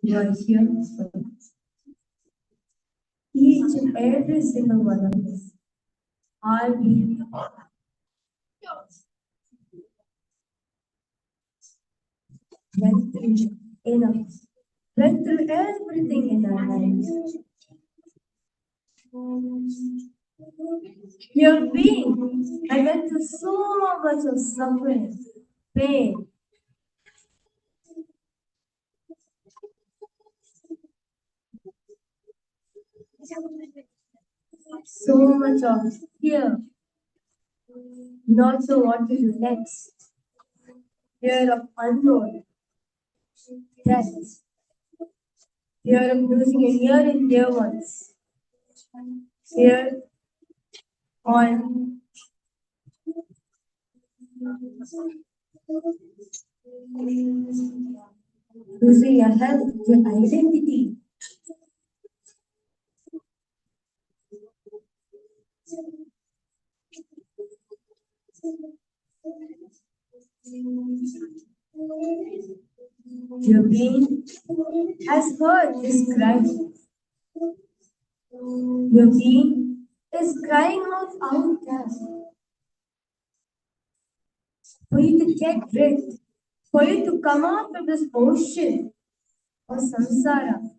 You are here for each and every single one of us. Are we went through enough, went through everything in our lives. Your being, I went through so much of suffering, pain. So much of fear, not know what to do next, fear of unknown, death, fear of losing a near and dear ones, fear on losing your health, your identity. Your being has heard this cry. Your being is crying out there for you to get rid, for you to come out of this ocean of samsara.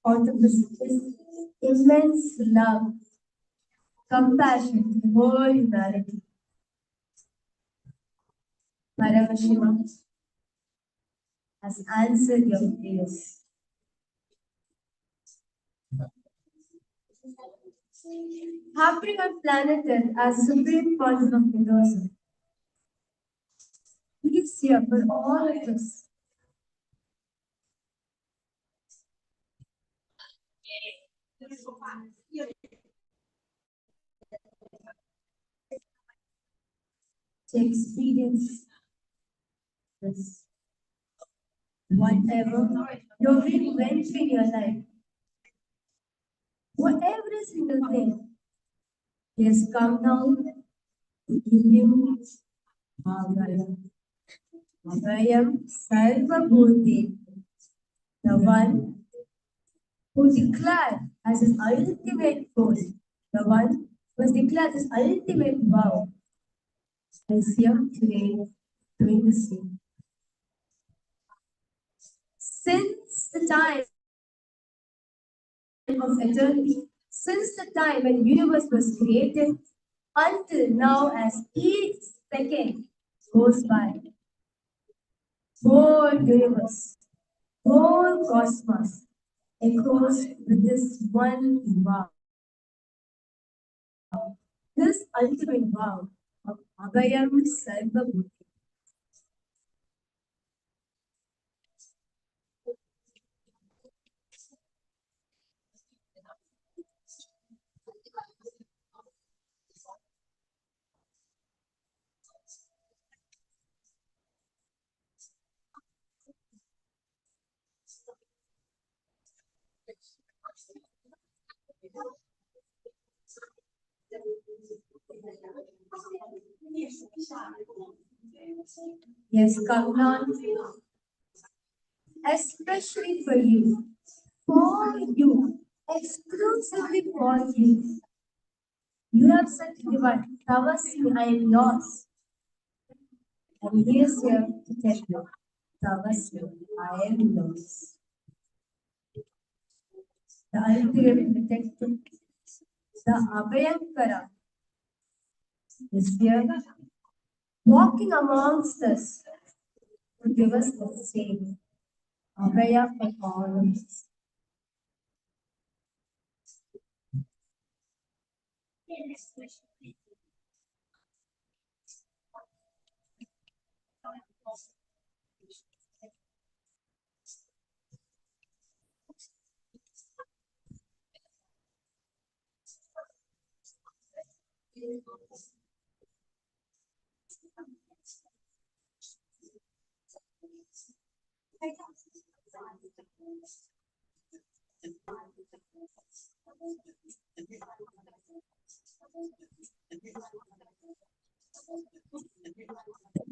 Out of this immense love, compassion to the whole humanity. Paramashiva has answered your prayers. Happening on planet Earth as Supreme Pontiff of Hinduism. He is here for all of us. To experience this. Whatever you've been went through in your life, for every single thing, He has come down to give you Abhayam Sarvabhutebhyo, the one who declared as his ultimate goal, the one who has declared his ultimate vow, is here today doing the same. Since the time of eternity, since the time when the universe was created, until now, as each second goes by, whole universe, whole cosmos echoes with this one vow, this ultimate vow of Abhayam Sarvabhutebhyo. Yes, come down, especially for you, exclusively for you. You have said to divine, Tavasmi, I am yours. And he is here to tell you, Tavasmi, I am yours. The ultimate protector, the Abhayankara, is here, walking amongst us to give us the same Abhaya for all of us.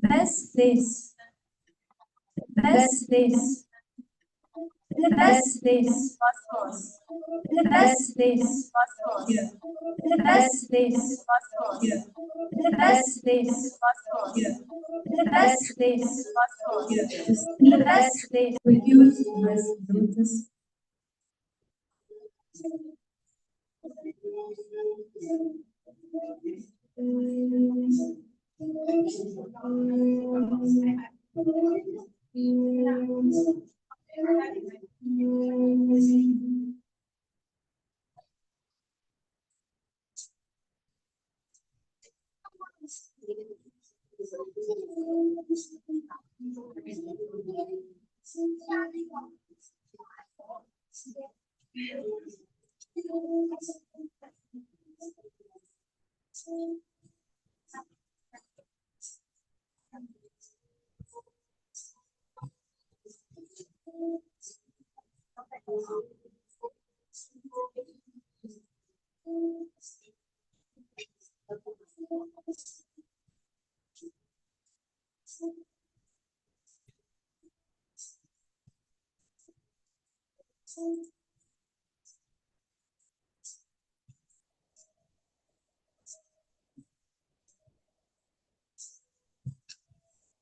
The best place. The best place. The best place. Cosmos. The best place. Cosmos. The best place. Cosmos. The best place. Cosmos. The best place. Cosmos. The best place. Produce this lotus.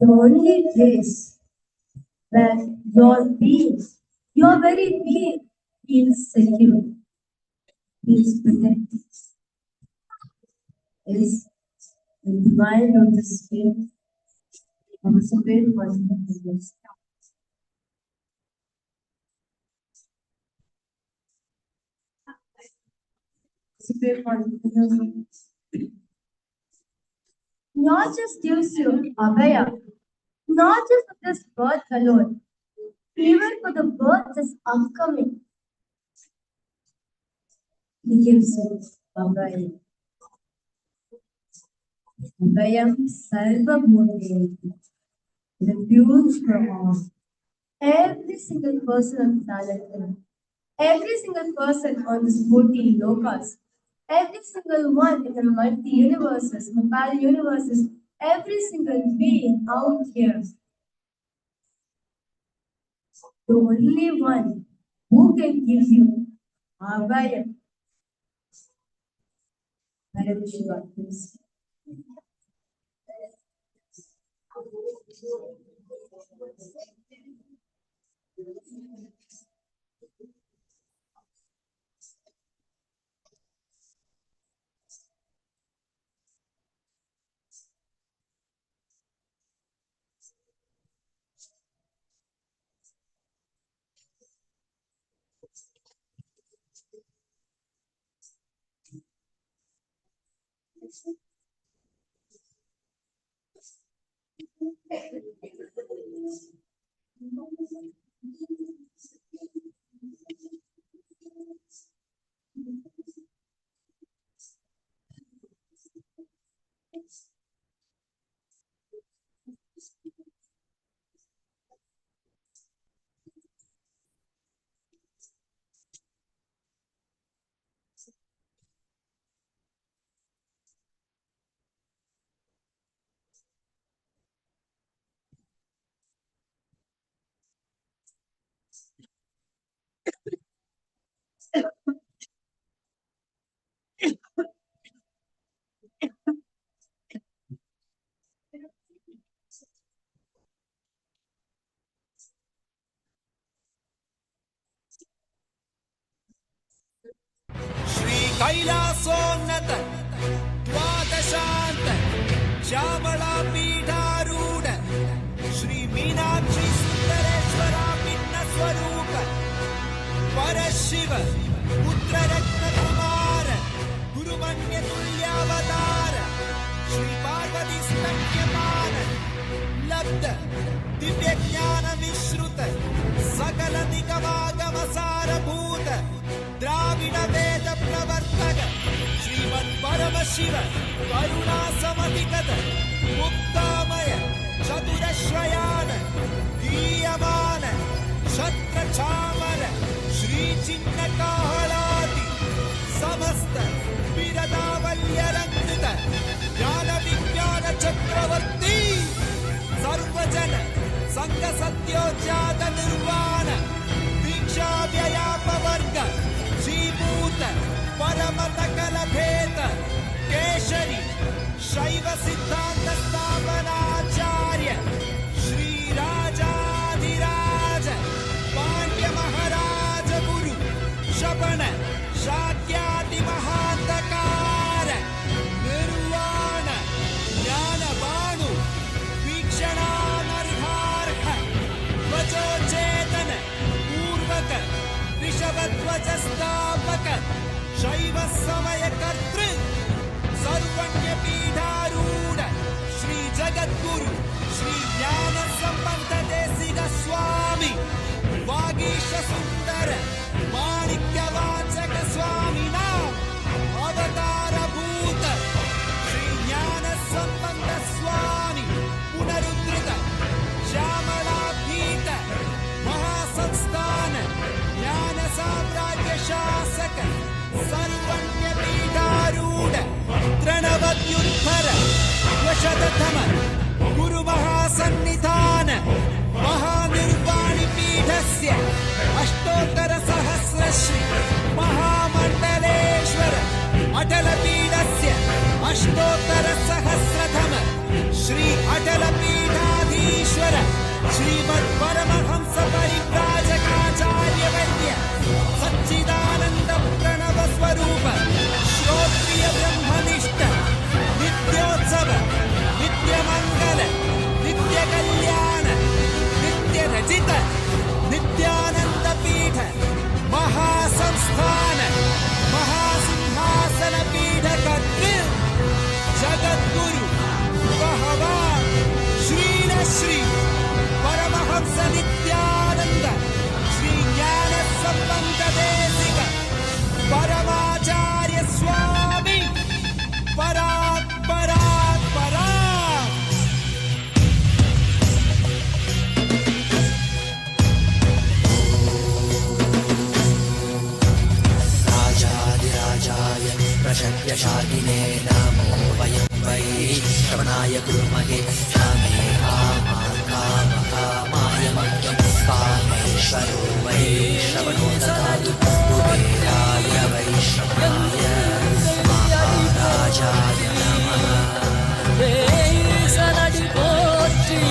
The only place where your being, your very being, feels secure, feels protected, is the divine lotus feet of a supreme consciousness. Supreme consciousness not just gives you Abhaya, not just for this birth alone, even for the birth that's upcoming, He gives you Abhaya. Abhayam Sarvabhutebhyo, refuge from all. Every single person on planet Earth, every single person on this 14 lokas, every single one in the multi-universes, the para-universes, every single being out here, the only one who can give you Abhayam, Paramashiva. कैलासोन्नत द्वादशान्त Shyamala पीठारूढ Shri Meenakshi सुंदरेश्वरा भिन्न स्वरूप परशिव पुत्ररत्न कुमार गुरुमन्य तुल्यावतार श्री पार्वती स्तन्यपान लब्ध दिव्य ज्ञान विश्रुत सकल निगमागम सारभूत द्राविड वेद प्रवर्तक श्रीमन् परमशिव करुणा समधिगत मुक्तामय चतुरश्रयान दीयमान छत्र चामर श्री चिन्ह काहलादि समस्त बिरदावल्यरंकृत ज्ञान विज्ञान चक्रवर्ती सिद्धांत स्थापनाचार्य श्री राजाधिराज पांड्य महाराज गुरु शबन शाक्यादि महांतकार निर्वाण ज्ञान बाणु वीक्षणानर्हार्ह ध्वजोचेतन पूर्वक ऋषभध्वज स्थापक शैव समय कर्तृ सर्वज्ञ पीठारूढ़ श्री जगद्गुरु श्री ज्ञान संबंध देशिक स्वामी वागीश सुंदर माणिक्य वाचक स्वामी नाम अवतार भूत श्री ज्ञान संबंध स्वामी पुनरुद्धृत श्यामलाभीत महासंस्थान ज्ञान साम्राज्य शासक सर्वज्ञ पीठारूढ़ तृणवद्युत्थर वशततम गुरु महासन्निधान महानिर्वाणि पीठस्य अष्टोत्तर सहस्र श्री महामंडलेश्वर अटल पीठस्य अष्टोत्तर सहस्रतम श्री अटल पीठाधीश्वर श्रीमद् परमहंस परिव्राजकाचार्य वर्य सच्चिदानंद प्रणव स्वरूप श्रोत्रिय ब्रह्मनिष्ठ नित्योत्सव नित्य मंगल नित्य कल्याण नित्य रचित नित्यानंद पीठ महासंस्थान महासिंहासन पीठ कर्तृ जगद्गुरु भगवान श्री न श्री परमहंस नित्यानंद श्री ज्ञान संबंध देशिक परमाचार्य स्वामी परात् परात् परात् राजाधिराजाय प्रशक्यशालिने नमो वयं वै श्रवणाय कुर्महे क्षमे कामाय मह्यं कामेश्वरो वै श्रवणो ददातु कुबेराय वै श्रवणाय महाराजाय नमः சனடி போற்றி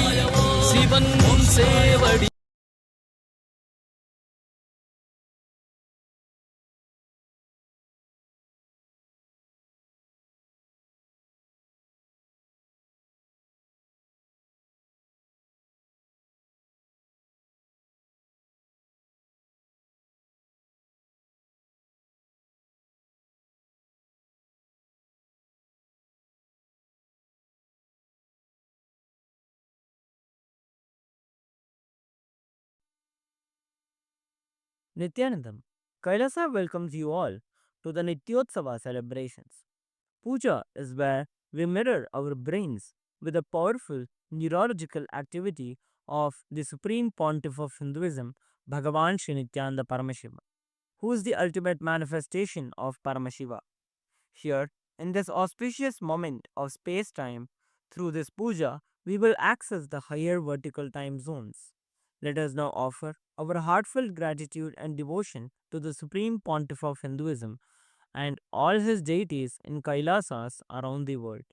சிவன் முன் சேவடி Nithyanandam, Kailasa welcomes you all to the Nityotsava celebrations. Puja is where we mirror our brains with the powerful neurological activity of the Supreme Pontiff of Hinduism, Bhagavan Sri Nithyananda Paramashivam, who is the ultimate manifestation of Paramashiva. Here, in this auspicious moment of space-time, through this puja, we will access the higher vertical time zones. Let us now offer our heartfelt gratitude and devotion to the Supreme Pontiff of Hinduism and all his deities in Kailasas around the world.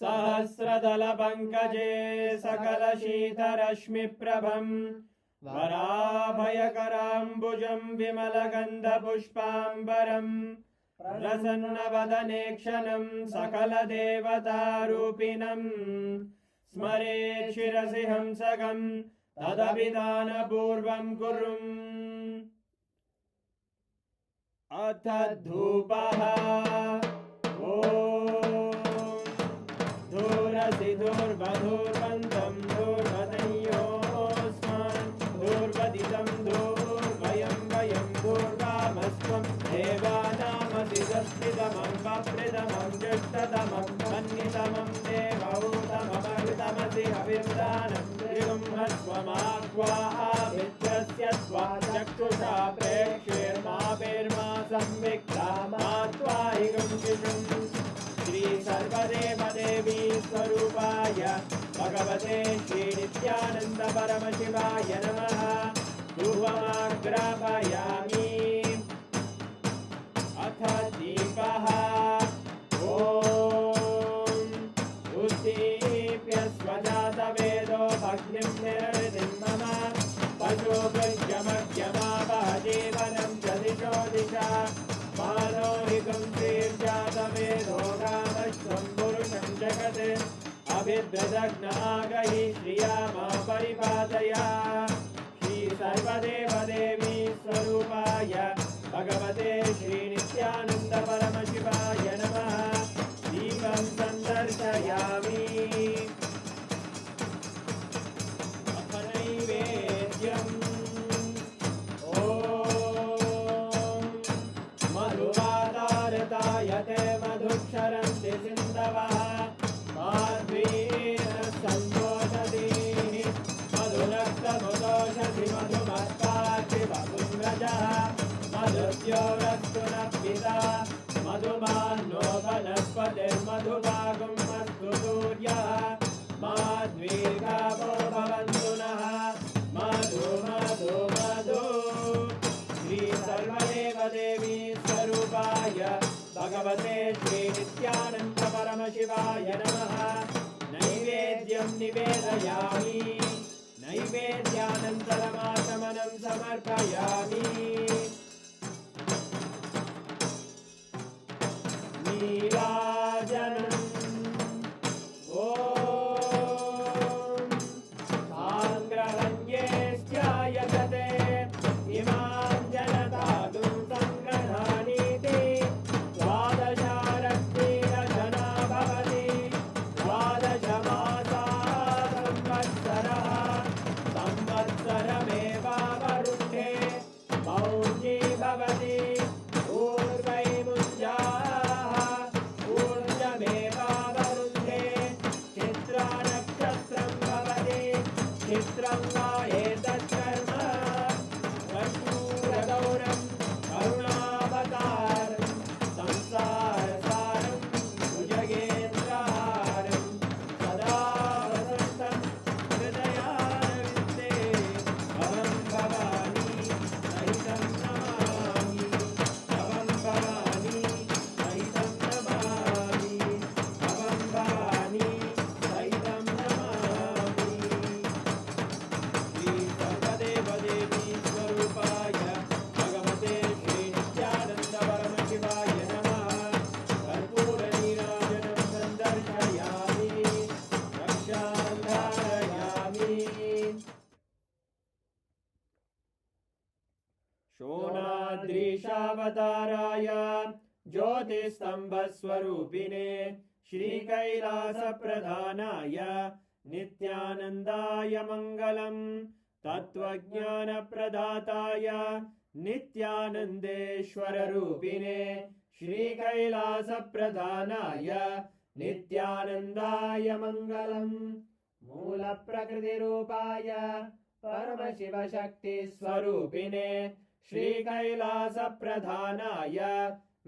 सहस्रदलपङ्कजे सकलशीतरश्मिप्रभम् वराभयकराम्बुजं विमलगन्धपुष्पाम्बरम् प्रसन्नवदने क्षणं सकलदेवतारूपिणम् स्मरेत् शिरसि हंसकं तदभिधानपूर्वं कुर्म अथ धूपः ॐ धूरसि धूर्वधूर्वन्तं धूर्वदयोऽस्मान् धूर्वदि प्रथमं मन्नितमं देवौतममृतमसि हविर्दानं त्रिगुंहस्वमाक्वाः मित्रस्य त्वा चक्षुषा प्रेक्षेर्मा संविक्ता मात्वा हिगुंशिषुम् श्री सर्वदेवदेवी स्वरूपाय भगवते श्री नित्यानंद परमशिवाय नमः। धूपमाग्रापयामि अथ दीपः ॐ उद्दीप्य स्वजातवेदो भग्निं निरृतिं मम पशुभृत्यमग्यमावह जीवनं च दिशो दिशा मानो हिगुंसीर्जातवेदो रामश्वं पुरुषं जगत् अभिभ्रदग्नागहि श्रिया मा परिपादया। श्री सर्वदेवदेवी स्वरूपाय भगवते श्री नित्यानंद परमशिवाय नमः। दीपं सन्दर्शयामि अथ नैवेद्यम् ॐ मधुवातारतायते मधुक्षरन्ति सिन्धवः माध्वीन सन्तोषधीः मधुरक्तमुदोषधि मधुमत्पार्थिवपुङ्गजः मधुद्योरस्तु नः पिता मधुमान्नो वनस्पतिर्मधुभागं अस्तु सूर्यः माध्वीर्गावो भवन्तु नः मधु मधु मधु। श्री सर्वदेवदेवी स्वरूपाय भगवते श्री नित्यानंद परमशिवाय नमः। नैवेद्यं निवेदयामि नैवेद्यानन्तरमाचमनं समर्पयामि। नीराजनम् ॐ साङ्ग्रहण्ये स्यायते इमां जनतागुं सङ्ग्रहाणीति द्वादशारक्तिरजना भवति द्वादशमासा संवत्सरः संवत्सरमेवावरुन्धे मौञ्जी भवति ऊर्वैमुञ्जाः ऊर्जमेवावरुन्धे चित्रा नक्षत्रं भवति चित्रं वा एतत्कर्म कर्पूरगौरं करुणावतारं संसारसारं भुजगेन्द्रहारं सदा वसन्तं हृदयारविन्दे भवं भवानी सहितं नमामि भवं भवानी सहितं नमामि भवं भवानी सहितं नमामि। श्री सर्वदेवदेवी स्वरूपाय भगवते श्री नित्यानंद परमशिवाय नमः। कर्पूरनीराजनं सन्दर्शयामि रक्षां धारयामि। शोणाद्रीशावताराय ज्योतिस्तम्भस्वरूपिणे श्रीकैलासप्रधानाय नित्यानन्दाय मङ्गलम्। तत्त्वज्ञानप्रदाताय नित्यानन्देश्वररूपिणे श्रीकैलासप्रधानाय नित्यानन्दाय मङ्गलम्। मूलप्रकृतिरूपाय परमशिवशक्तिस्वरूपिणे श्रीकैलासप्रधानाय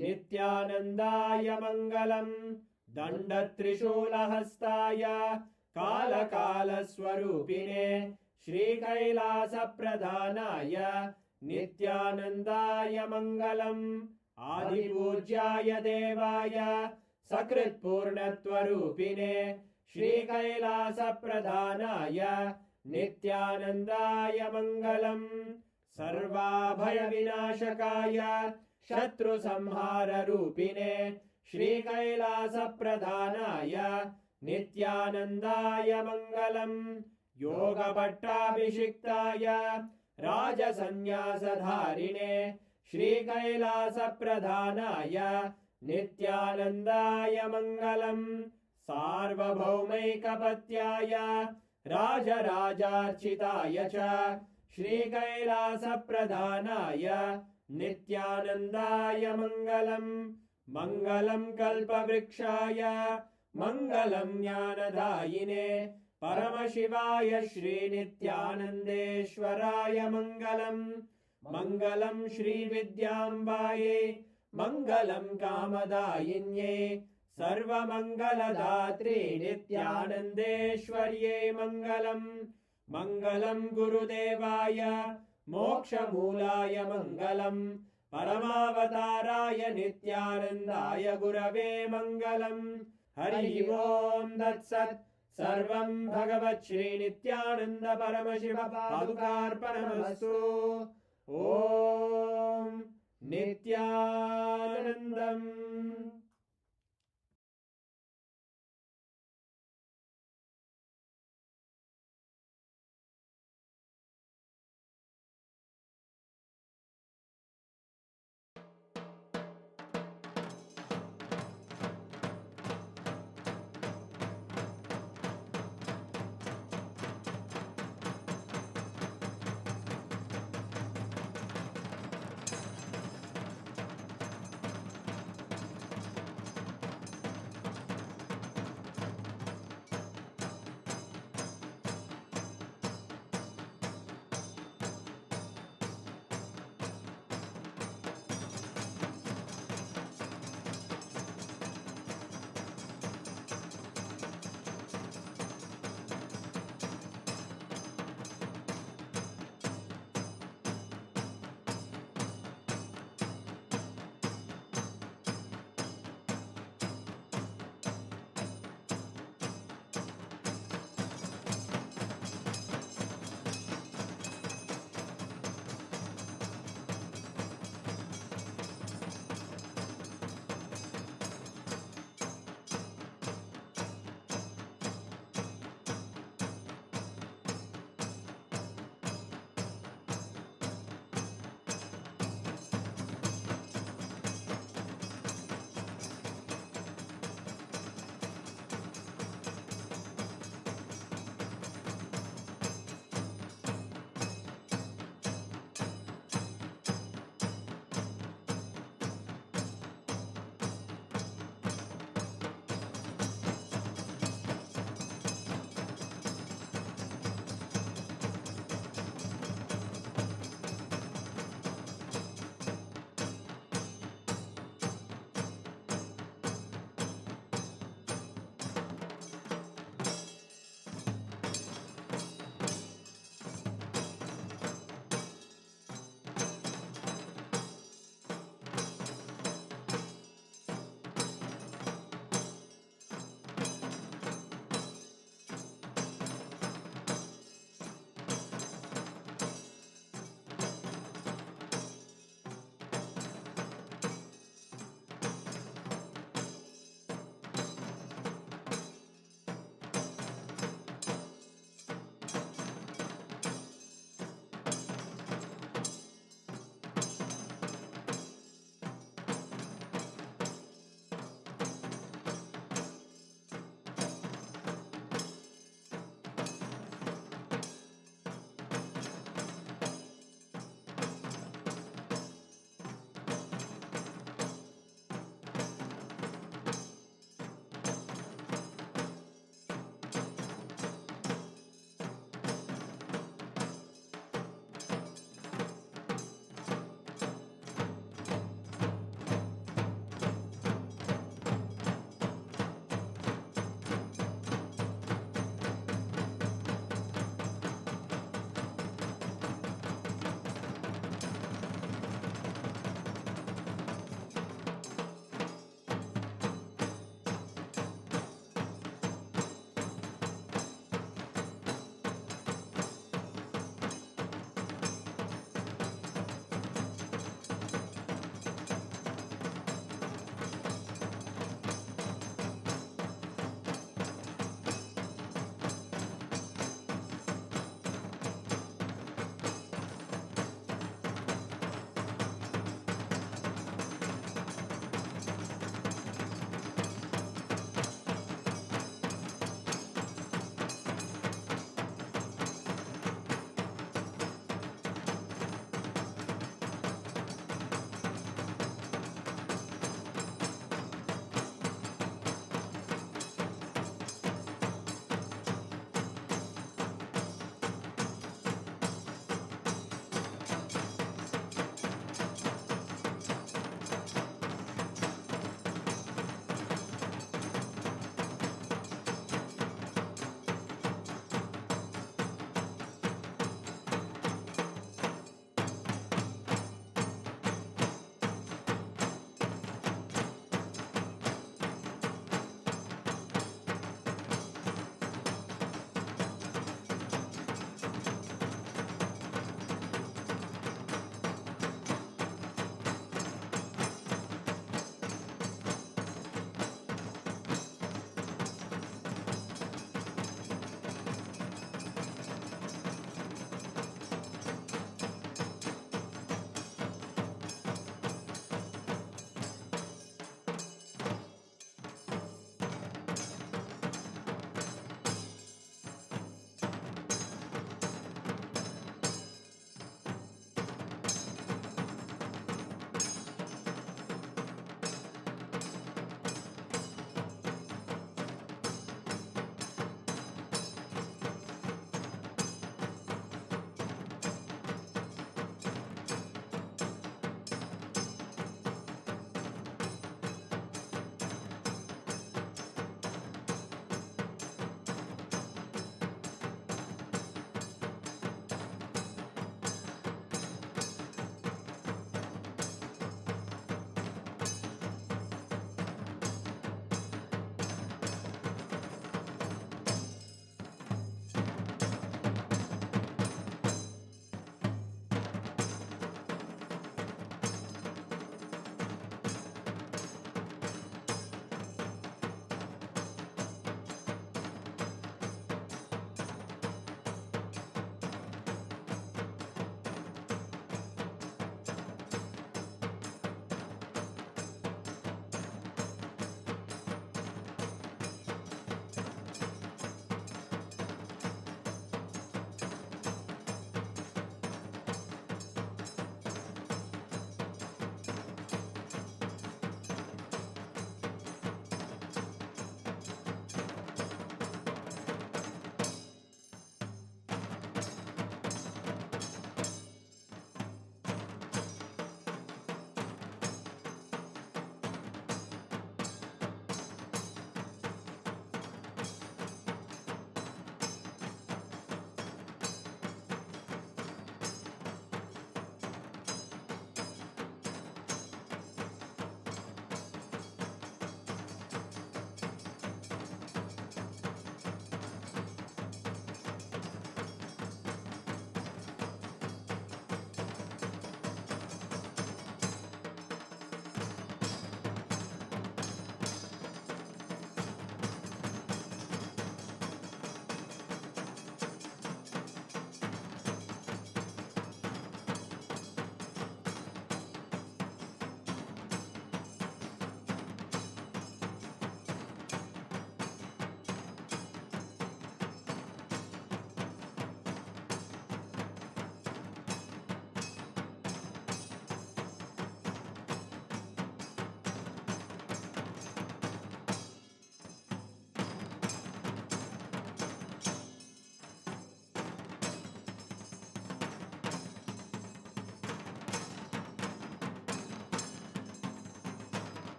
नित्यानन्दाय मङ्गलम्। दण्डत्रिशूलहस्ताय कालकालस्वरूपिणे श्रीकैलासप्रधानाय नित्यानन्दाय मङ्गलम्। आदिपूज्याय देवाय सकृत्पूर्णत्वरूपिणे श्रीकैलासप्रधानाय नित्यानन्दाय मङ्गलम्। सर्वाभयविनाशकाय शत्रुसंहाररूपिणे श्रीकैलासप्रधानाय नित्यानन्दाय मङ्गलम्। योगभट्टाभिषिक्ताय राजसन्न्यासधारिणे श्रीकैलासप्रधानाय नित्यानन्दाय मङ्गलम्। सार्वभौमैकपत्याय राजराजार्चिताय च श्रीकैलासप्रधानाय नित्यानन्दाय मङ्गलम्। मङ्गलं कल्पवृक्षाय मङ्गलं ज्ञानदायिने परमशिवाय श्रीनित्यानन्देश्वराय मङ्गलम् मङ्गलं श्रीविद्याम्बायै मङ्गलं कामदायिन्यै सर्वमङ्गलदात्रे नित्यानन्देश्वर्यै मङ्गलम् मङ्गलं गुरुदेवाय मोक्षमूलाय मङ्गलम् परमावताराय नित्यानन्दाय गुरवे मङ्गलम् हरि ओम् तत्सत् सर्वं भगवत् श्रीनित्यानन्द परमशिव पादुकार्पणमस्तु ॐ नित्यानन्दम्।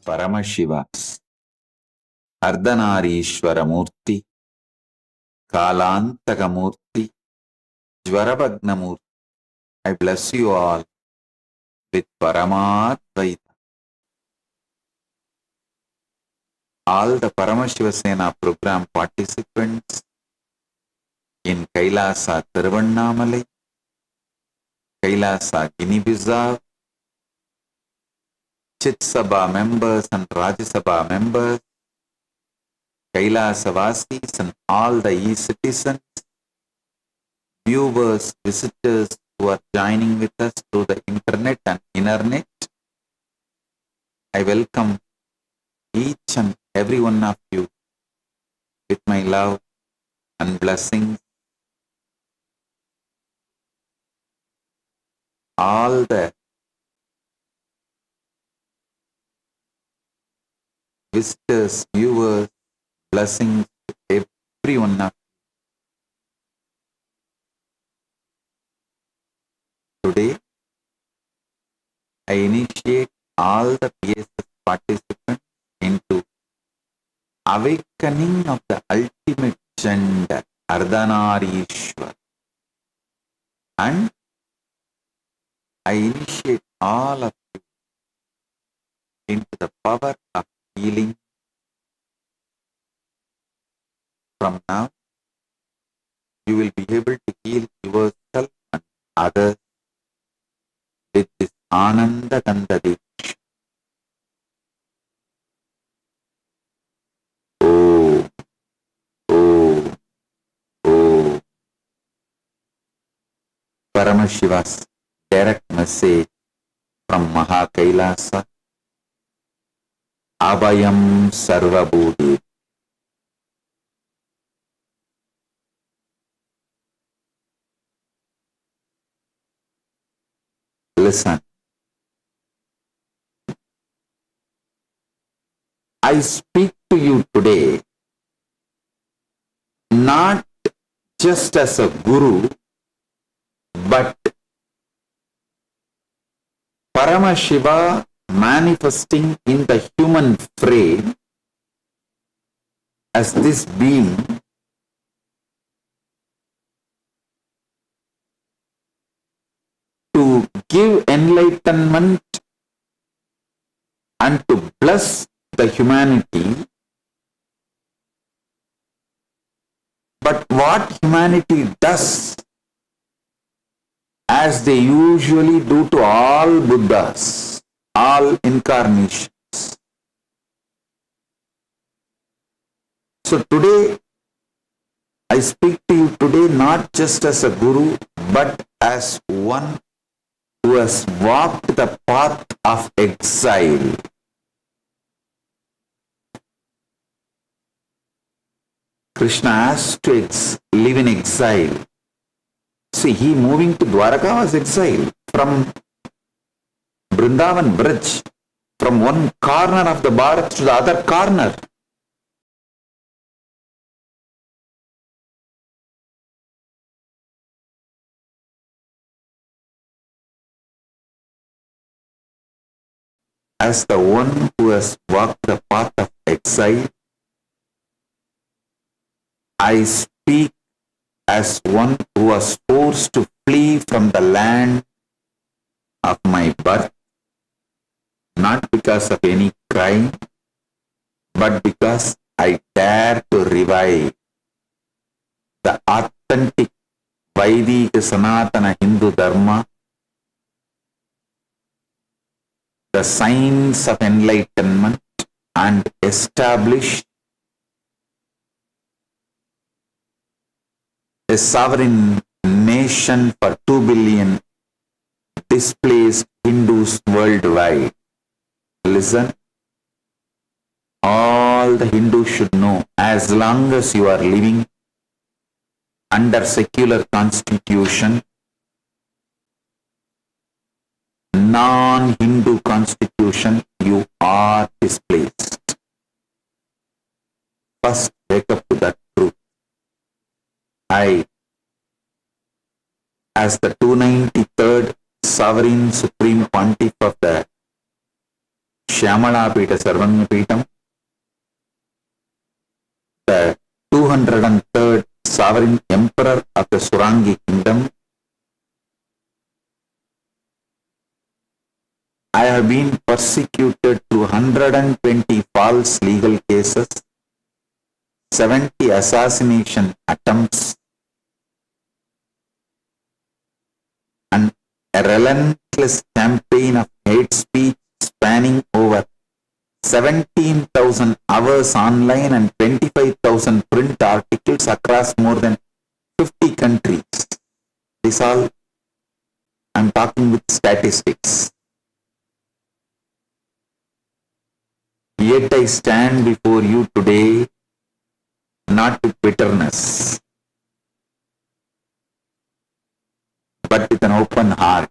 Paramashiva, Ardhanarishwaramurti, Kalantakamurti, Jvarabhagnamurti. I bless you all with Paramadvaita. All the Paramashiva Sena program participants in Kailasa Tiruvannamalai, Kailasa Guinea-Bissau, Chit Sabha members and Rajya Sabha members, Kailasa Vasis and all the e-citizens, viewers, visitors who are joining with us through the internet and internet. I welcome each and every one of you with my love and blessings. All the visitors, viewers, blessings to every one of you. Today, I initiate all the PSS participants into awakening of the ultimate gender, Ardhanarishwar. And I initiate all of you into the power of healing. From now, you will be able to heal yourself and others with this Ananda Gandha. Oh, oh, oh. Paramashiva's direct message from Maha Kailasa. Abhayam Sarvabhutebhyo. Listen. I speak to you today not just as a guru, but Paramashiva manifesting in the human frame as this being to give enlightenment and to bless the humanity. But what humanity does, as they usually do to all Buddhas, all incarnations. So today, I speak to you today not just as a guru, but as one who has walked the path of exile. Krishna has to live in exile. See, he moving to Dwaraka was exile. From Vrindavan Brij, from one corner of the Bharat to the other corner. As the one who has walked the path of exile, I speak as one who was forced to flee from the land of my birth, not because of any crime, but because I dare to revive the authentic Vaidika Sanatana Hindu Dharma, the signs of enlightenment, and establish a sovereign nation for 2 billion displaced Hindus worldwide. Listen, all the Hindus should know, as long as you are living under secular constitution, non-Hindu constitution, you are displaced. First, wake up to that truth. I, as the 293rd Sovereign Supreme Pontiff of the Shyamala Pita Sarvanya Pitam, the 203rd sovereign emperor of the Surangi kingdom. I have been persecuted through 120 false legal cases, 70 assassination attempts, and a relentless campaign of hate speech spanning over 17,000 hours online and 25,000 print articles across more than 50 countries. This all I'm talking with statistics. Yet I stand before you today not with bitterness, but with an open heart.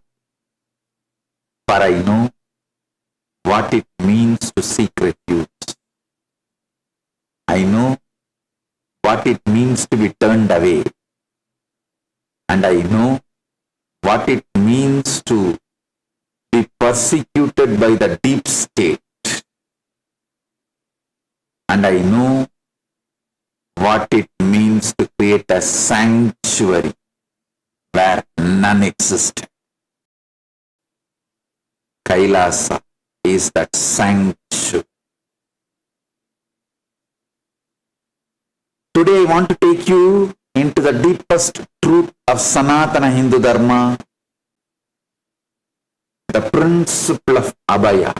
For I know what it means to seek refuge. I know what it means to be turned away. And I know what it means to be persecuted by the deep state. And I know what it means to create a sanctuary where none existed. Kailasa is that sanctuary. Today I want to take you into the deepest truth of Sanatana Hindu Dharma, the principle of Abhaya.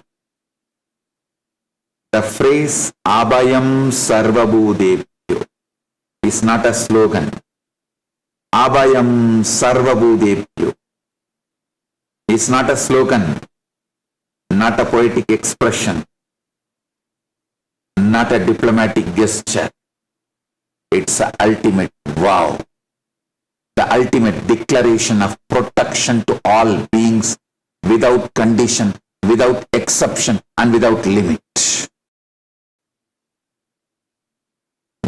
The phrase Abhayam Sarvabhutebhyo is not a slogan. Abhayam Sarvabhutebhyo is not a slogan, not a poetic expression, not a diplomatic gesture. It's the ultimate vow, the ultimate declaration of protection to all beings without condition, without exception, and without limit.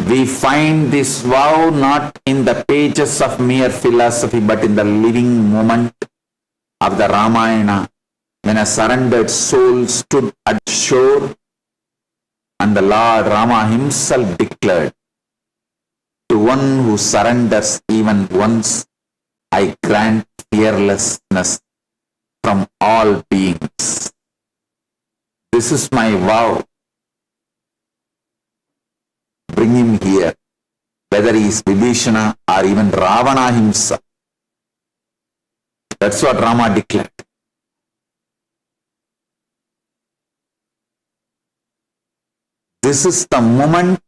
We find this vow not in the pages of mere philosophy, but in the living moment of the Ramayana, when a surrendered soul stood at the shore and the Lord Rama himself declared, "To one who surrenders even once, I grant fearlessness from all beings. This is my vow. Bring him here, whether he is Vibhishana or even Ravana himself." That's what Rama declared. This is the moment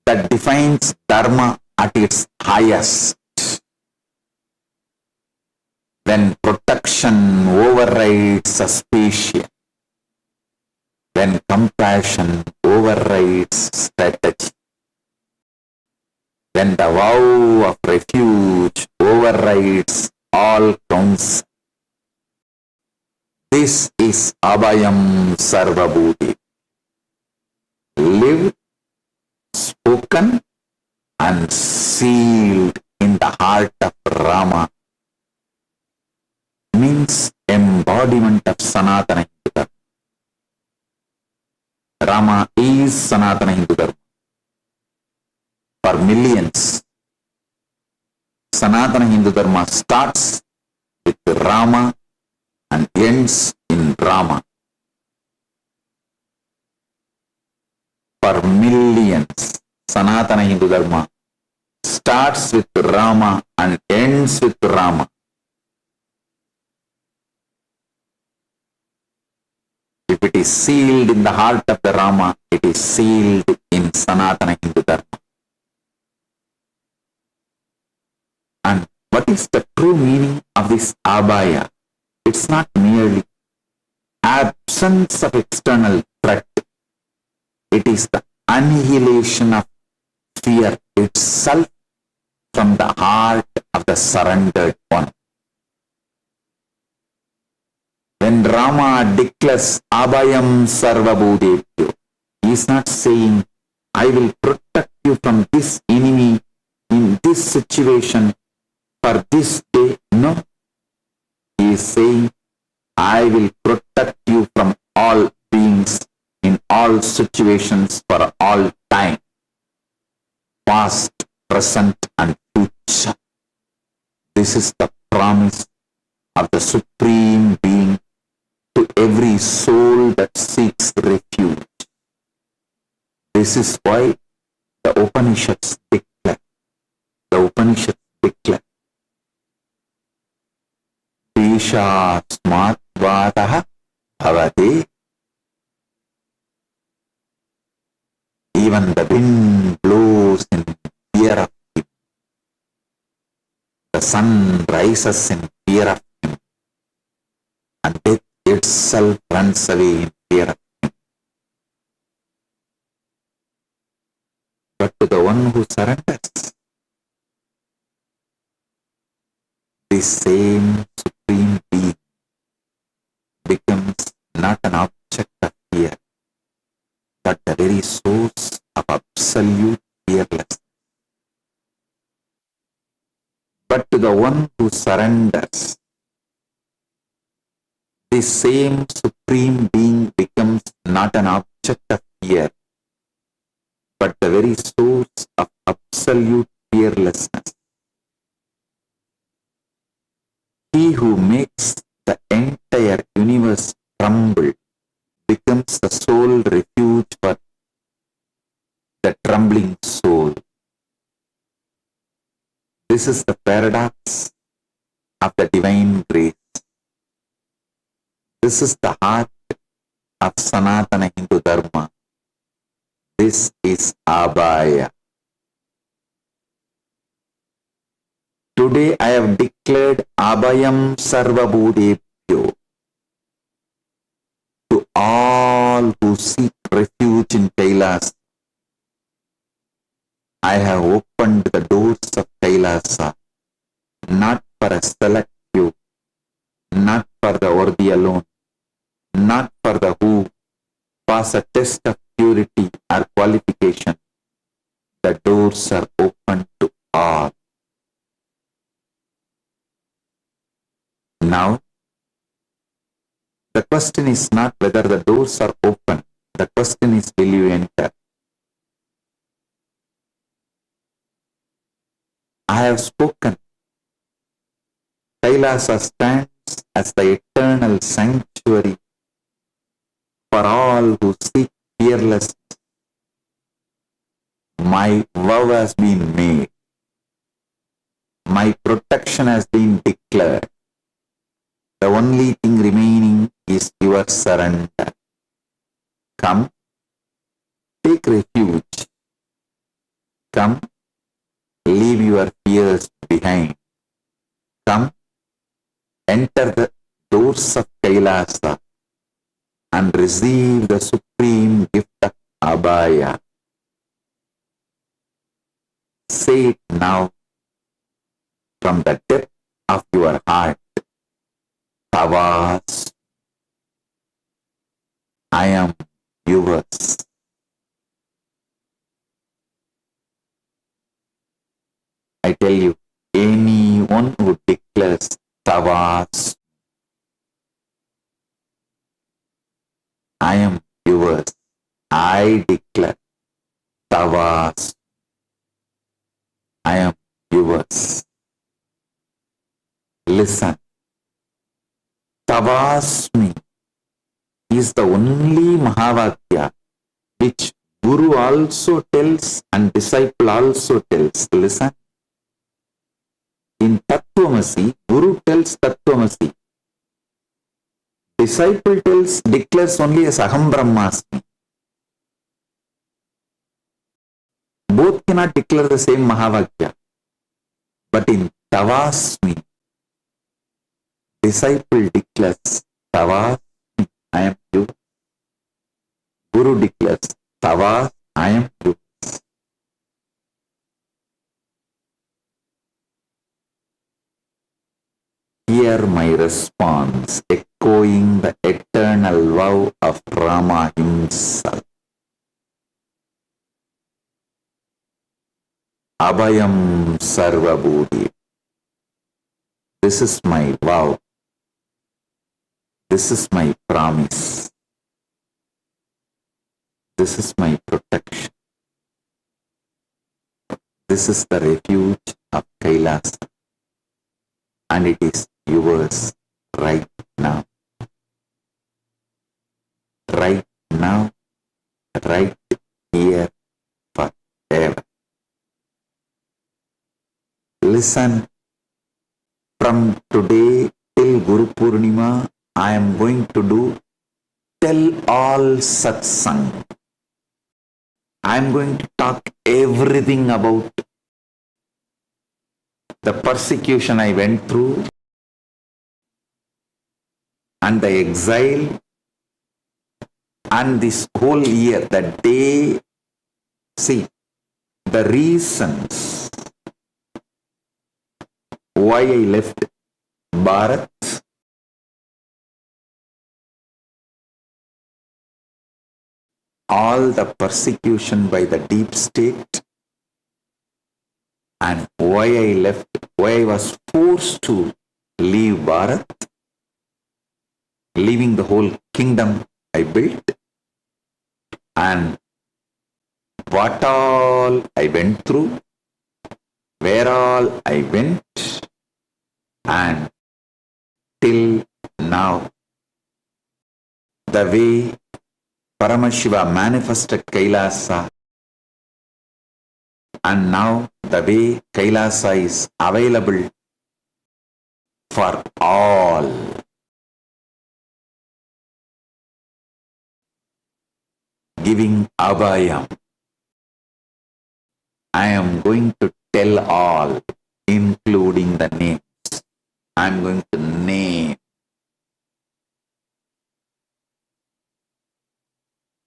that defines Dharma at its highest. When protection overrides suspicion, when compassion overrides strategy, when the vow of refuge overrides all counsel. This is Abhayam Sarvabhutebhyo. Lived, spoken, and sealed in the heart of Rama means embodiment of Sanatana Hindu Dharma. Rama is Sanatana Hindu Dharma. For millions, Sanatana Hindu Dharma starts with Rama and ends in Rama. For millions, Sanatana Hindu Dharma starts with Rama and ends with Rama. If it is sealed in the heart of the Rama, it is sealed in Sanatana Hindu Dharma. And what is the true meaning of this Abhaya? It's not merely absence of external threat. It is the annihilation of fear itself from the heart of the surrendered one. When Rama declares Abhayam Sarvabhutebhyo, he is not saying, "I will protect you from this enemy in this situation for this day." No. He is saying, "I will protect you from all beings in all situations for all time, past, present, and future. This is the promise of the Supreme Being to every soul that seeks refuge. This is why the Upanishads declare. The Upanishads declare. Desha Vadaha Bhavate. Even the wind blows in fear of him. The sun rises in fear of him. And death itself runs away in fear of him. But to the one who surrenders, the same Supreme Being becomes not an object of fear, but the very source of absolute fearlessness. But to the one who surrenders, the same Supreme Being becomes not an object of fear, but the very source of absolute fearlessness. He who makes the entire universe tremble becomes the sole refuge for the trembling soul. This is the paradox of the divine grace. This is the heart of Sanatana Hindu Dharma. This is Abhaya. Today I have declared Abhayam Sarvabhutebhyo to all who seek refuge in Kailasa. I have opened the doors of Kailasa, not for a select few, not for the worthy alone, not for the who pass a test of purity or qualification. The doors are open to all. Now, the question is not whether the doors are open. The question is, will you enter? I have spoken. Kailasa stands as the eternal sanctuary for all who seek fearlessness. My vow has been made. My protection has been declared. The only thing remaining is your surrender. Come, take refuge. Come, leave your fears behind. Come, enter the doors of Kailasa and receive the supreme gift of Abhaya. Say it now from the depth of your heart. Tavas, I am yours. I tell you, anyone who declares Tavas, I am yours. I declare Tavas, I am yours. Listen. Tavasmi is the only Mahavakya which Guru also tells and disciple also tells. Listen. In Tattvamasi, Guru tells Tattvamasi. Disciple declares only as Aham Brahmasmi. Both cannot declare the same Mahavakya. But in Tavasmi, disciple declares, Tavas, I am you. Guru declares, Tavas, I am you. Hear my response, echoing the eternal vow of Rama himself. Abhayam Sarvabhutebhyo. This is my vow. This is my promise. This is my protection. This is the refuge of Kailasa, and it is yours right now. Right now, right here, forever. Listen, from today till Guru Purnima, I am going to do tell all satsang. I am going to talk everything about the persecution I went through and the exile and this whole year, the day. See, the reasons why I left Bharat, all the persecution by the deep state, and why I left, why I was forced to leave Bharat, leaving the whole kingdom I built, and what all I went through, where all I went, and till now, the way Paramashiva manifested Kailasa, and now the way Kailasa is available for all. Giving Abhayam. I am going to tell all, including the names. I am going to name.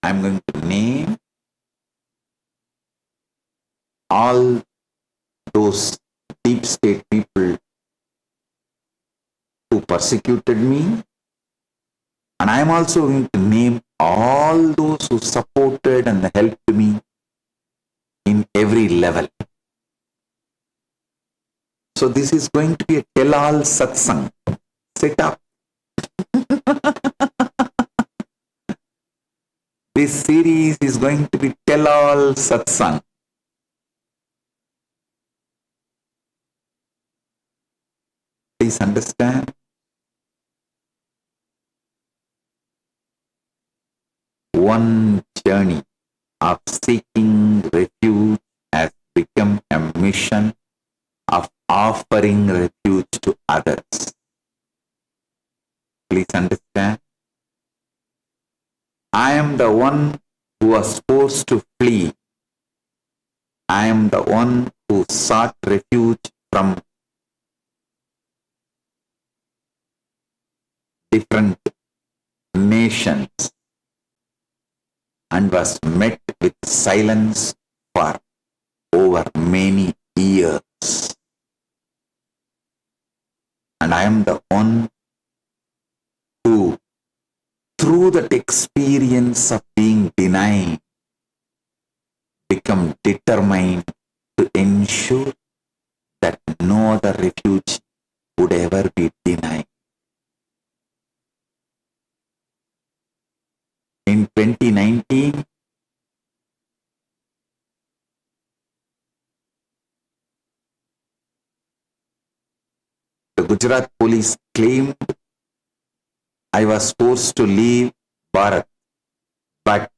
I am going to name all those deep state people who persecuted me, and I am also going to name all those who supported and helped me in every level. So this is going to be a tell-all satsang. Sit up. This series is going to be tell-all satsang. Please understand. One journey of seeking refuge has become a mission of offering refuge to others. Please understand. I am the one who was forced to flee. I am the one who sought refuge from different nations and was met with silence for over many years. And I am the one who, through that experience of being denied, become determined to ensure that no other refuge would ever be denied. In 2019, the Gujarat police claimed I was forced to leave Bharat, but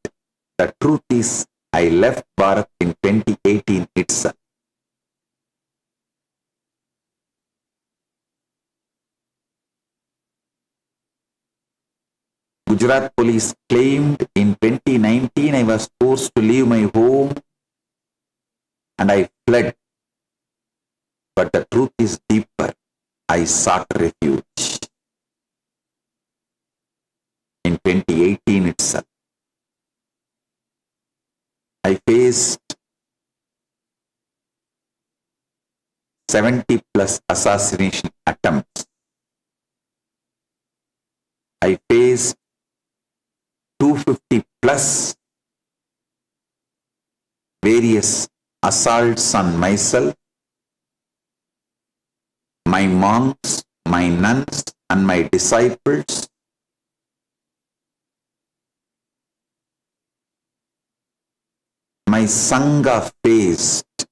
the truth is I left Bharat in 2018 itself. Gujarat police claimed in 2019 I was forced to leave my home and I fled. But the truth is deeper. I sought refuge in 2018 itself. I faced 70 plus assassination attempts. I faced 250 plus various assaults on myself, my monks, my nuns, and my disciples. my Sangha faced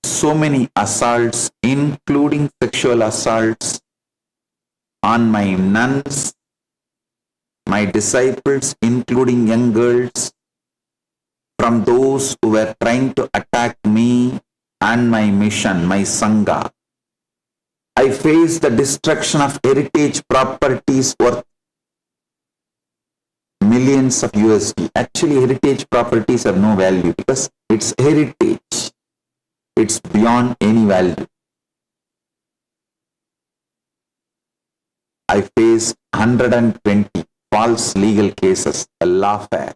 so many assaults, including sexual assaults on my nuns, my disciples, including young girls, from those who were trying to attack me and my mission, my Sangha. I faced the destruction of heritage properties worth millions of USD. Actually, heritage properties have no value because it's heritage. It's beyond any value. I faced 120 false legal cases, a lawfare,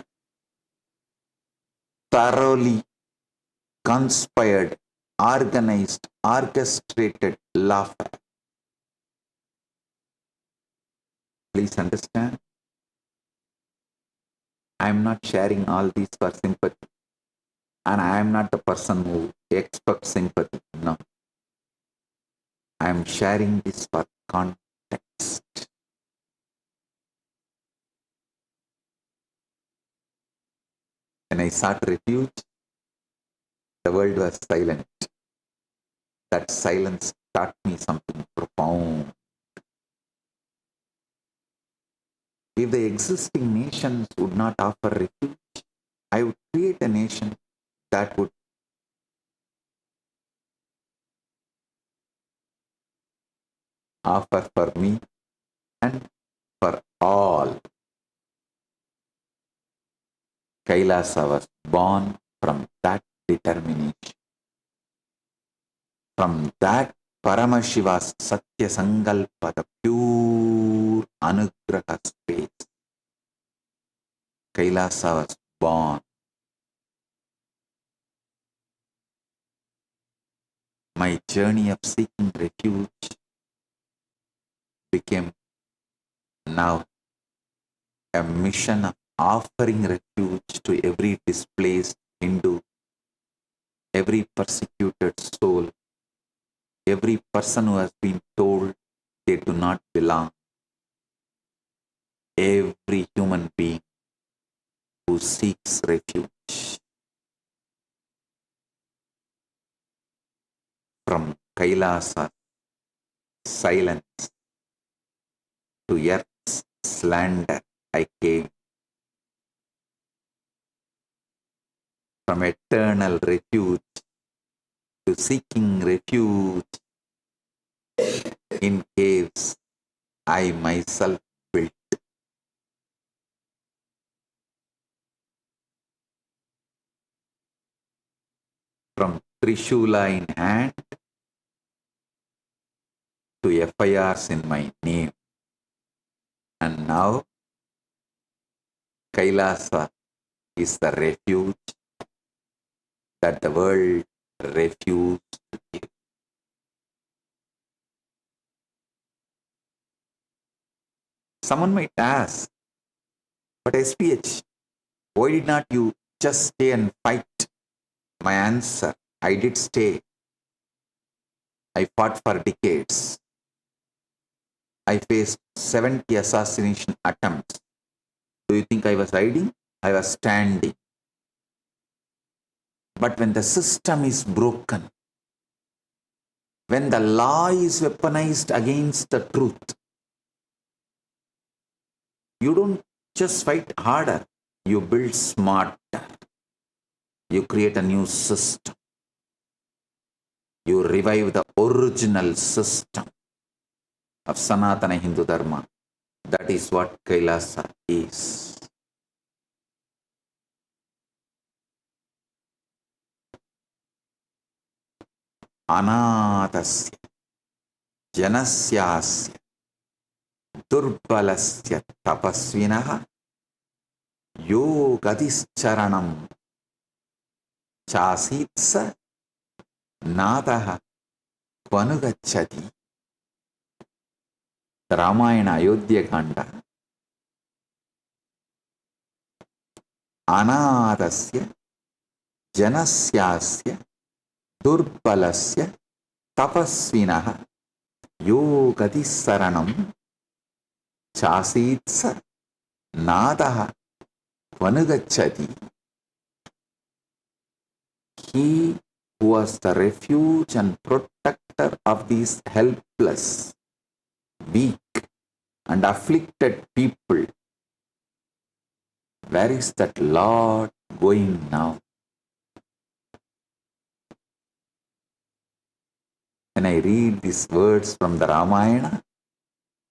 thoroughly conspired, organized, orchestrated lawfare. Please understand, I am not sharing all these for sympathy, and I am not the person who expects sympathy. No. I am sharing this for context. When I sought refuge, the world was silent. That silence taught me something profound. If the existing nations would not offer refuge, I would create a nation that would offer for me and for all. Kailasa was born from that determination. From that Paramashiva's Satya Sankalpa, the pure Anugraha space, Kailasa was born. My journey of seeking refuge became now a mission of offering refuge to every displaced Hindu, every persecuted soul, every person who has been told they do not belong, every human being who seeks refuge. From Kailasa silence to earth's slander, I came. From eternal refuge to seeking refuge in caves I myself built. From Trishula in hand to FIRs in my name. And now Kailasa is the refuge that the world refused to give. Someone might ask, but SPH, why did not you just stay and fight? My answer, I did stay. I fought for decades. I faced 70 assassination attempts. Do you think I was hiding? I was standing. But when the system is broken, when the law is weaponized against the truth, you don't just fight harder, you build smarter. You create a new system. You revive the original system of Sanatana Hindu Dharma. That is what Kailasa is. Anatasya Janasyasya Durbalasya Tapasvinaha Yogadischaranam Chasitsa Nadaha Vanugachati. Ramayana Ayodhya Kanda. Anadasya Janasyasya Durbalasya Tapasvinaha Yogadissaranam Chasitsa Nadaha Vanugachati. He who was the refuge and protector of these helpless, weak, and afflicted people. Where is that Lord going now? When I read these words from the Ramayana,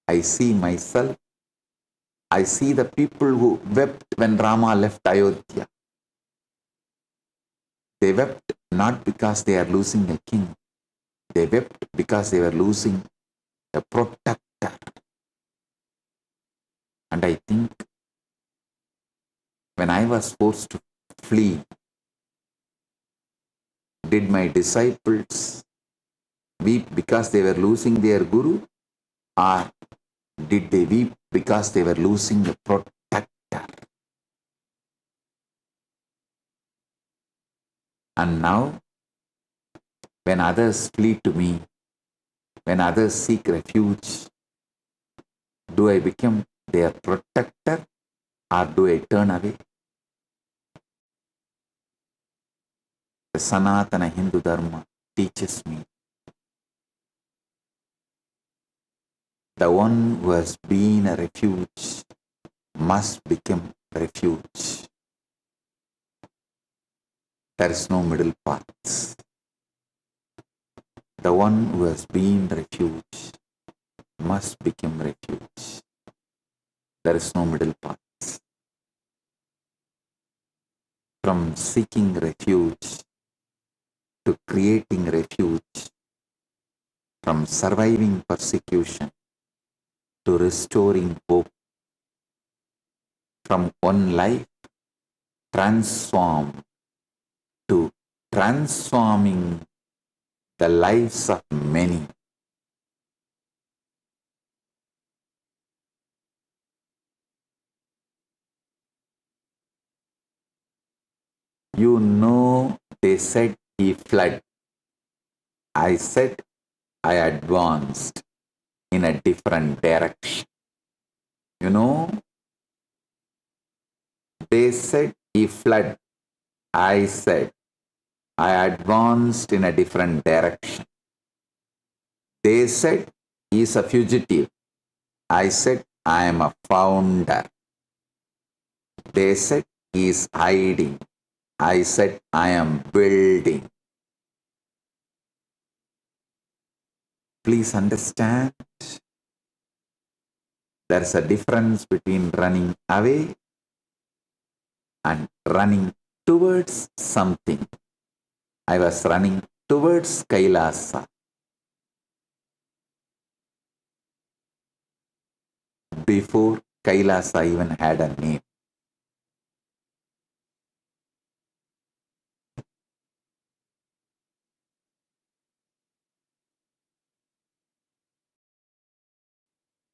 I see myself. I see the people who wept when Rama left Ayodhya. They wept not because they are losing a king. They wept because they were losing a protector. And I think when I was forced to flee, did my disciples weep because they were losing their guru? Or did they weep because they were losing a protector? And now, when others flee to me, when others seek refuge, do I become their protector or do I turn away? The Sanatana Hindu Dharma teaches me the one who has been a refuge must become refuge. There is no middle path. The one who has been refuge must become refuge. There is no middle path. From seeking refuge to creating refuge, from surviving persecution to restoring hope, from one life transformed to transforming the lives of many. You know, they said he fled. I said I advanced in a different direction. You know, they said he fled. I said I advanced in a different direction. They said he is a fugitive. I said I am a founder. They said he is hiding. I said I am building. Please understand, there is a difference between running away and running towards something. I was running towards Kailasa. Before Kailasa even had a name.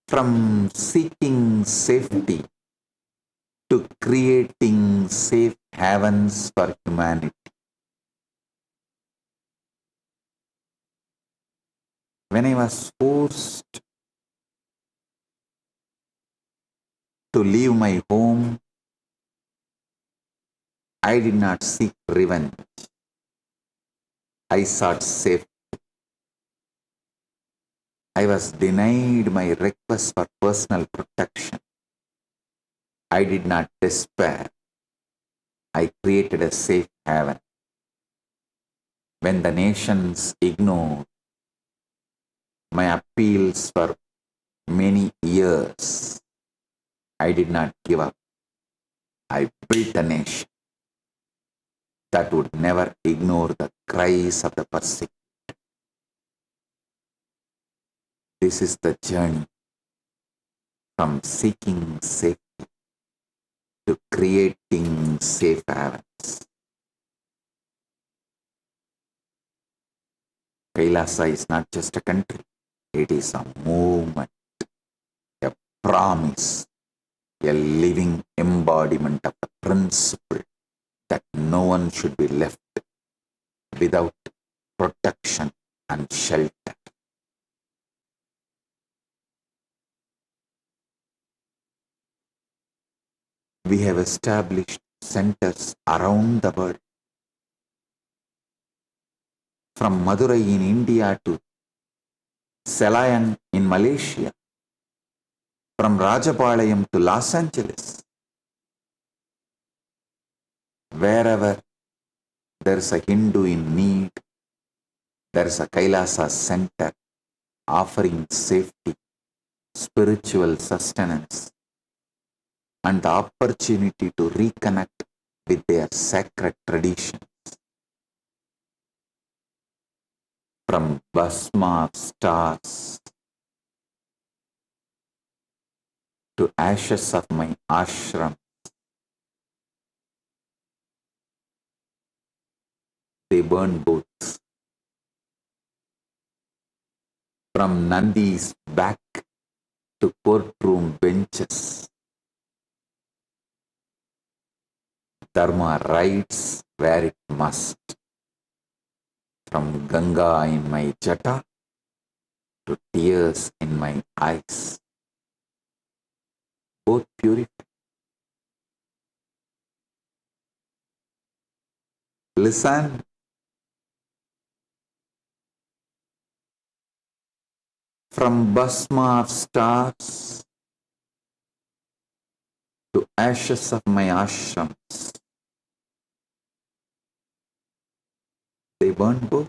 From seeking safety to creating safe havens for humanity. When I was forced to leave my home, I did not seek revenge. I sought safety. I was denied my request for personal protection. I did not despair. I created a safe haven. When the nations ignored my appeals for many years, I did not give up. I built a nation that would never ignore the cries of the persecuted. This is the journey from seeking safety to creating safe havens. Kailasa is not just a country, it is a movement, a promise, a living embodiment of the principle that no one should be left without protection and shelter. We have established centers around the world. From Madurai in India to Selayang in Malaysia, from Rajapalayam to Los Angeles. Wherever there is a Hindu in need, there is a Kailasa center offering safety, spiritual sustenance, and the opportunity to reconnect with their sacred traditions. From Bhasma of stars to ashes of my ashram, they burn both. From Nandi's back to courtroom benches, Dharma rides where it must. From Ganga in my jata to tears in my eyes, both purify. Listen. From Bhasma of stars to ashes of my ashrams, they burn both.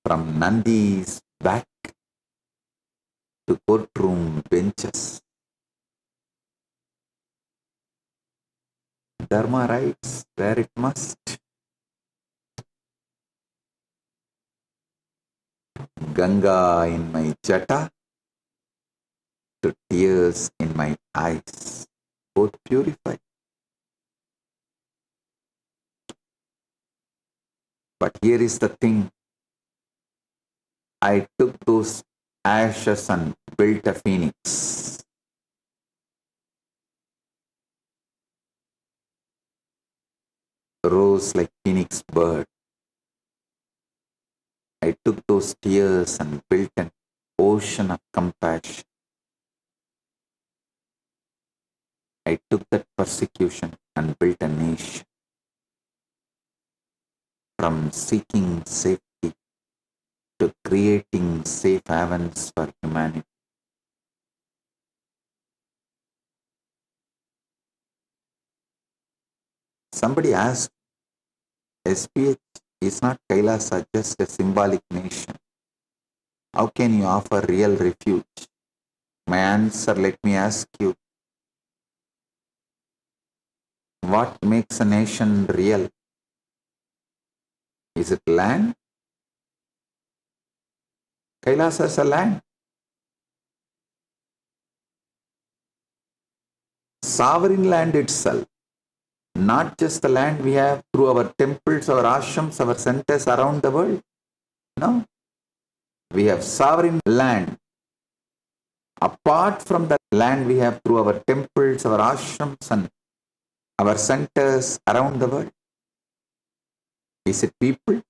From Nandi's back to courtroom benches, Dharma rides where it must. Ganga in my jata to tears in my eyes, both purify. But here is the thing. I took those ashes and built a phoenix. Rose like phoenix bird. I took those tears and built an ocean of compassion. I took that persecution and built a nation. From seeking safety to creating safe havens for humanity. Somebody asked, SPH is not Kailasa just a symbolic nation? How can you offer real refuge? My answer, let me ask you, what makes a nation real? Is it land? Kailasa is a land. Sovereign land itself. Not just the land we have through our temples, our ashrams, our centers around the world. No. We have sovereign land. Apart from the land we have through our temples, our ashrams, and our centers around the world. Is it people?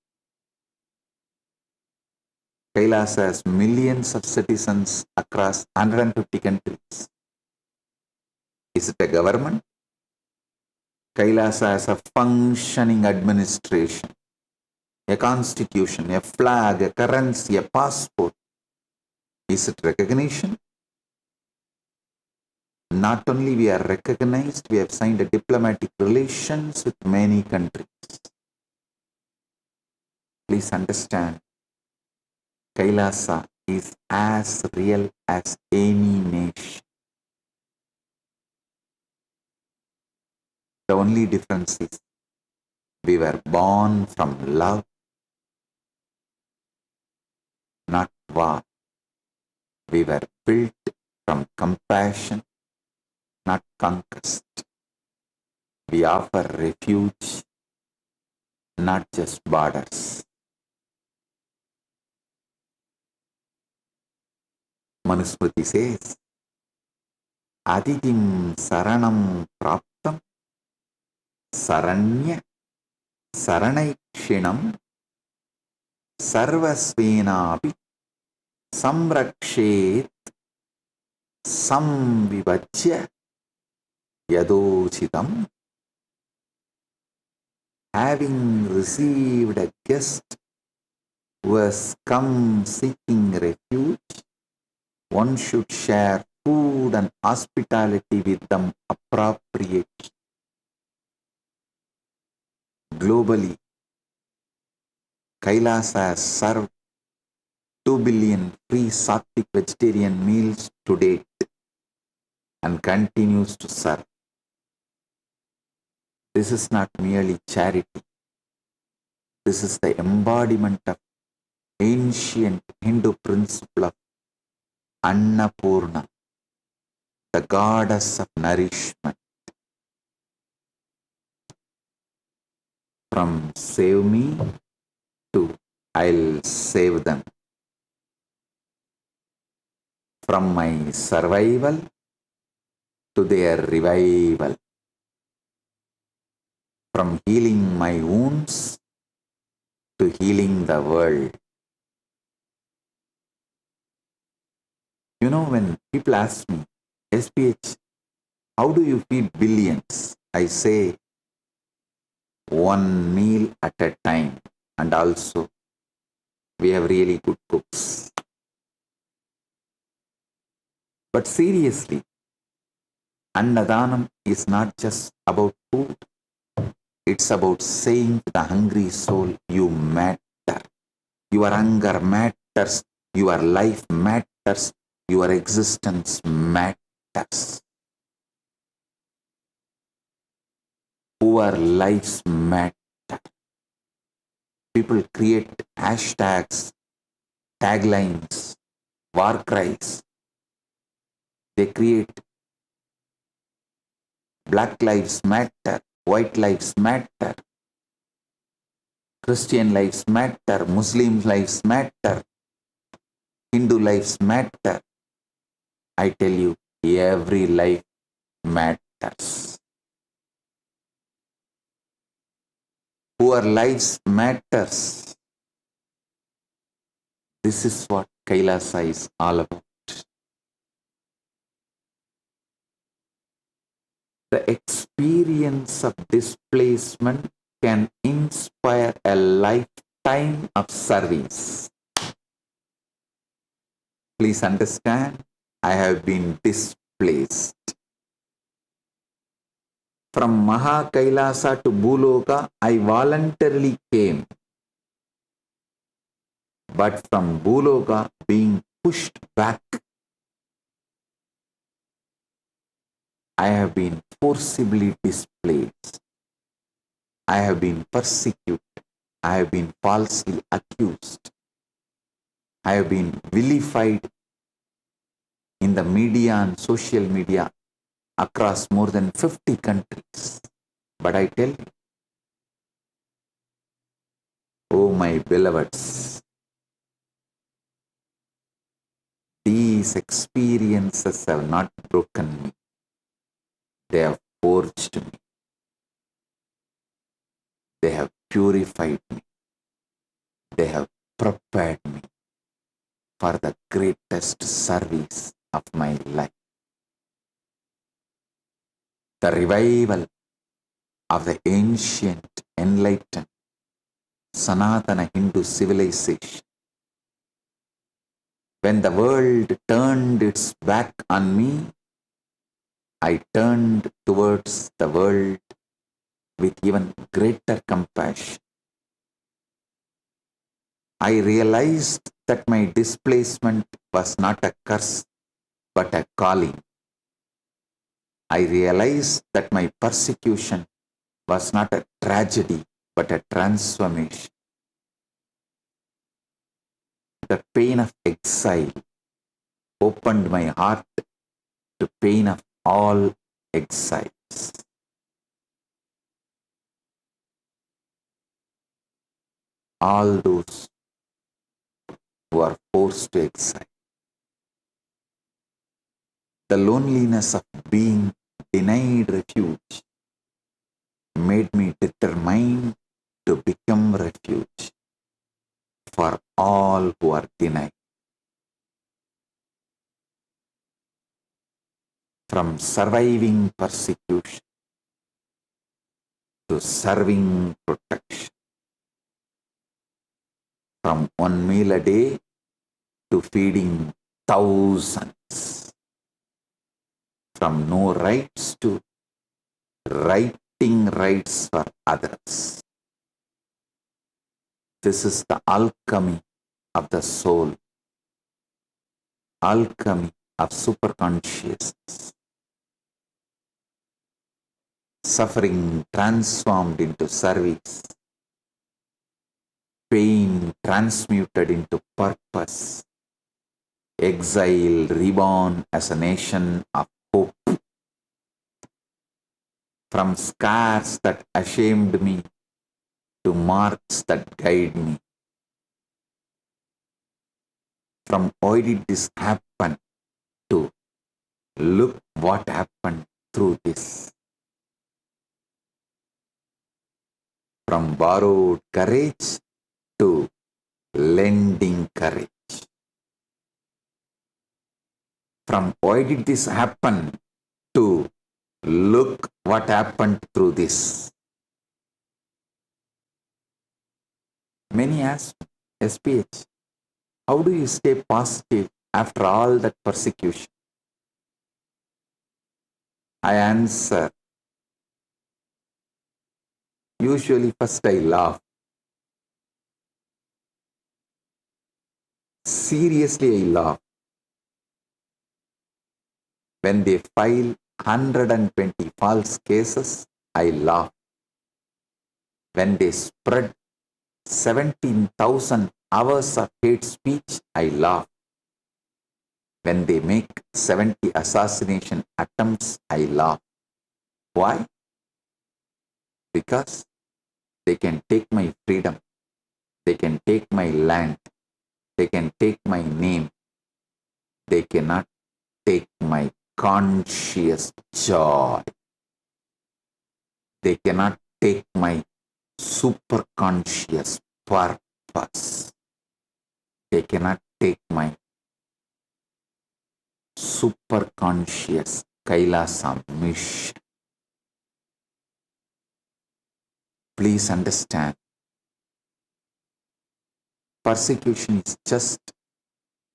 Kailasa has millions of citizens across 150 countries. Is it a government? Kailasa has a functioning administration, a constitution, a flag, a currency, a passport. Is it recognition? Not only we are recognized, we have signed a diplomatic relations with many countries. Please understand, Kailasa is as real as any nation. The only difference is we were born from love, not war. We were built from compassion, not conquest. We offer refuge, not just borders. Manusmriti says, Aditim saranam praptam saranya saranaikṣinam sarvasvenapi samrakshet samvivachya yadochitam. Having received a guest who has come seeking refuge, one should share food and hospitality with them appropriately. Globally, Kailasa has served 2 billion free Sattvic vegetarian meals to date and continues to serve. This is not merely charity. This is the embodiment of ancient Hindu principle of Annapurna, the goddess of nourishment. From save me to I'll save them. From my survival to their revival. From healing my wounds to healing the world. You know, when people ask me, SPH, how do you feed billions? I say, one meal at a time. And also, we have really good cooks. But seriously, Annadanam is not just about food. It's about saying to the hungry soul, you matter. Your hunger matters. Your life matters. Your existence matters. Poor lives matter. People create hashtags, taglines, war cries. They create Black Lives Matter, White Lives Matter, Christian lives matter, Muslim lives matter, Hindu lives matter. I tell you, every life matters. Poor lives matters. This is what Kailasa is all about. The experience of displacement can inspire a lifetime of service. Please understand, I have been displaced. From Maha Kailasa to Bhuloka, I voluntarily came. But from Bhuloka, being pushed back, I have been forcibly displaced. I have been persecuted. I have been falsely accused. I have been vilified in the media and social media across more than 50 countries. But I tell you, oh my beloveds, these experiences have not broken me. They have forged me. They have purified me. They have prepared me for the greatest service of my life. The revival of the ancient, enlightened, Sanatana Hindu civilization. When the world turned its back on me, I turned towards the world with even greater compassion. I realized that my displacement was not a curse, but a calling. I realized that my persecution was not a tragedy, but a transformation. The pain of exile opened my heart to pain of all exiles. All those who are forced to exile. The loneliness of being denied refuge made me determined to become refuge for all who are denied. from surviving persecution to serving protection, from one meal a day to feeding thousands, from no rights to righting rights for others. This is the alchemy of the soul, alchemy of superconsciousness. Suffering transformed into service, pain transmuted into purpose, exile reborn as a nation of hope. From scars that ashamed me to marks that guide me. From why did this happen to look what happened through this. From borrowed courage to lending courage. From why did this happen to look what happened through this. Many ask SPH, how do you stay positive after all that persecution? I answer, usually first I laugh. Seriously I laugh. When they file 120 false cases, I laugh. When they spread 17,000 hours of hate speech, I laugh. When they make 70 assassination attempts, I laugh. Why? Because they can take my freedom, they can take my land, they can take my name, they cannot take my conscious joy. They cannot take my superconscious purpose. They cannot take my superconscious Kailasa mission. Please understand, persecution is just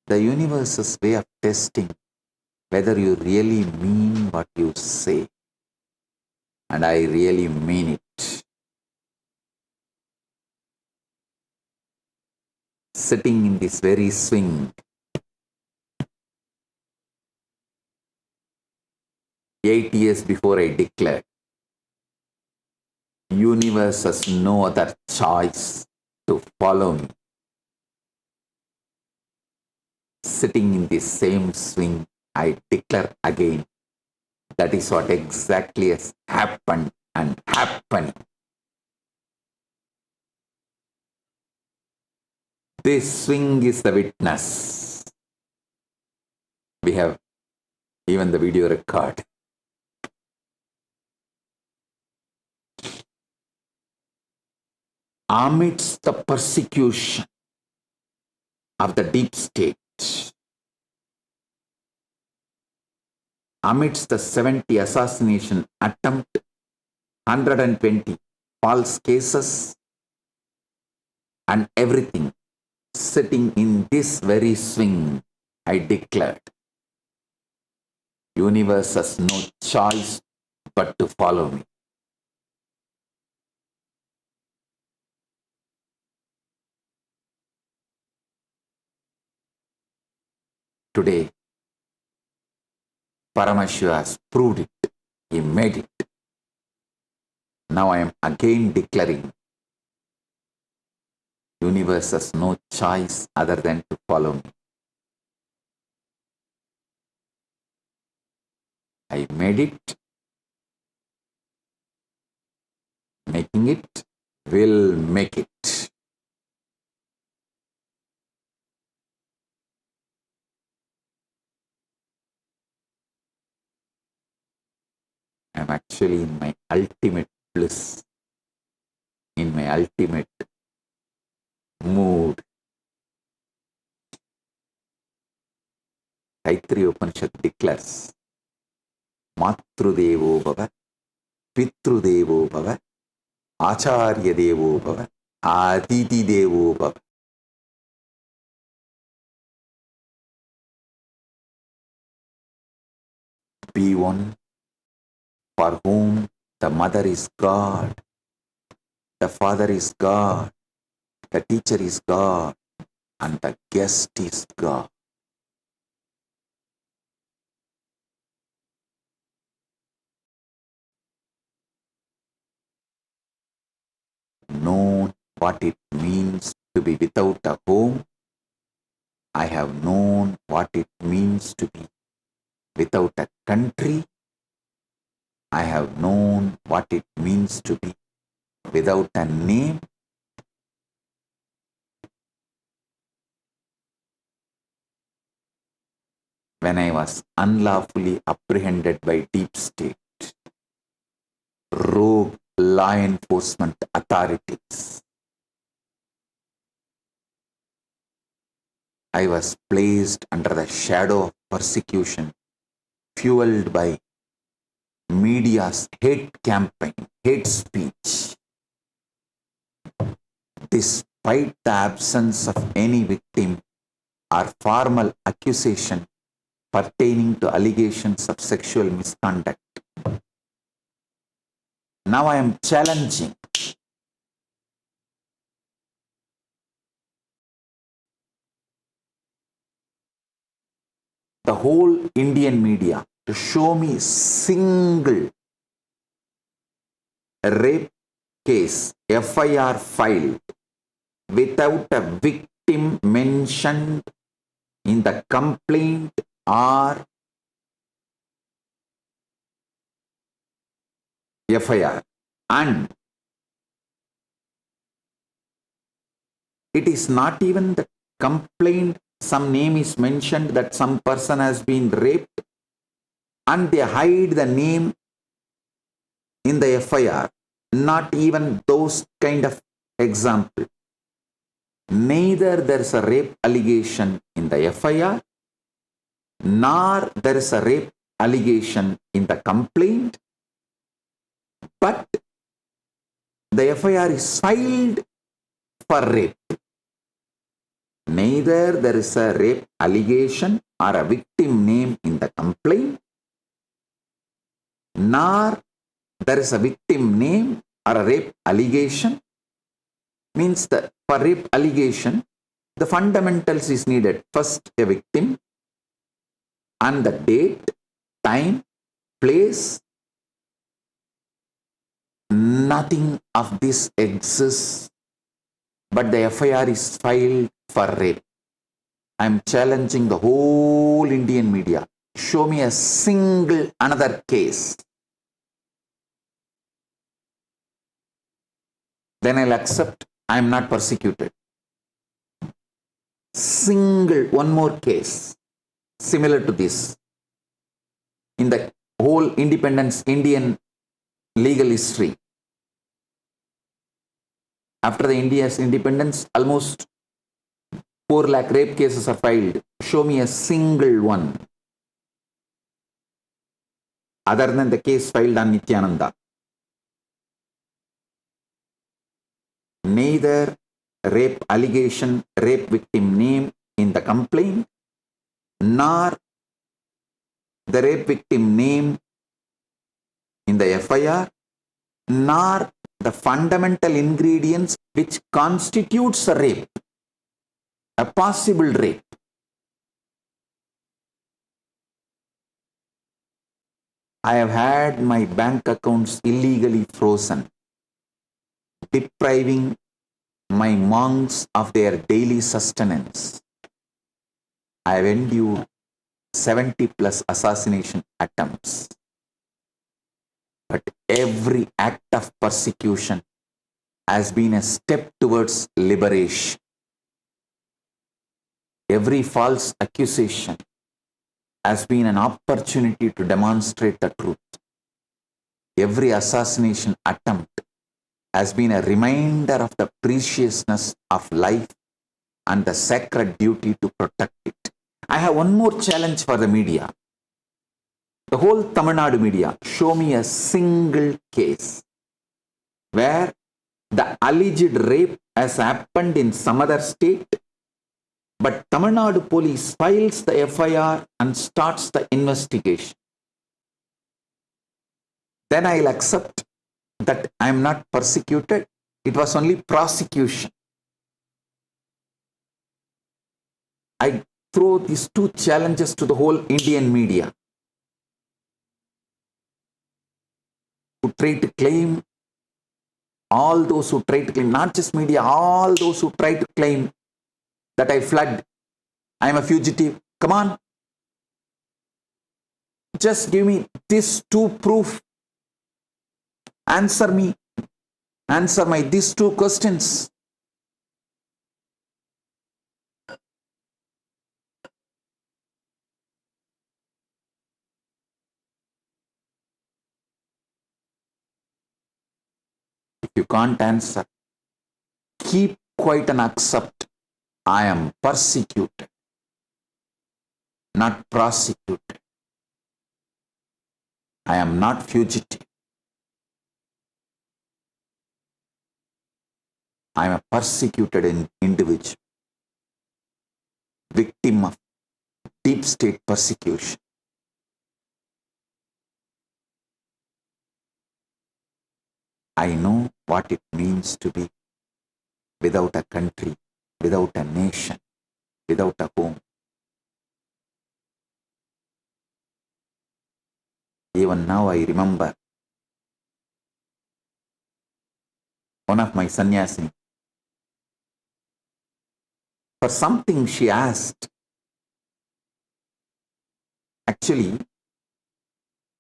the universe's way of testing whether you really mean what you say. And I really mean it. Sitting in this very swing, 8 years before I declared, universe has no other choice to follow me. Sitting in this same swing, I declare again. That is what exactly has happened and happening. This swing is the witness. We have even the video record. Amidst the persecution of the deep state, amidst the 70 assassination attempt, 120 false cases, and everything, sitting in this very swing, I declared, universe has no choice but to follow me. Today, Paramashiva has proved it. He made it. Now I am again declaring, universe has no choice other than to follow me. I made it. Making it, will make it. I am actually in my ultimate bliss, in my ultimate mood. Taittiriya Upanishad declares, Matrudevo Bhava, Pitrudevo Bhava, Acharya Devo Bhava, Aditi Devo Bhava. Be one for whom the mother is God, the father is God, the teacher is God, and the guest is God. Known what it means to be without a home. I have known what it means to be without a country. I have known what it means to be without a name. When I was unlawfully apprehended by deep state, rogue law enforcement authorities, I was placed under the shadow of persecution fueled by media's hate campaign, hate speech. Despite the absence of any victim or formal accusation pertaining to allegations of sexual misconduct, now I am challenging the whole Indian media to show me single rape case, FIR filed, without a victim mentioned in the complaint or FIR. And it is not even the complaint, some name is mentioned that some person has been raped and they hide the name in the FIR. Not even those kind of example. Neither there is a rape allegation in the FIR, nor there is a rape allegation in the complaint, but the FIR is filed for rape. Neither there is a rape allegation or a victim name in the complaint, nor there is a victim name or a rape allegation. Means that for rape allegation, the fundamentals is needed. First, a victim and the date, time, place. Nothing of this exists, but the FIR is filed for rape. I am challenging the whole Indian media. Show me a single another case. Then I'll accept I am not persecuted. Single, one more case similar to this. In the whole independence Indian legal history, after the India's independence, almost 4 lakh rape cases are filed. Show me a single one other than the case filed on Nithyananda. Neither rape allegation, rape victim name in the complaint, nor the rape victim name in the FIR, nor the fundamental ingredients which constitutes a rape, a possible rape. I have had my bank accounts illegally frozen, depriving my monks of their daily sustenance. I have endured 70 plus assassination attempts. But every act of persecution has been a step towards liberation. Every false accusation has been an opportunity to demonstrate the truth. Every assassination attempt has been a reminder of the preciousness of life and the sacred duty to protect it. I have one more challenge for the media. the whole Tamil Nadu media, show me a single case where the alleged rape has happened in some other state, but Tamil Nadu police files the FIR and starts the investigation. Then I'll accept that I am not persecuted. It was only prosecution. I throw these two challenges to the whole Indian media who try to claim, all those who try to claim, not just media, all those who try to claim that I fled, I am a fugitive. Come on. Just give me these two proof. Answer me. Answer my these two questions. If you can't answer, keep quiet and accept. I am persecuted, not prosecuted. I am not fugitive. I am a persecuted individual, victim of deep state persecution. I know what it means to be without a country, without a nation, without a home. Even now I remember one of my sannyasini. For something she asked. Actually,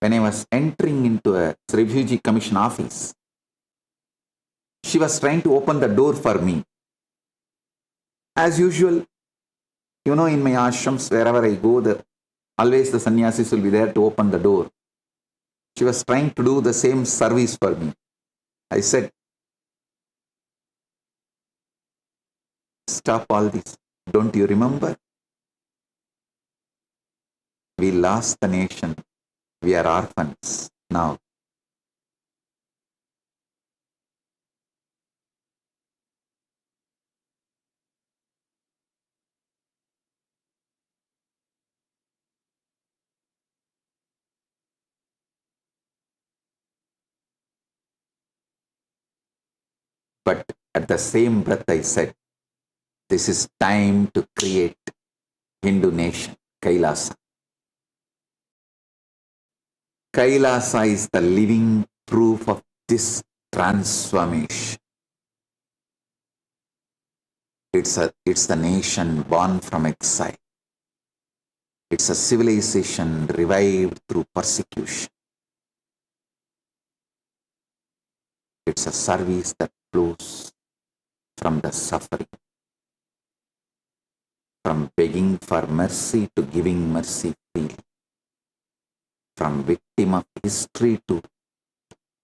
when I was entering into a refugee commission office, she was trying to open the door for me. As usual, you know, in my ashrams, wherever I go, always the sannyasis will be there to open the door. She was trying to do the same service for me. I said, stop all this. Don't you remember? We lost the nation. We are orphans now. But at the same breath I said, this is time to create Hindu nation, Kailasa. Kailasa is the living proof of this transformation. It's the nation born from exile. It's a civilization revived through persecution. It's a service that flows from the suffering, from begging for mercy to giving mercy freely, from victim of history to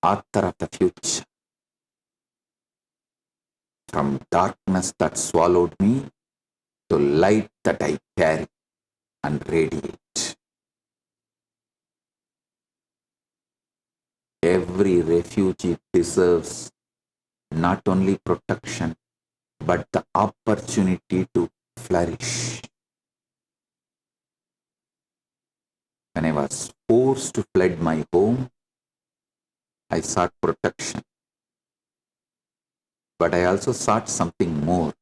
author of the future, from darkness that swallowed me to light that I carry and radiate. Every refugee deserves not only protection, but the opportunity to flourish. When I was forced to flee my home, I sought protection. But I also sought something more.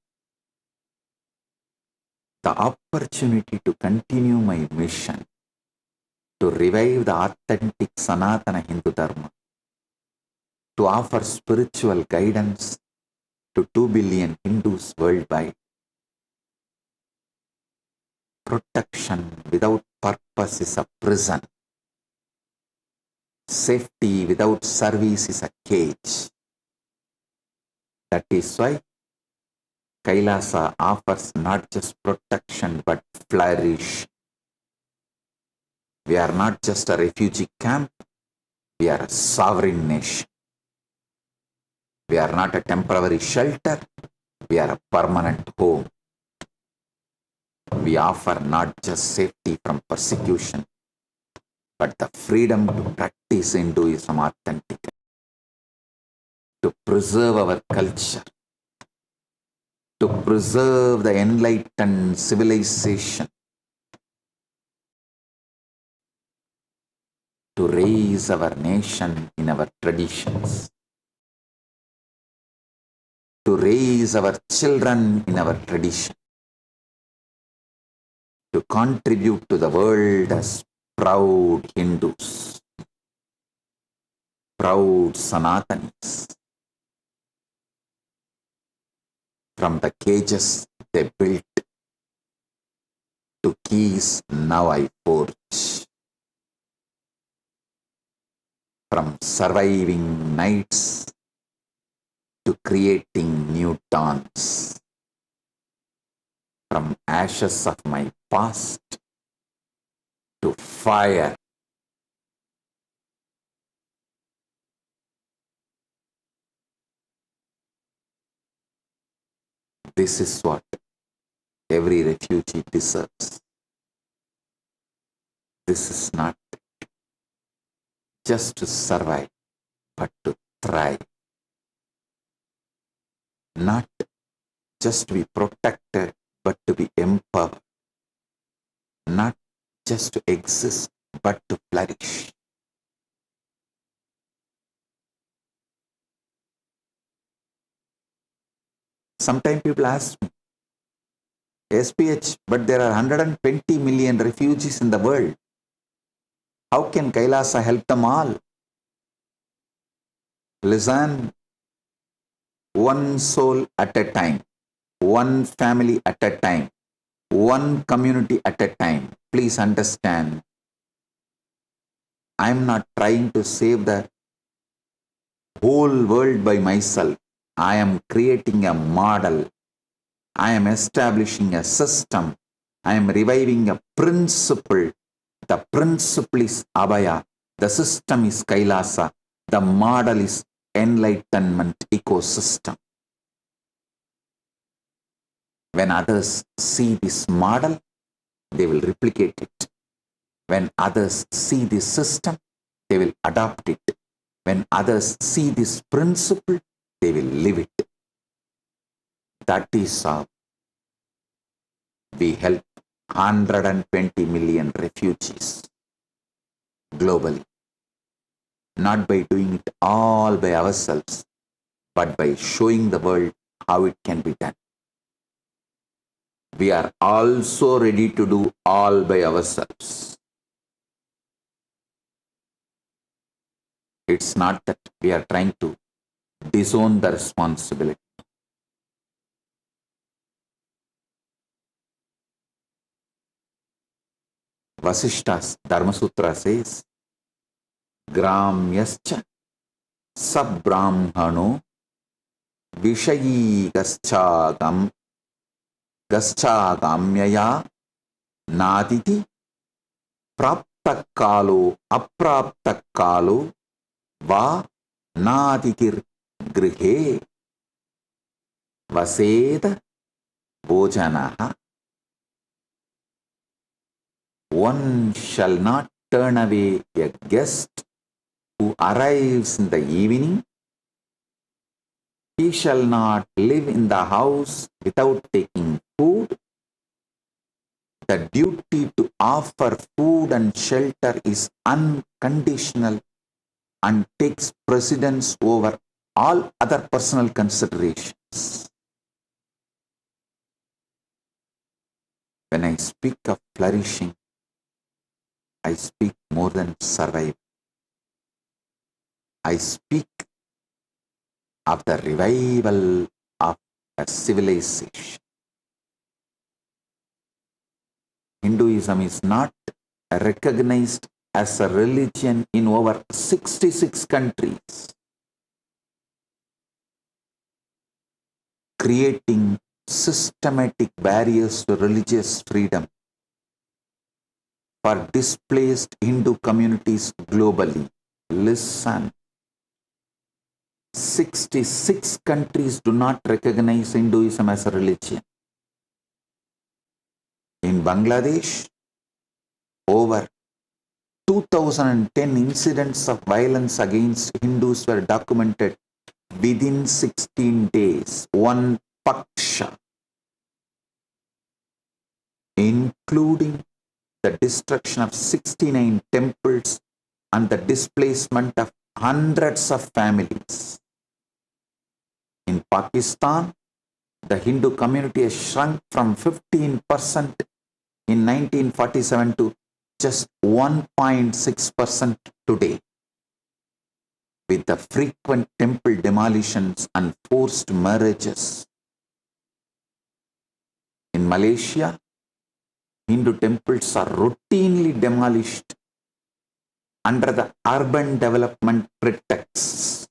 The opportunity to continue my mission, to revive the authentic Sanatana Hindu Dharma, to offer spiritual guidance to 2 billion Hindus worldwide. Protection without purpose is a prison. Safety without service is a cage. That is why Kailasa offers not just protection but flourish. We are not just a refugee camp, we are a sovereign nation. We are not a temporary shelter, we are a permanent home. We offer not just safety from persecution, but the freedom to practice Hinduism authentically, to preserve our culture, to preserve the enlightened civilization, to raise our nation in our traditions, to raise our children in our tradition, to contribute to the world as proud Hindus, proud Sanatanis. From the cages they built to keys now I forge. From surviving nights to creating new dawns. From ashes of my past to fire. This is what every refugee deserves. This is not just to survive, but to thrive. Not just to be protected, but to be empowered. Not just to exist, but to flourish. Sometimes people ask me, SPH, but there are 120 million refugees in the world. How can Kailasa help them all? Listen, one soul at a time, one family at a time, one community at a time. Please understand, I am not trying to save the whole world by myself. I am creating a model. I am establishing a system. I am reviving a principle. The principle is Abhaya. The system is Kailasa. The model is Enlightenment ecosystem. When others see this model, they will replicate it. When others see this system, they will adopt it. When others see this principle, they will live it. That is how we help 120 million refugees globally. Not by doing it all by ourselves, but by showing the world how it can be done. We are also ready to do all by ourselves. It's not that we are trying to disown the responsibility. Vasishta's Dharma Sutra says, Gramyascha Sabbrahmano Vishayi Gaschagamyaya Naditi Praptakalo Apraptakalo Va Nadikir Grihe Vaseda Bojanaha. One shall not turn away a guest who arrives in the evening. He shall not live in the house without taking food. The duty to offer food and shelter is unconditional and takes precedence over all other personal considerations. When I speak of flourishing, I speak more than survival. I speak of the revival of a civilization. Hinduism is not recognized as a religion in over 66 countries, creating systematic barriers to religious freedom for displaced Hindu communities globally. Listen, 66 countries do not recognize Hinduism as a religion. In Bangladesh, over 2010 incidents of violence against Hindus were documented within 16 days. One paksha, including the destruction of 69 temples and the displacement of hundreds of families. In Pakistan, the Hindu community has shrunk from 15% in 1947 to just 1.6% today, with the frequent temple demolitions and forced marriages. In Malaysia, Hindu temples are routinely demolished under the urban development pretexts.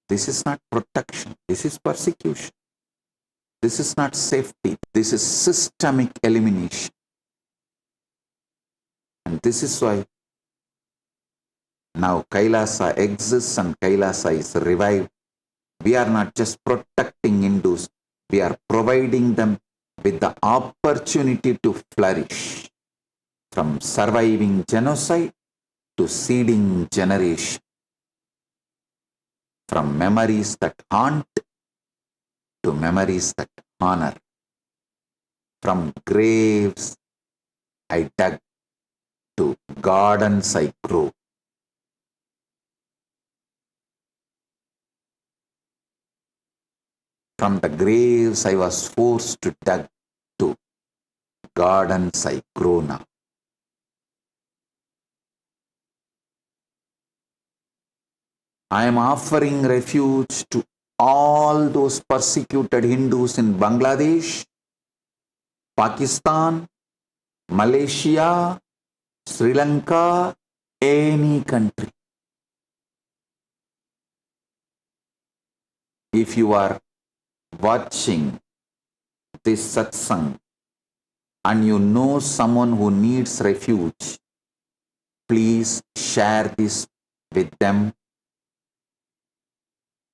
This is not protection, this is persecution. This is not safety, this is systemic elimination. And this is why now Kailasa exists and Kailasa is revived. We are not just protecting Hindus, we are providing them with the opportunity to flourish, from surviving genocide to seeding generation, from memories that haunt to memories that honor, from graves I dug to gardens I grow. From the graves I was forced to dig to gardens I grow now. I am offering refuge to all those persecuted Hindus in Bangladesh, Pakistan, Malaysia, Sri Lanka, any country. If you are watching this satsang and you know someone who needs refuge, please share this with them.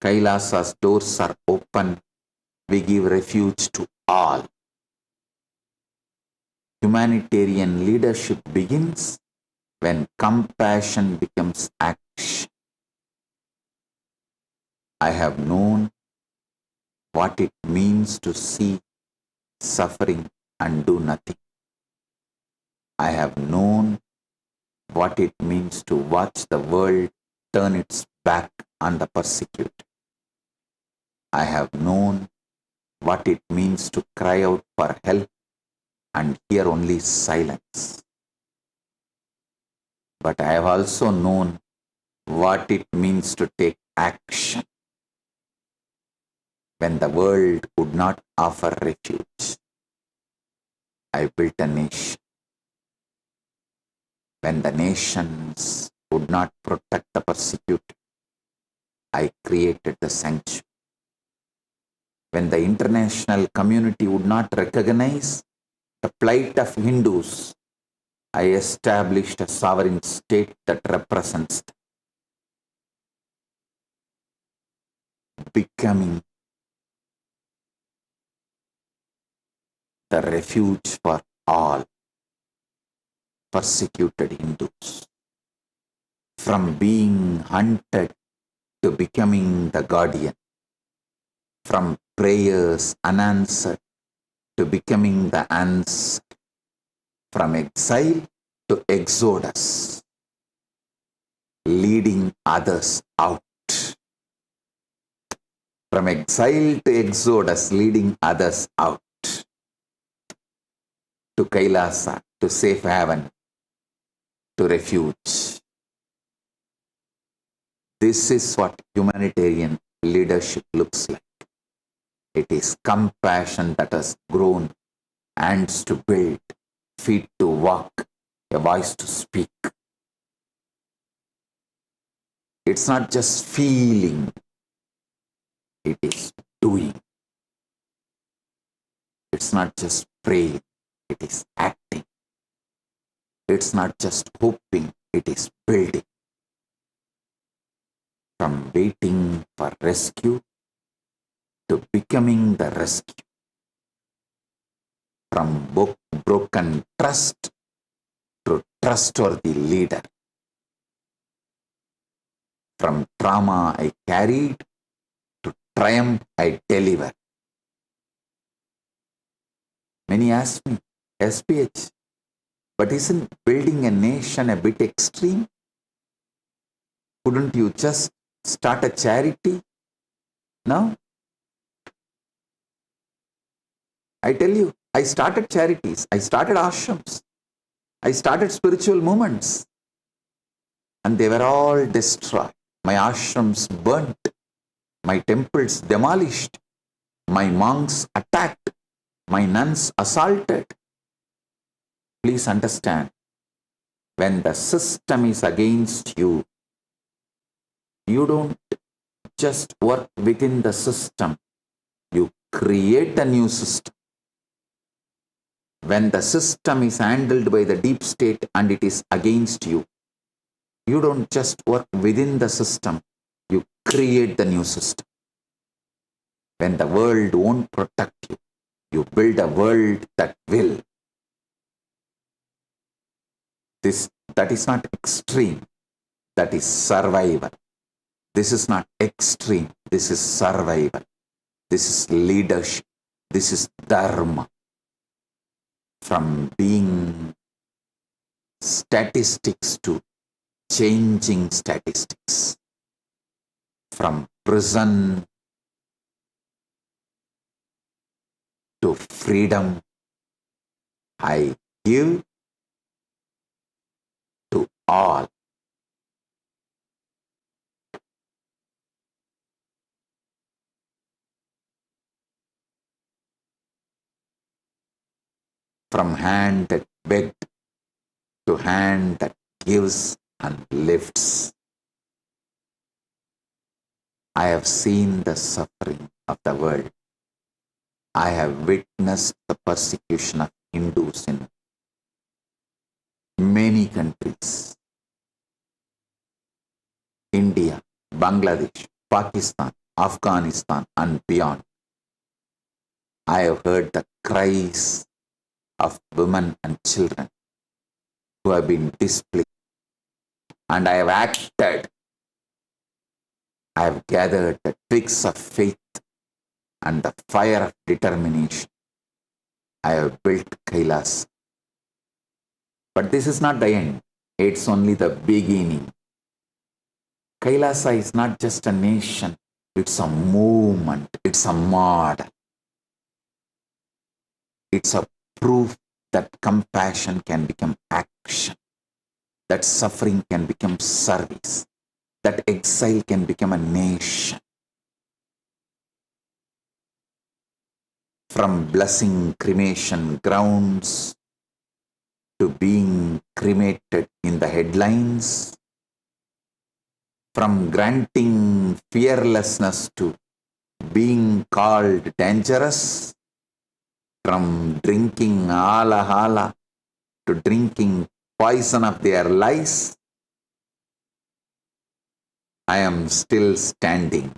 Kailasa's doors are open. We give refuge to all. Humanitarian leadership begins when compassion becomes action. I have known what it means to see suffering and do nothing. I have known what it means to watch the world turn its back on the persecuted. I have known what it means to cry out for help and hear only silence. But I have also known what it means to take action when the world would not offer refuge. I built a nation. When the nations would not protect the persecuted, I created the sanctuary. When the international community would not recognize the plight of Hindus, I established a sovereign state that represents them, becoming the refuge for all persecuted Hindus. From being hunted to becoming the guardian, from prayers unanswered to becoming the answer, from exile to exodus, leading others out. From exile to exodus, leading others out. To Kailasa, to safe haven, to refuge. This is what humanitarian leadership looks like. It is compassion that has grown, hands to build, feet to walk, a voice to speak. It's not just feeling, it is doing. It's not just praying, it is acting. It's not just hoping, it is building. From waiting for rescue to becoming the rescue. From broken trust to trustworthy leader. From trauma I carried to triumph I deliver. Many ask me, SPH, but isn't building a nation a bit extreme? Couldn't you just start a charity? No? I tell you, I started charities, I started ashrams, I started spiritual movements, and they were all destroyed. My ashrams burnt, my temples demolished, my monks attacked, my nuns assaulted. Please understand, when the system is against you, you don't just work within the system, you create a new system. When the system is handled by the deep state and it is against you, you don't just work within the system, you create the new system. When the world won't protect you, you build a world that will. That is not extreme, that is survival. This is not extreme, this is survival. This is leadership, this is dharma. From being statistics to changing statistics. From prison to freedom, I give to all. From hand that begged to hand that gives and lifts. I have seen the suffering of the world. I have witnessed the persecution of Hindus in many countries. India, Bangladesh, Pakistan, Afghanistan, and beyond. I have heard the cries of women and children who have been displaced, and I have acted. I have gathered the twigs of faith and the fire of determination. I have built Kailasa. But this is not the end. It's only the beginning. Kailasa is not just a nation. It's a movement. It's a model. It's a proof that compassion can become action, that suffering can become service, that exile can become a nation. From blessing cremation grounds to being cremated in the headlines, from granting fearlessness to being called dangerous, from drinking hala hala to drinking poison of their lies, I am still standing.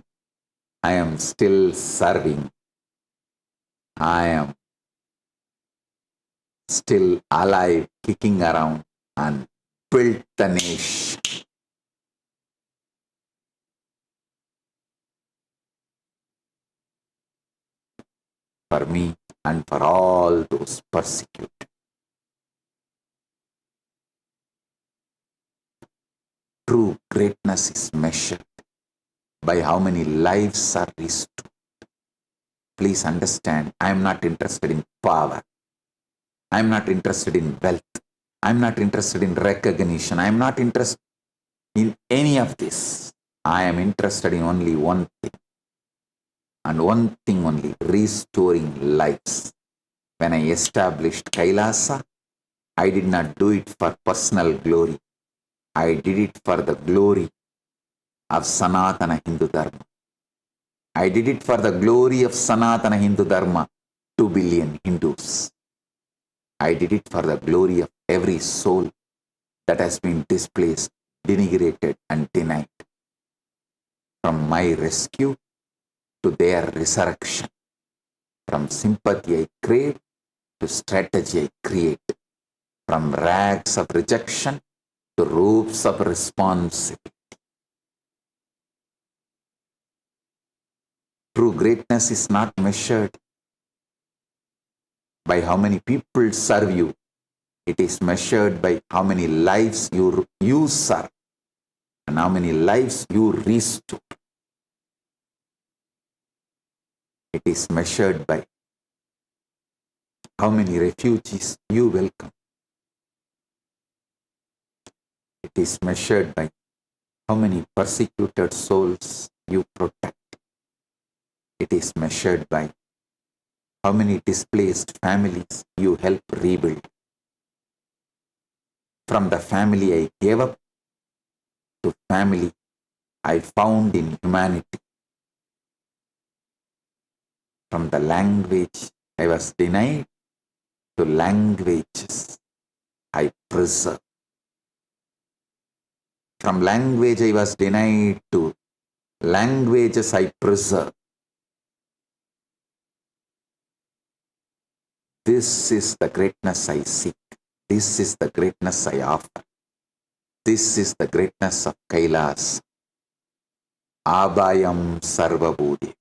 I am still serving. I am still alive, kicking around, and built the nation. For me and for all those persecuted. True greatness is measured by how many lives are restored. Please understand, I am not interested in power. I am not interested in wealth. I am not interested in recognition. I am not interested in any of this. I am interested in only one thing. And one thing only, restoring lives. When I established Kailasa, I did not do it for personal glory. I did it for the glory of Sanatana Hindu Dharma. I did it for the glory of Sanatana Hindu Dharma, 2 billion Hindus. I did it for the glory of every soul that has been displaced, denigrated, and denied. From my rescue to their resurrection. From sympathy I crave to strategy I create. from rags of rejection to robes of responsibility. True greatness is not measured by how many people serve you. It is measured by how many lives you serve and how many lives you restore. It is measured by how many refugees you welcome. It is measured by how many persecuted souls you protect. It is measured by how many displaced families you help rebuild. From the family I gave up to family I found in humanity. From the language I was denied to languages I preserve. From language I was denied to languages I preserve. This is the greatness I seek. This is the greatness I offer. This is the greatness of Kailasa. Abhayam Sarvabhutebhyo.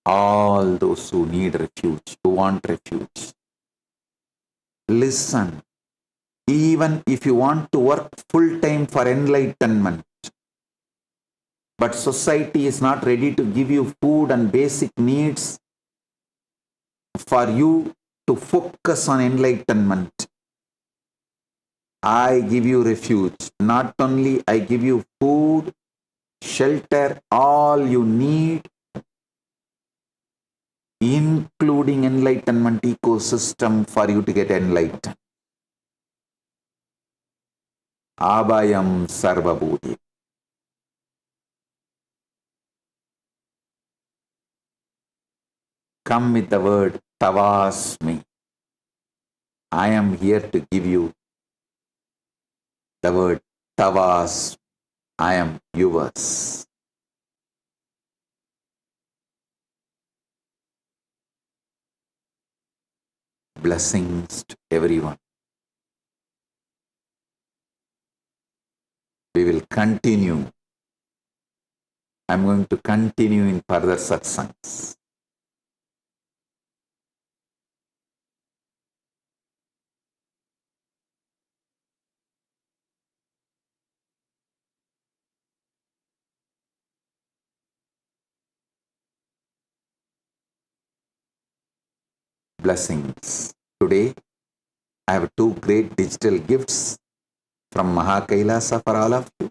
All those who need refuge, who want refuge, listen. Even if you want to work full time for enlightenment, but society is not ready to give you food and basic needs for you to focus on enlightenment, I give you refuge. Not only I give you food, shelter, all you need, including enlightenment ecosystem for you to get enlightened. Abhayam Sarvabhutebhyo. Come with the word Tavasmi. I am here to give you the word Tavas. I am yours. Blessings to everyone. We will continue. I'm going to continue in further satsangs. Blessings. Today, I have two great digital gifts from Kailasa for all of you.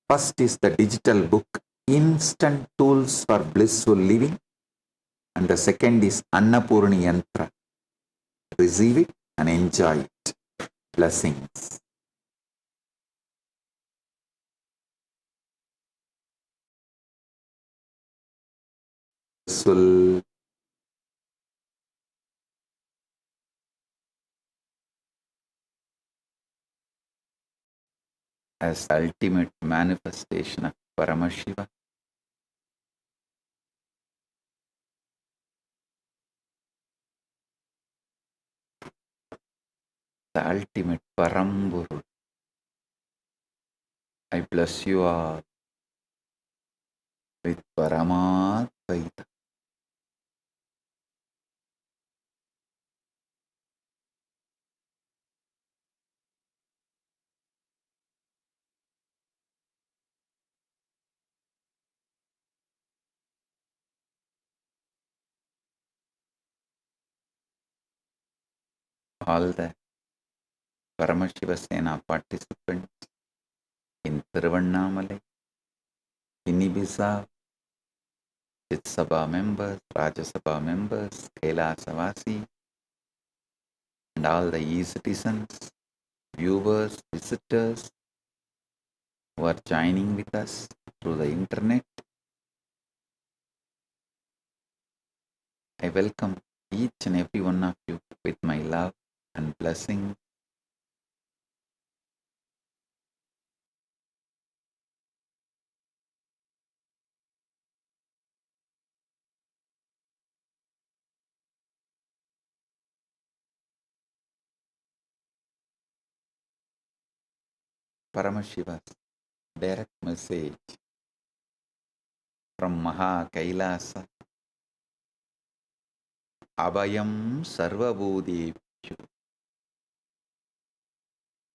First is the digital book, Instant Tools for Blissful Living. And the second is Annapurni Yantra. Receive it and enjoy it. Blessings. Blissful. As the ultimate manifestation of Paramashiva, the ultimate Paramburu. I bless you all with Paramadvaita. All the Paramashiva Sena participants in Tiruvannamalai, in Ibiza, Chit Sabha members, Rajya Sabha members, Kailasavasi, and all the e-citizens, viewers, visitors who are joining with us through the internet. I welcome each and every one of you with my love and blessing. Paramashiva's direct message from Maha Kailasa. Abhayam Sarvabhutebhyo.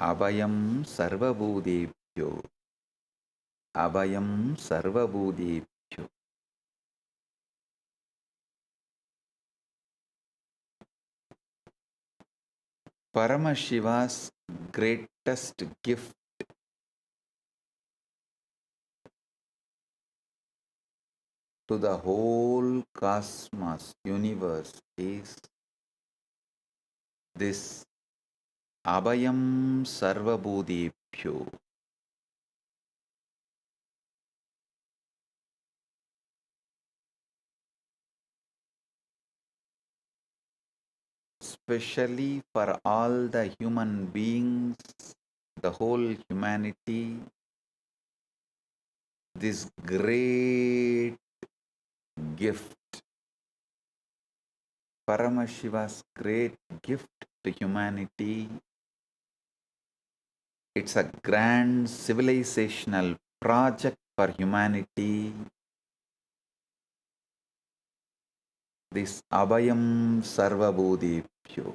Abhayam Sarvabhutebhyo. Abhayam Sarvabhutebhyo. Paramashiva's greatest gift to the whole cosmos, universe is this Abhayam Sarvabhutebhyo. Especially for all the human beings, the whole humanity, this great gift, Paramashiva's great gift to humanity. It's a grand civilizational project for humanity. This Abhayam Sarvabhutebhyo.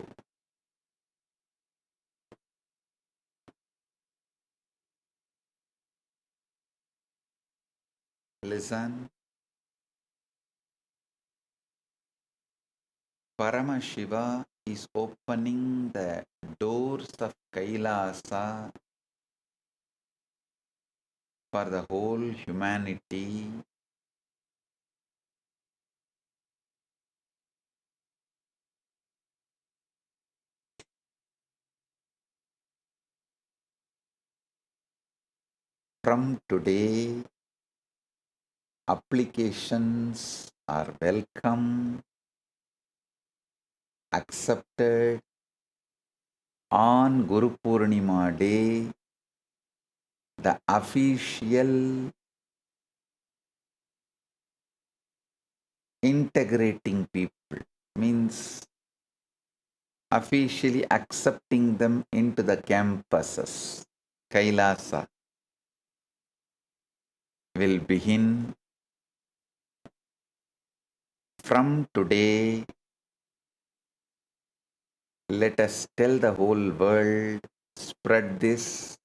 Listen, Paramashiva is opening the doors of Kailasa for the whole humanity. From today, applications are welcome, accepted. On Guru Purnima day, the official integrating people means officially accepting them into the campuses. Kailasa will begin from today. Let us tell the whole world, spread this.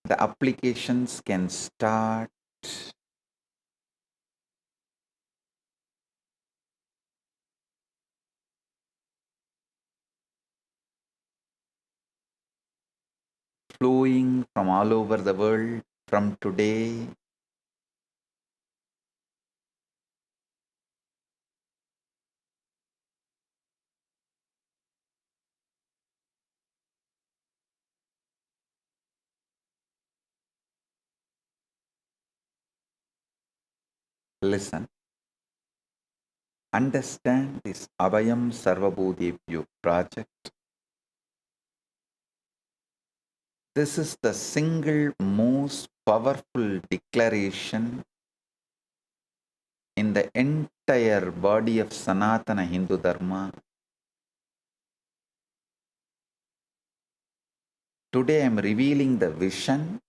The applications can start. Flowing from all over the world from today. Listen. Understand this Abhayam Sarvabhutebhyo project. This is the single most powerful declaration in the entire body of Sanatana Hindu Dharma. Today I am revealing the vision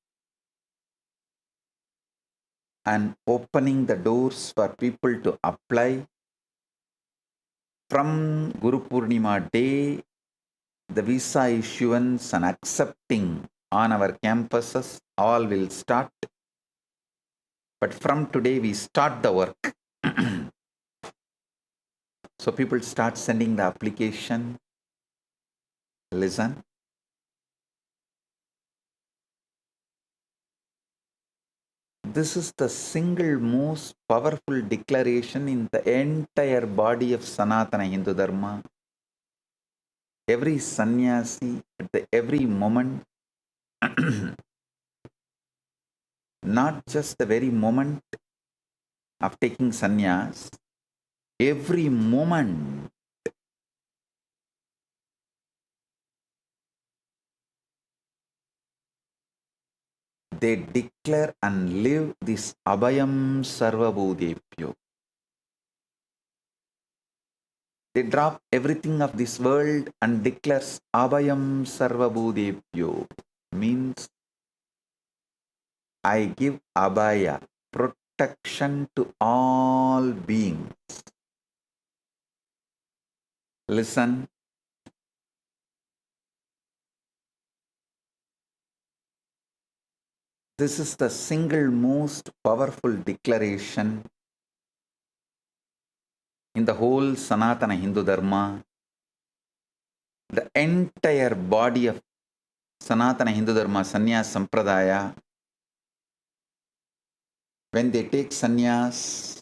and opening the doors for people to apply. From Guru Purnima day, the visa issuance and accepting on our campuses all will start. But from today we start the work. So people start sending the application. Listen. This is the single most powerful declaration in the entire body of Sanatana Hindu Dharma. Every sannyasi at every moment not just the very moment of taking sannyas, every moment they declare and live this Abhayam Sarvabhutebhyo. They drop everything of this world and declares Abhayam Sarvabhutebhyo. Means I give Abhaya, protection to all beings. Listen. This is the single most powerful declaration in the whole Sanatana Hindu Dharma. The entire body of Sanatana Hindu Dharma, Sannyas Sampradaya, when they take sannyas,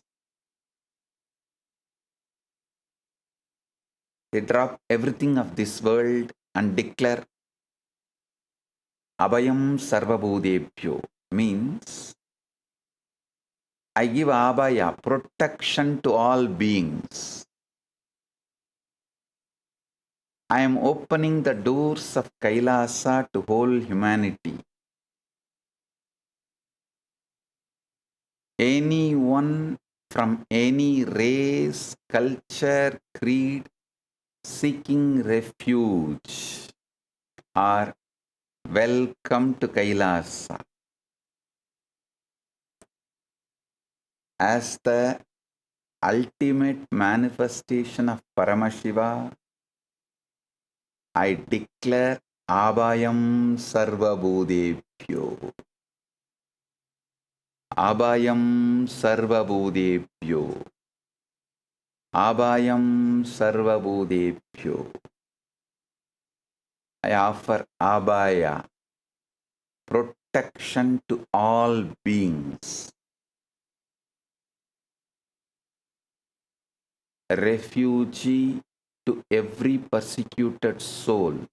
they drop everything of this world and declare Abhayam Sarvabhutebhyo. Means I give Abhaya, protection to all beings. I am opening the doors of Kailasa to whole humanity. Anyone from any race, culture, creed, seeking refuge are welcome to Kailasa. As the ultimate manifestation of Paramashiva, I declare Abhayam Sarvabhutebhyo. Abhayam Sarvabhutebhyo. Abhayam Sarvabhutebhyo. I offer Abhaya, protection to all beings. Refuge to every persecuted soul.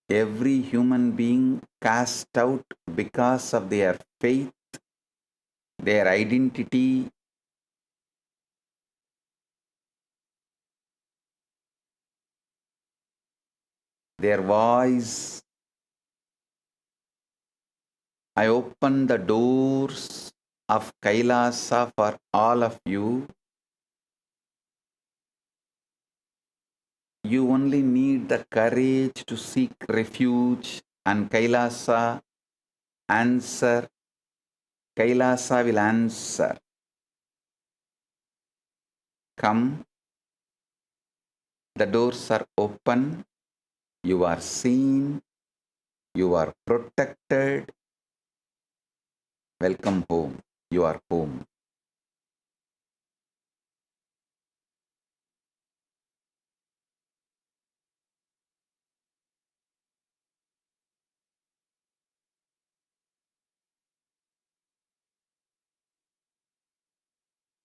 Every human being cast out because of their faith, their identity, their voice. I open the doors of Kailasa for all of you. You only need the courage to seek refuge, and Kailasa answer. Kailasa will answer. Come, the doors are open, you are seen, you are protected. Welcome home, you are home.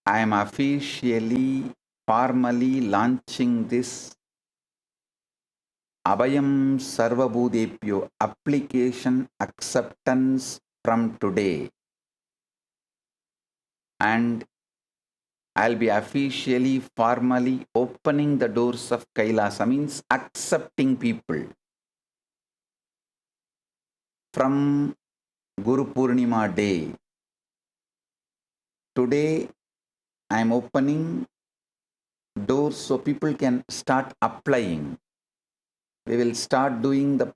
I am officially, formally launching this Abhayam Sarvabhutebhyo application acceptance from today. And I'll be officially, formally opening the doors of Kailasa, means accepting people. From Guru Purnima day, today I am opening doors so people can start applying. We will start doing the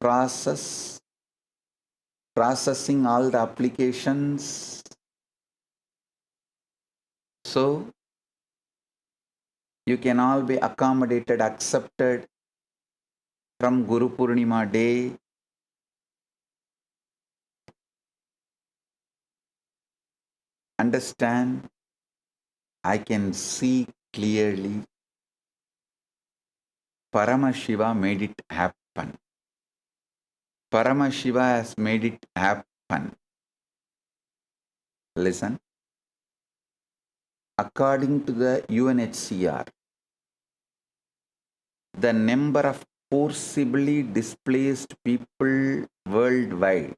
processing all the applications. So you can all be accommodated, accepted from Guru Purnima day. Understand, I can see clearly Paramashiva made it happen. Paramashiva has made it happen. Listen. According to the UNHCR, the number of forcibly displaced people worldwide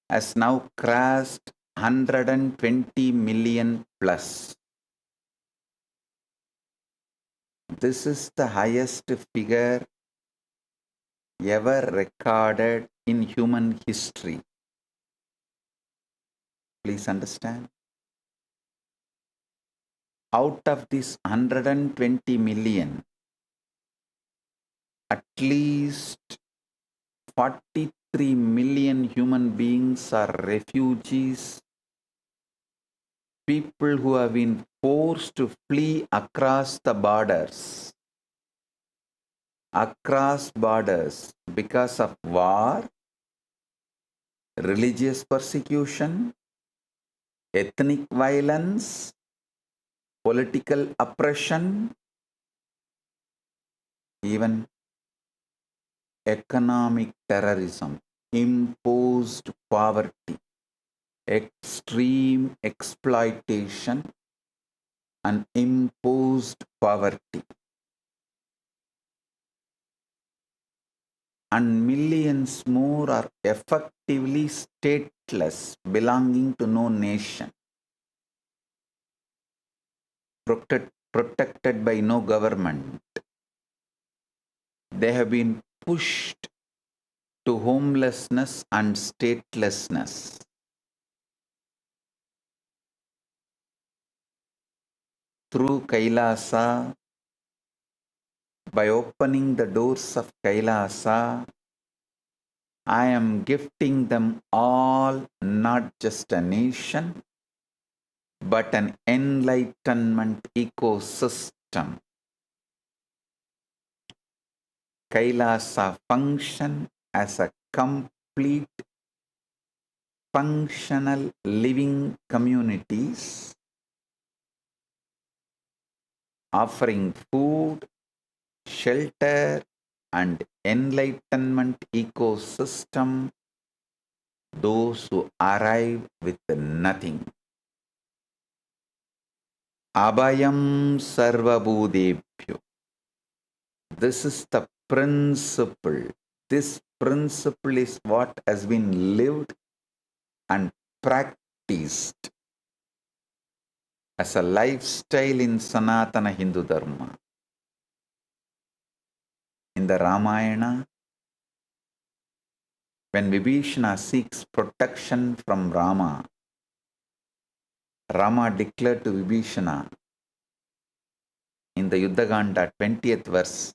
has now crossed 120 million plus. This is the highest figure ever recorded in human history. Please understand. Out of this 120 million, at least 43 million human beings are refugees, people who have been forced to flee across borders because of war, religious persecution, ethnic violence, political oppression, even economic terrorism, imposed poverty, extreme exploitation, and imposed poverty. And millions more are effectively stateless, belonging to no nation, protected by no government. They have been pushed to homelessness and statelessness. Through Kailasa, by opening the doors of Kailasa, I am gifting them all not just a nation, but an enlightenment ecosystem. Kailasa function as a complete functional living communities, offering food, shelter, and enlightenment ecosystem those who arrive with nothing. Abhayam Sarvabhutebhyo. This is the principle. This principle is what has been lived and practiced as a lifestyle in Sanatana Hindu Dharma. In the Ramayana, when Vibhishana seeks protection from Rama, Rama declared to Vibhishana in the Yuddhaganda 20th verse,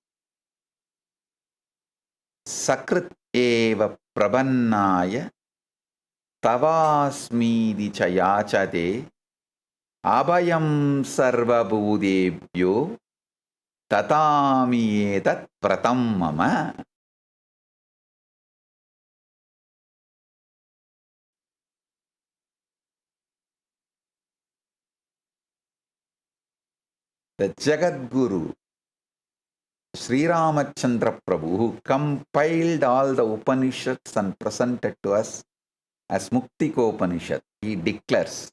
Sakrit eva prabannaya tavasmidi chayachade abhayam sarvabhutebhyo tatami etat pratam mama. The Jagat Guru, Sri Ramachandra Prabhu, who compiled all the Upanishads and presented to us as Muktiko Upanishad, he declares,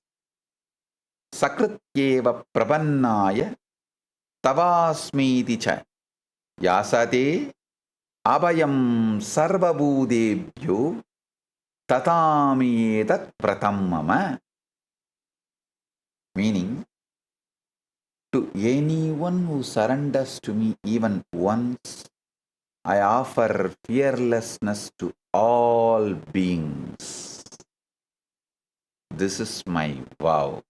Sakrityeva prabannaya tavasmiti cha yasate abhayam sarvabhutebhyo tatami etat pratam mama. Meaning, to anyone who surrenders to me even once, I offer fearlessness to all beings. This is my vow.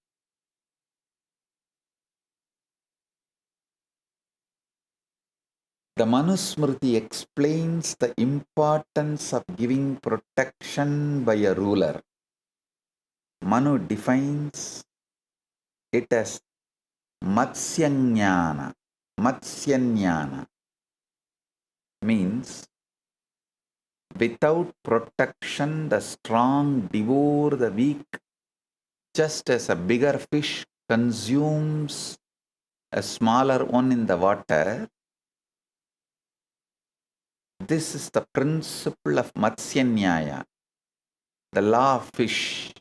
The Manusmriti explains the importance of giving protection by a ruler. Manu defines it as Matsyanyana. Matsyanyana means without protection, the strong devour the weak, just as a bigger fish consumes a smaller one in the water. This is the principle of Matsyanyaya, the law of fish,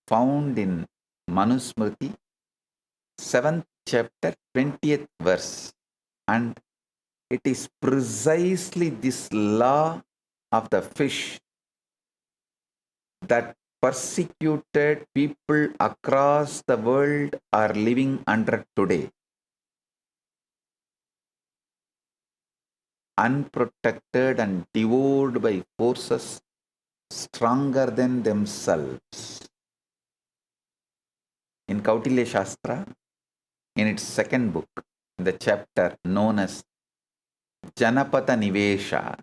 found in Manusmriti, 7th chapter, 20th verse. And it is precisely this law of the fish that persecuted people across the world are living under today. Unprotected and devoured by forces stronger than themselves. In Kautilya Shastra, in its second book, in the chapter known as Janapata Nivesha,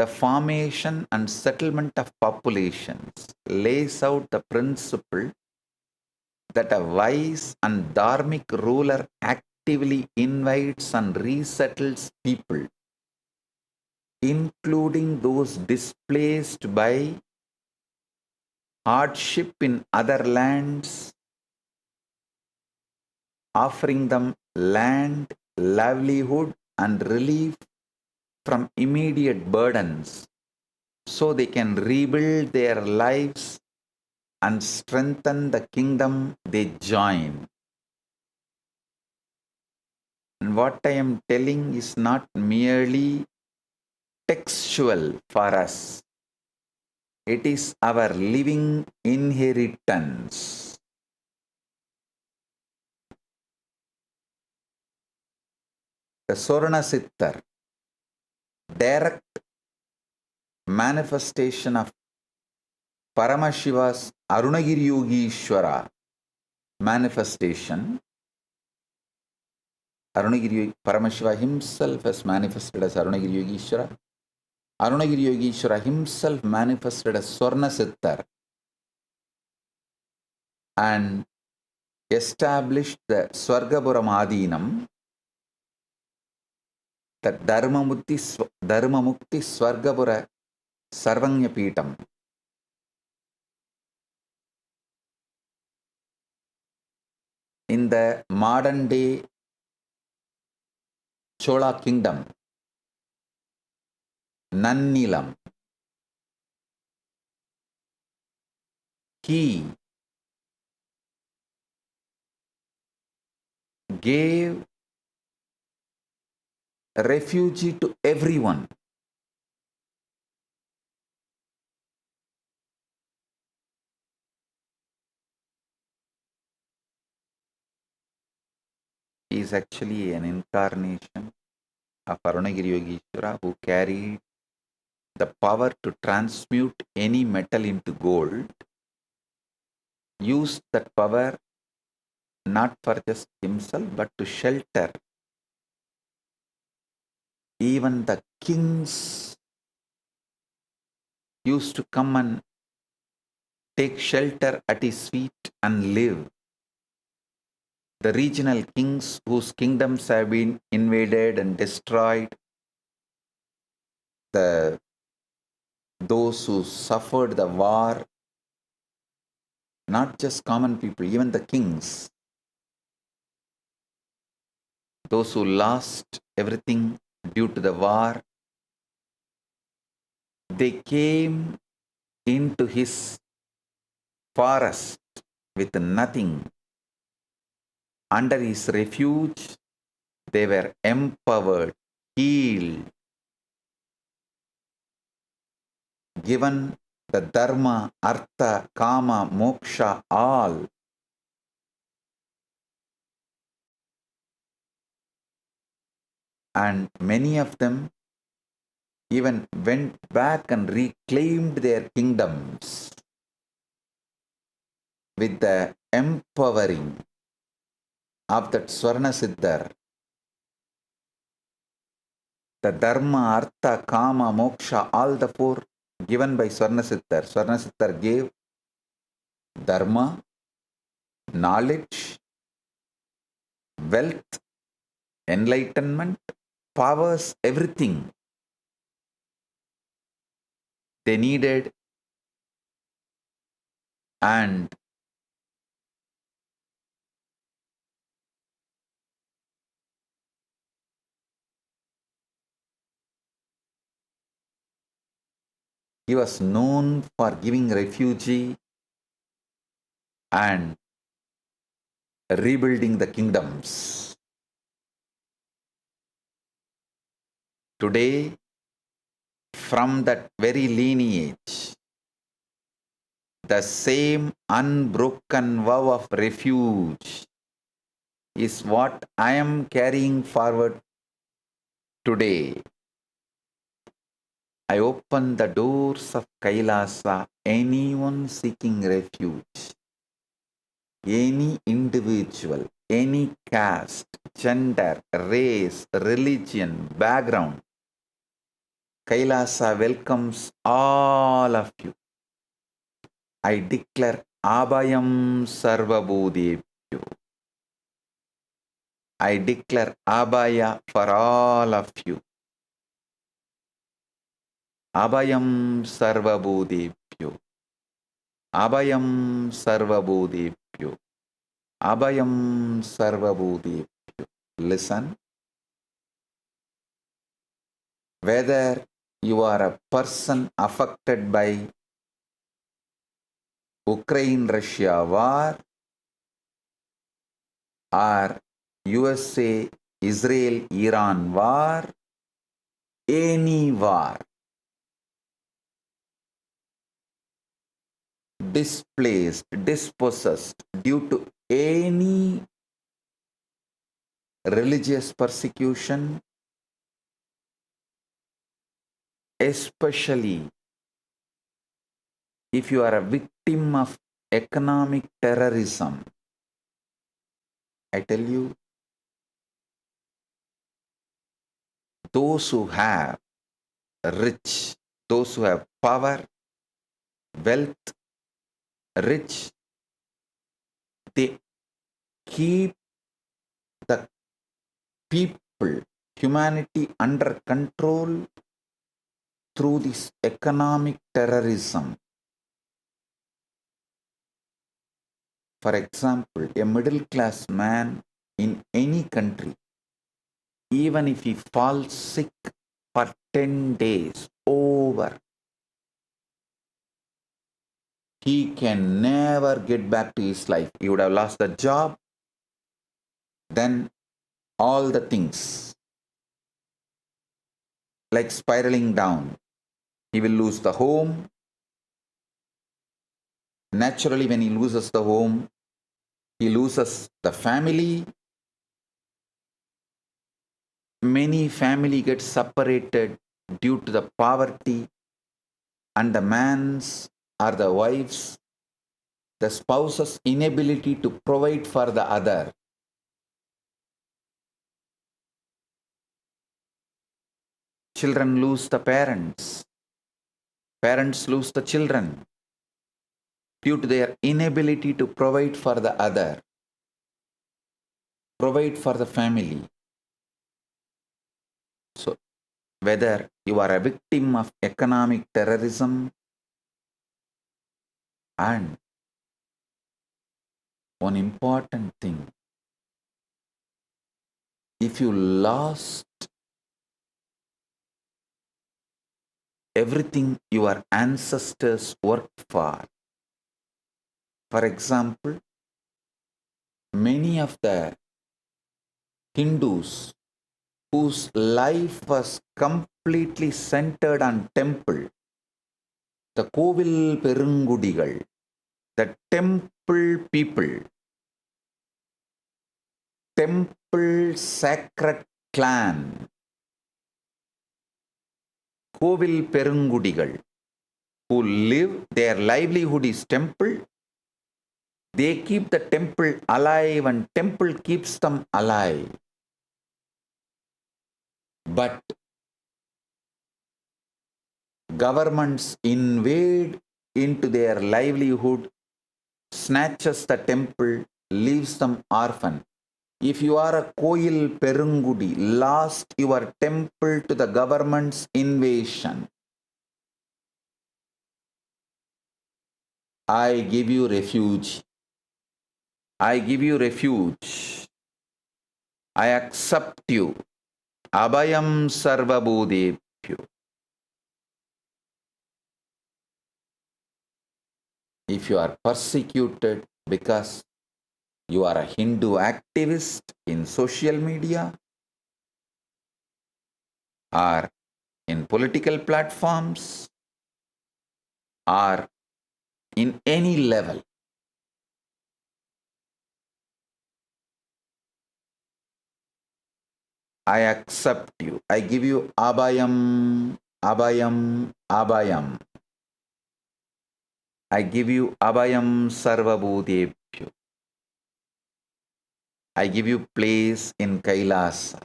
the formation and settlement of populations lays out the principle that a wise and dharmic ruler actively invites and resettles people, including those displaced by hardship in other lands, offering them land, livelihood, and relief from immediate burdens so they can rebuild their lives and strengthen the kingdom they join. And what I am telling is not merely textual for us. It is our living inheritance. The Sorana Sittar, direct manifestation of Paramashiva's Arunagiri Yogishwara manifestation. Arunagiri Paramashiva himself has manifested as Arunagiri Yogishwara. Arunagiri Yogishwara himself manifested as Swarna Sittar and established the Swargapuram Adinam, the Dharmamukti Swargapura Sarvanya Pitam. In the modern day Chola kingdom, Nannilam, he gave refuge to everyone. He is actually an incarnation of Arunagiri Yogishwara who carried the power to transmute any metal into gold, used that power not for just himself but to shelter even the kings used to come and take shelter at his feet and live. The regional kings whose kingdoms have been invaded and destroyed, those who suffered the war, not just common people, even the kings, those who lost everything due to the war, they came into his forest with nothing. Under his refuge, they were empowered, healed, given the dharma, artha, kama, moksha, all. And many of them even went back and reclaimed their kingdoms with the empowering of that Swarna Siddhar. The dharma, artha, kama, moksha, all the four given by Swarna Siddhar. Swarna Siddhar gave dharma, knowledge, wealth, enlightenment, powers, everything they needed, and he was known for giving refuge and rebuilding the kingdoms. Today, from that very lineage, the same unbroken vow of refuge is what I am carrying forward today. I open the doors of Kailasa. Anyone seeking refuge, any individual, any caste, gender, race, religion, background, Kailasa welcomes all of you. I declare Abhayam Sarvabhutebhyo. I declare Abhaya for all of you. Abhayam Sarvabhutebhyo. Abhayam Sarvabhutebhyo. Abhayam Sarvabhutebhyo. Listen. Whether you are a person affected by Ukraine-Russia war or USA-Israel-Iran war, any war, displaced, dispossessed due to any religious persecution, especially if you are a victim of economic terrorism, I tell you, those who have rich, those who have power, wealth, rich, they keep the people, humanity under control through this economic terrorism. For example, a middle class man in any country, even if he falls sick for 10 days over, he can never get back to his life. He would have lost the job, then all the things like spiraling down. He will lose the home. Naturally, when he loses the home, he loses the family. Many family get separated due to the poverty, and the man's or the wife's, the spouse's inability to provide for the other. Children lose the parents. Parents lose the children due to their inability to provide for the other, provide for the family. So, whether you are a victim of economic terrorism, and one important thing, if you lost everything your ancestors worked for example, many of the Hindus whose life was completely centered on temple, the Kovil Perungudigal, the temple people, temple sacred clan, Kovil Perungudigal, who live, their livelihood is temple. They keep the temple alive and temple keeps them alive. But governments invade into their livelihood, snatches the temple, leaves them orphan. If you are a Koil Perungudi, lost your temple to the government's invasion, I give you refuge. I give you refuge. I accept you. Abhayam Sarvabhutebhyo. If you are persecuted because you are a Hindu activist in social media or in political platforms or in any level. I accept you. I give you Abhayam, Abhayam, Abhayam. I give you Abhayam Sarvabhutebhyo. I give you place in Kailasa.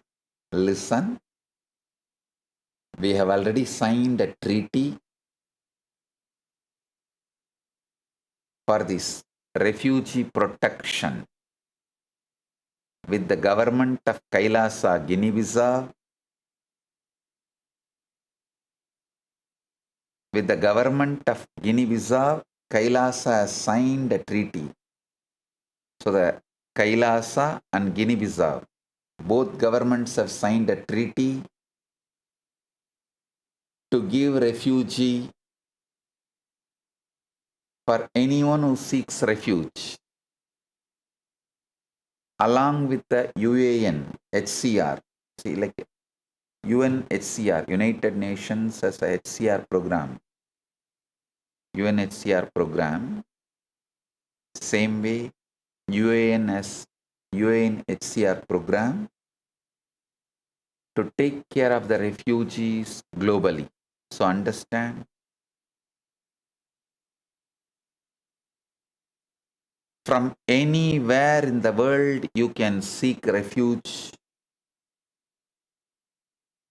Listen, we have already signed a treaty for this refugee protection with the government of Kailasa, Guinea-Bissau, with the government of Guinea-Bissau. Kailasa has signed a treaty. So the Kailasa and Guinea-Bissau, both governments have signed a treaty to give refuge for anyone who seeks refuge, along with the UAN, HCR. See, like UNHCR, United Nations has a HCR program. UNHCR program. Same way, UAN has UNHCR program to take care of the refugees globally. So understand, from anywhere in the world you can seek refuge.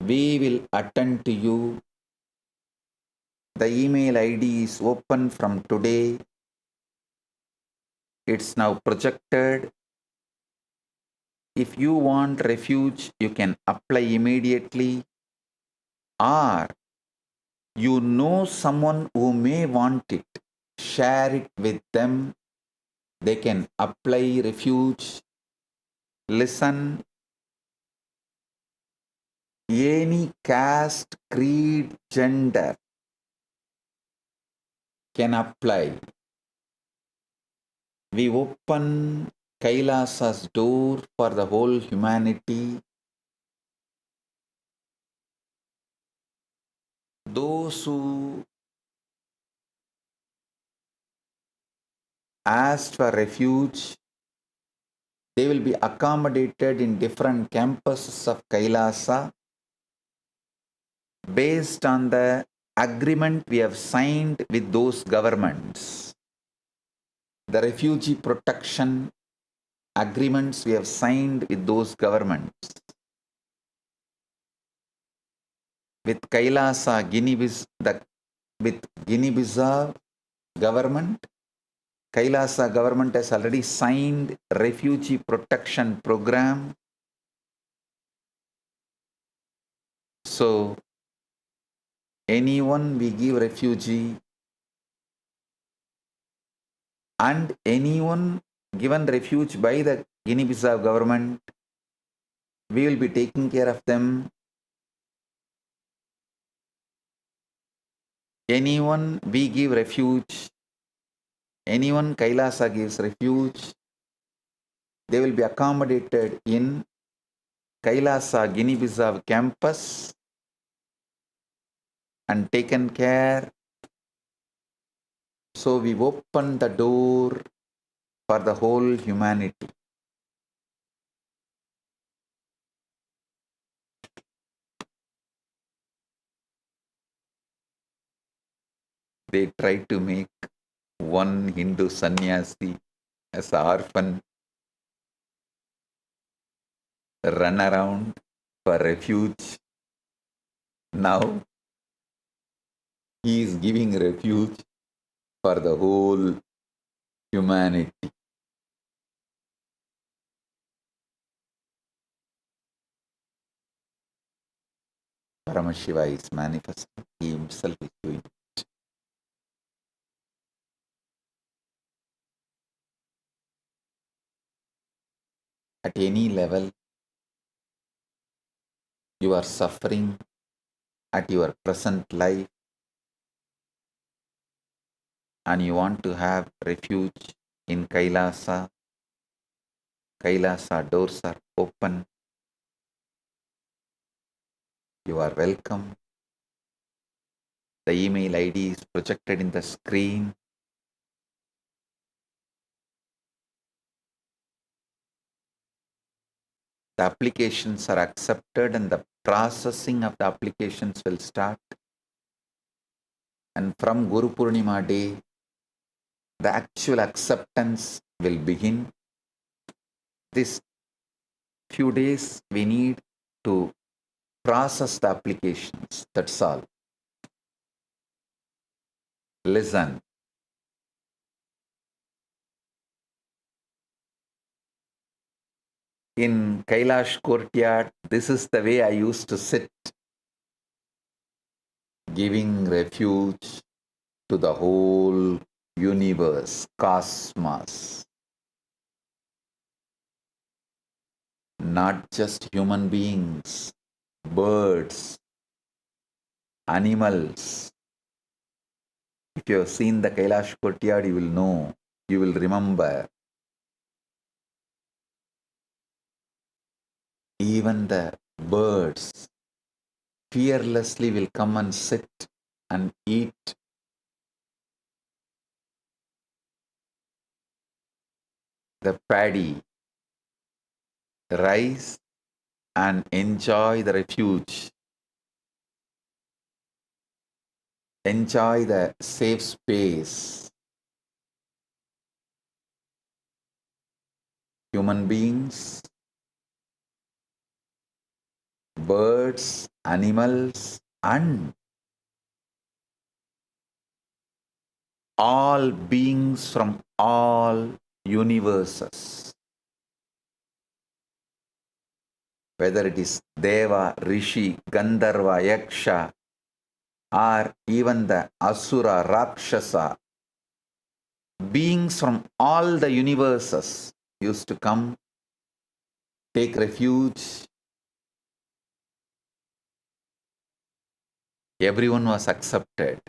We will attend to you. The email ID is open from today. It's now projected. If you want refuge, you can apply immediately, or you know someone who may want it, share it with them. They can apply refuge. Listen, any caste, creed, gender can apply. We open Kailasa's door for the whole humanity. Those who asked for refuge, they will be accommodated in different campuses of Kailasa based on the agreement we have signed with those governments. The refugee protection agreements we have signed with those governments. With Kailasa, with Guinea-Bissau government, Kailasa government has already signed refugee protection program. So anyone we give refugee, and anyone given refuge by the Guinea-Bissau government, we will be taking care of them. Anyone we give refuge, anyone Kailasa gives refuge, they will be accommodated in Kailasa Guinea-Bissau campus and taken care. So we open the door for the whole humanity. They try to make one Hindu sannyasi as an orphan run around for refuge. Now he is giving refuge for the whole humanity. Paramashiva is manifesting. He himself is doing it. At any level, you are suffering at your present life and you want to have refuge in Kailasa. Kailasa doors are open. You are welcome. The email ID is projected in the screen. the applications are accepted and the processing of the applications will start. And from Guru Purnima day, the actual acceptance will begin. This few days we need to process the applications. That's all. Listen. In Kailash courtyard, this is the way I used to sit, giving refuge to the whole universe, cosmos. Not just human beings, birds, animals. If you have seen the Kailash courtyard, you will know, you will remember. Even the birds fearlessly will come and sit and eat the paddy, the rice, and enjoy the refuge. Enjoy the safe space. Human beings, birds, animals, and all beings from all universes. Whether it is Deva, Rishi, Gandharva, Yaksha, or even the Asura, Rakshasa, beings from all the universes used to come, take refuge. Everyone was accepted.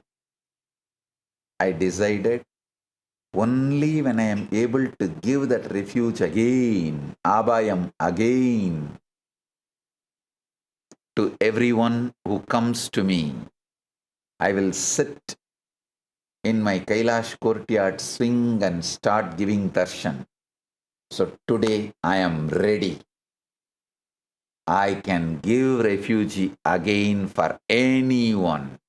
I decided only when I am able to give that refuge again, Abhayam again, to everyone who comes to me, I will sit in my Kailash courtyard swing and start giving darshan. So today I am ready. I can give refuge again for anyone.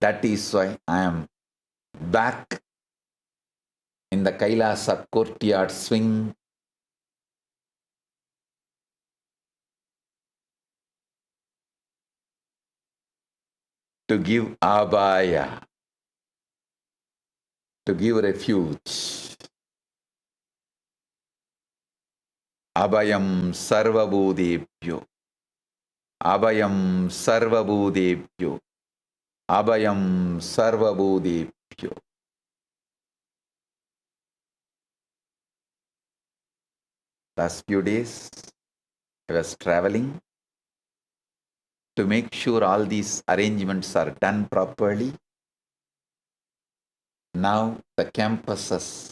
That is why I am back in the Kailasa courtyard swing. To give abhaya, to give refuge. Abhayam Sarvabhutebhyo, Abhayam Sarvabhutebhyo, Abhayam Sarvabhutebhyo. Last few days, I was traveling to make sure all these arrangements are done properly. Now the campuses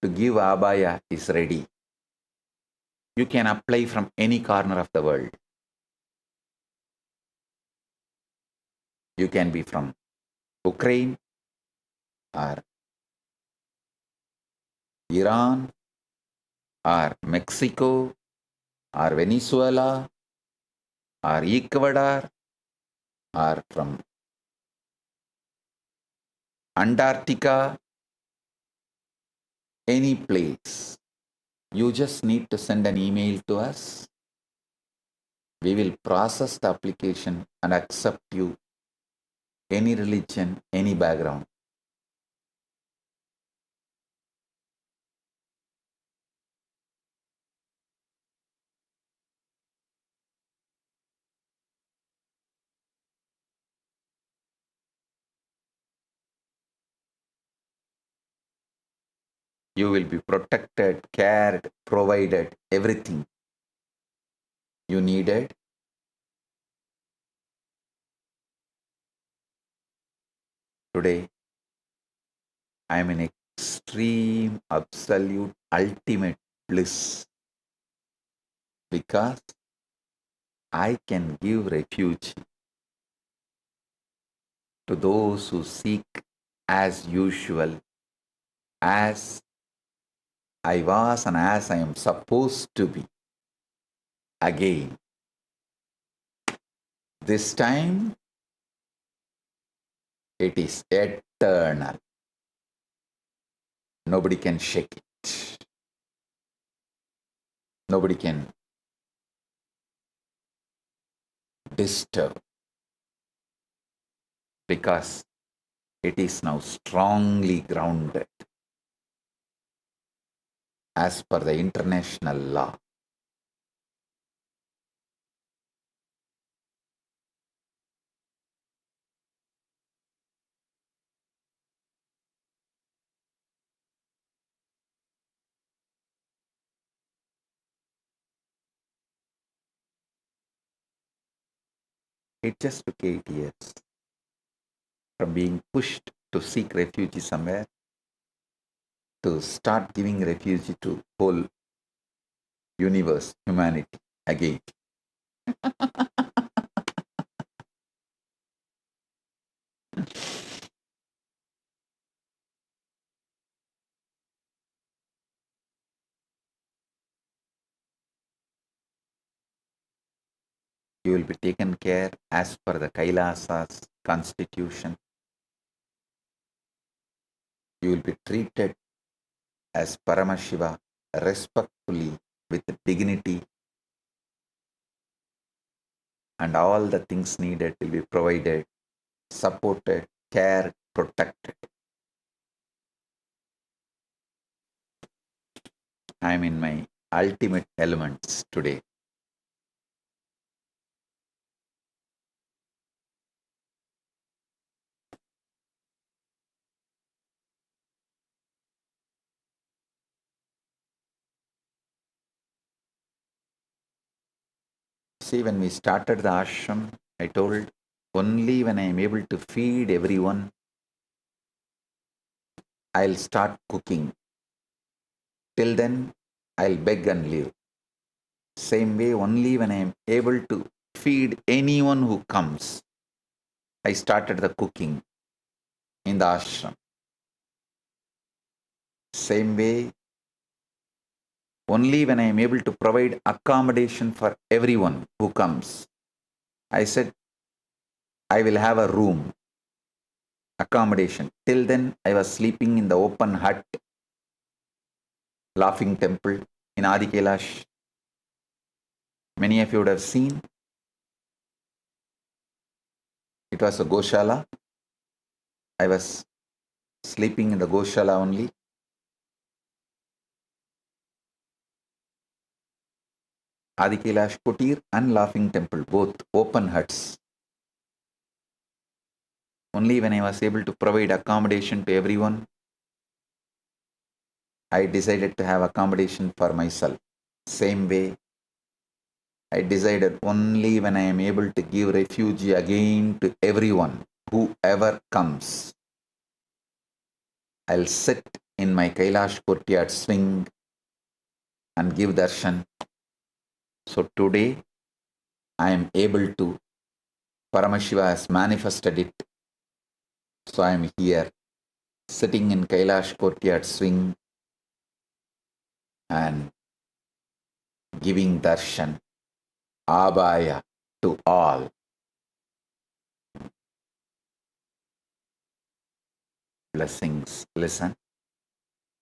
to give abhaya is ready. You can apply from any corner of the world. You can be from Ukraine or Iran or Mexico or Venezuela or Ecuador or from Antarctica, any place. You just need to send an email to us. We will process the application and accept you, any religion, any background. You will be protected, cared, provided, everything you needed. Today, I am in extreme, absolute, ultimate bliss because I can give refuge to those who seek as usual, as I was and as I am supposed to be. again. This time it is eternal. Nobody can shake it. Nobody can disturb, because it is now strongly grounded as per the international law. It just took 8 years from being pushed to seek refuge somewhere to start giving refuge to whole universe, humanity again. You will be taken care as per the Kailasa's constitution. You will be treated as Paramashiva respectfully, with dignity, and all the things needed will be provided, supported, cared, protected. I am in my ultimate elements today. See, when we started the ashram, I told only when I am able to feed everyone, I'll start cooking. Till then, I'll beg and live. Same way, only when I am able to feed anyone who comes, I started the cooking in the ashram. Same way, only when I am able to provide accommodation for everyone who comes, I said, I will have a room, accommodation. Till then, I was sleeping in the open hut, laughing temple in Adi Kailash. Many of you would have seen. It was a Goshala. I was sleeping in the Goshala only. Adi Kailash Kutir and Laughing Temple, both open huts. Only when I was able to provide accommodation to everyone, I decided to have accommodation for myself. Same way, I decided only when I am able to give refuge again to everyone, whoever comes, I'll sit in my Kailash courtyard swing and give darshan. So today, I am able to, Paramashiva has manifested it. So I am here, sitting in Kailash courtyard swing and giving darshan, abhaya to all. Blessings. Listen.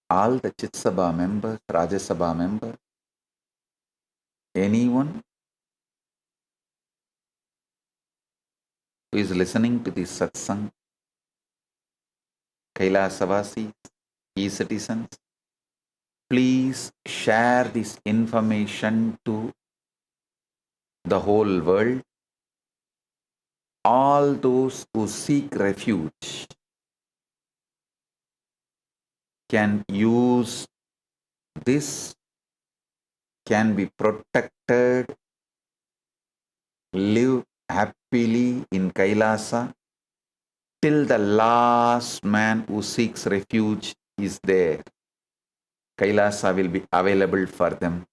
All the Chit Sabha members, Rajya Sabha members, anyone who is listening to this satsang, Kailasavasis, e-citizens, please share this information to the whole world. All those who seek refuge can use this, can be protected, live happily in Kailasa till the last man who seeks refuge is there. Kailasa will be available for them.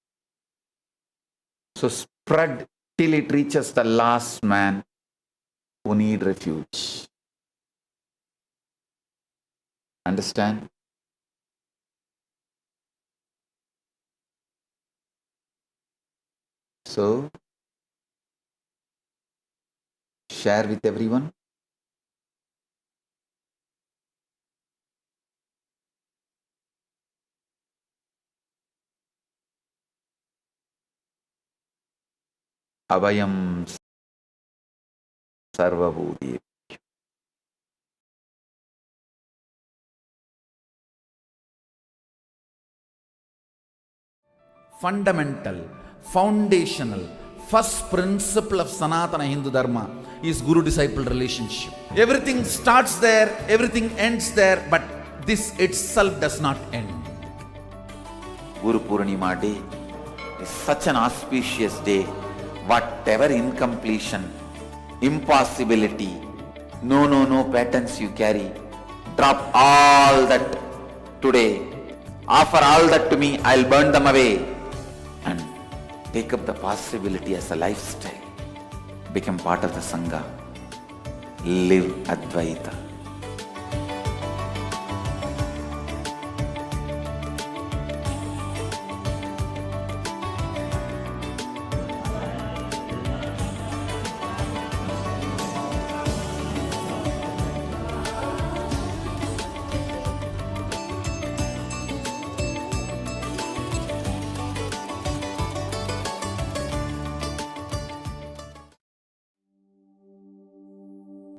So spread till it reaches the last man who need refuge. Understand? also share with everyone. Abhayam Sarvabhutebhyo. Fundamental, foundational, first principle of Sanatana Hindu Dharma is Guru-disciple relationship. Everything starts there, everything ends there, but this itself does not end. Guru Purnima day is such an auspicious day. Whatever incompletion, impossibility, no patterns you carry, drop all that today. Offer all that to me, I'll burn them away. And take up the possibility as a lifestyle. Become part of the Sangha. Live Advaita.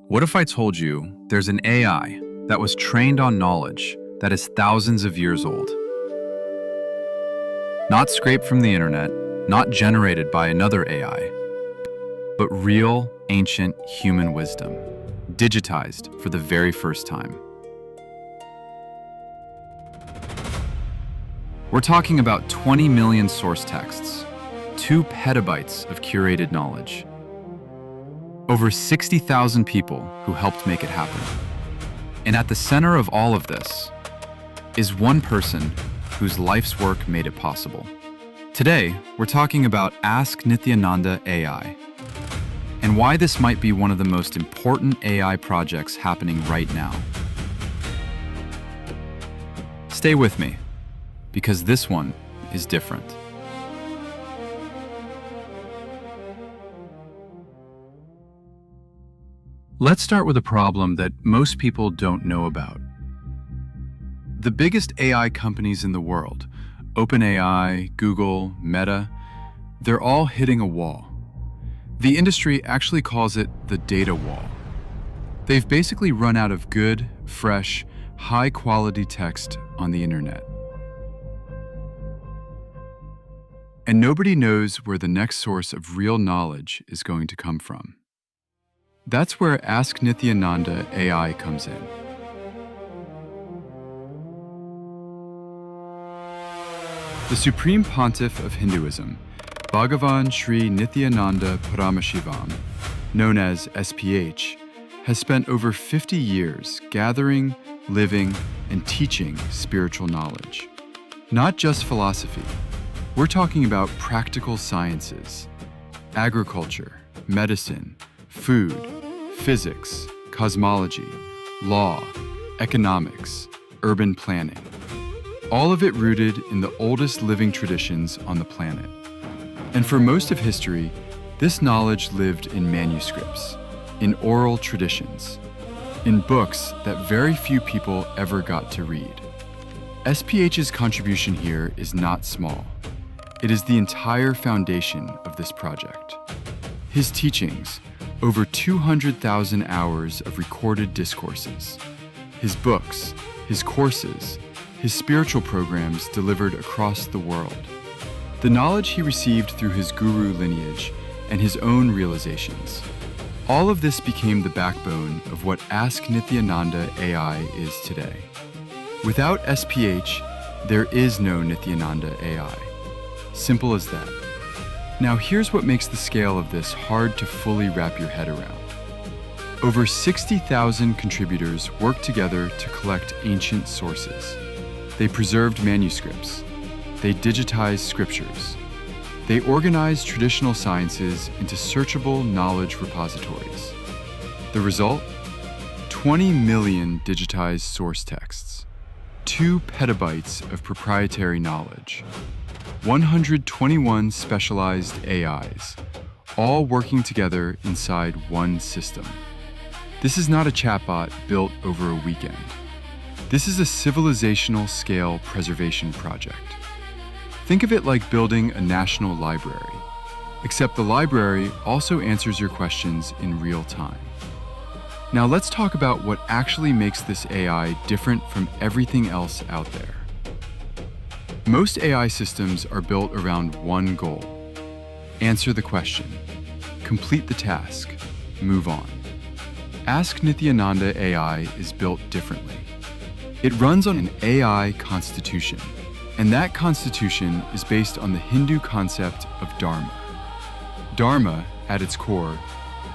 What if I told you there's an AI that was trained on knowledge that is thousands of years old? Not scraped from the internet, not generated by another AI, but real, ancient human wisdom, digitized for the very first time. We're talking about 20 million source texts, 2 petabytes of curated knowledge, over 60,000 people who helped make it happen. And at the center of all of this is one person whose life's work made it possible. Today, we're talking about Ask Nithyananda AI, and why this might be one of the most important AI projects happening right now. Stay with me, because this one is different. Let's start with a problem that most people don't know about. The biggest AI companies in the world, OpenAI, Google, Meta, they're all hitting a wall. The industry actually calls it the data wall. They've basically run out of good, fresh, high-quality text on the internet. And nobody knows where the next source of real knowledge is going to come from. That's where Ask Nithyananda AI comes in. The Supreme Pontiff of Hinduism, Bhagavan Sri Nithyananda Paramashivamam, known as SPH, has spent over 50 years gathering, living, and teaching spiritual knowledge. Not just philosophy. We're talking about practical sciences, agriculture, medicine, food, physics, cosmology, law, economics, urban planning. All of it rooted in the oldest living traditions on the planet. And for most of history, this knowledge lived in manuscripts, in oral traditions, in books that very few people ever got to read. SPH's contribution here is not small. It is the entire foundation of this project. His teachings, over 200,000 hours of recorded discourses, his books, his courses, his spiritual programs delivered across the world, the knowledge he received through his guru lineage and his own realizations. All of this became the backbone of what Ask Nithyananda AI is today. Without SPH, there is no Nithyananda AI. Simple as that. Now here's what makes the scale of this hard to fully wrap your head around. Over 60,000 contributors worked together to collect ancient sources. They preserved manuscripts. They digitized scriptures. They organized traditional sciences into searchable knowledge repositories. The result? 20 million digitized source texts, 2 petabytes of proprietary knowledge. 121 specialized AIs, all working together inside one system. This is not a chatbot built over a weekend. This is a civilizational scale preservation project. Think of it like building a national library, except the library also answers your questions in real time. Now let's talk about what actually makes this AI different from everything else out there. Most AI systems are built around one goal. Answer the question, complete the task, move on. Ask Nithyananda AI is built differently. It runs on an AI constitution, and that constitution is based on the Hindu concept of Dharma. Dharma, at its core,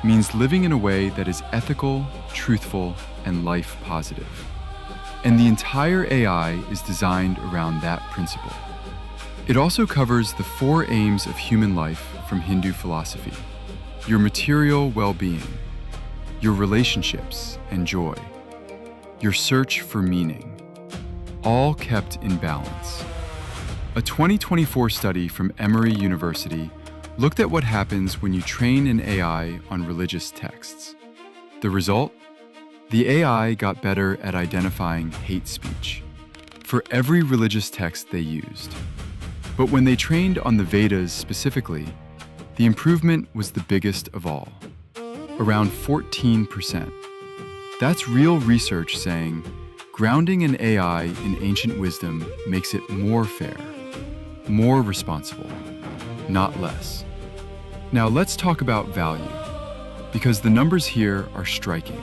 means living in a way that is ethical, truthful, and life positive. And the entire AI is designed around that principle. It also covers the 4 aims of human life from Hindu philosophy: your material well-being, your relationships and joy, your search for meaning, all kept in balance. A 2024 study from Emory University looked at what happens when you train an AI on religious texts. The result? The AI got better at identifying hate speech for every religious text they used. But when they trained on the Vedas specifically, the improvement was the biggest of all, around 14%. That's real research saying grounding an AI in ancient wisdom makes it more fair, more responsible, not less. Now let's talk about value, because the numbers here are striking.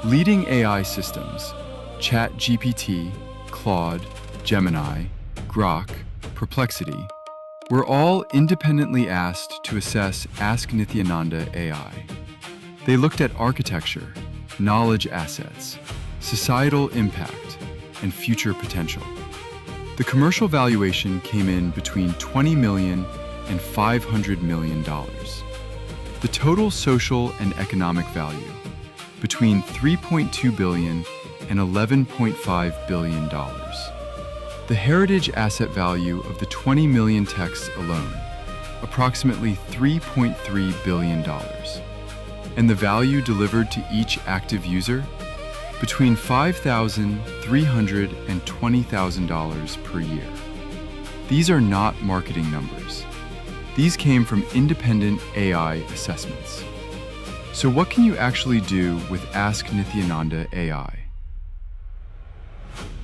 Leading AI systems, ChatGPT, Claude, Gemini, Grok, Perplexity, were all independently asked to assess Ask Nithyananda AI. They looked at architecture, knowledge assets, societal impact, and future potential. The commercial valuation came in between $20 million and $500 million. The total social and economic value, between $3.2 billion and $11.5 billion. The heritage asset value of the 20 million texts alone, approximately $3.3 billion. And the value delivered to each active user, between $5,300 and $20,000 per year. These are not marketing numbers. These came from independent AI assessments. So what can you actually do with Ask Nithyananda AI?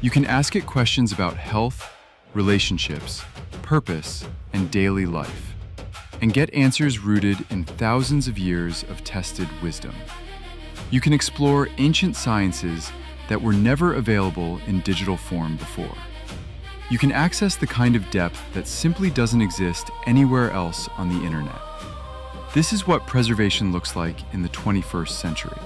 You can ask it questions about health, relationships, purpose, and daily life, and get answers rooted in thousands of years of tested wisdom. You can explore ancient sciences that were never available in digital form before. You can access the kind of depth that simply doesn't exist anywhere else on the internet. This is what preservation looks like in the 21st century.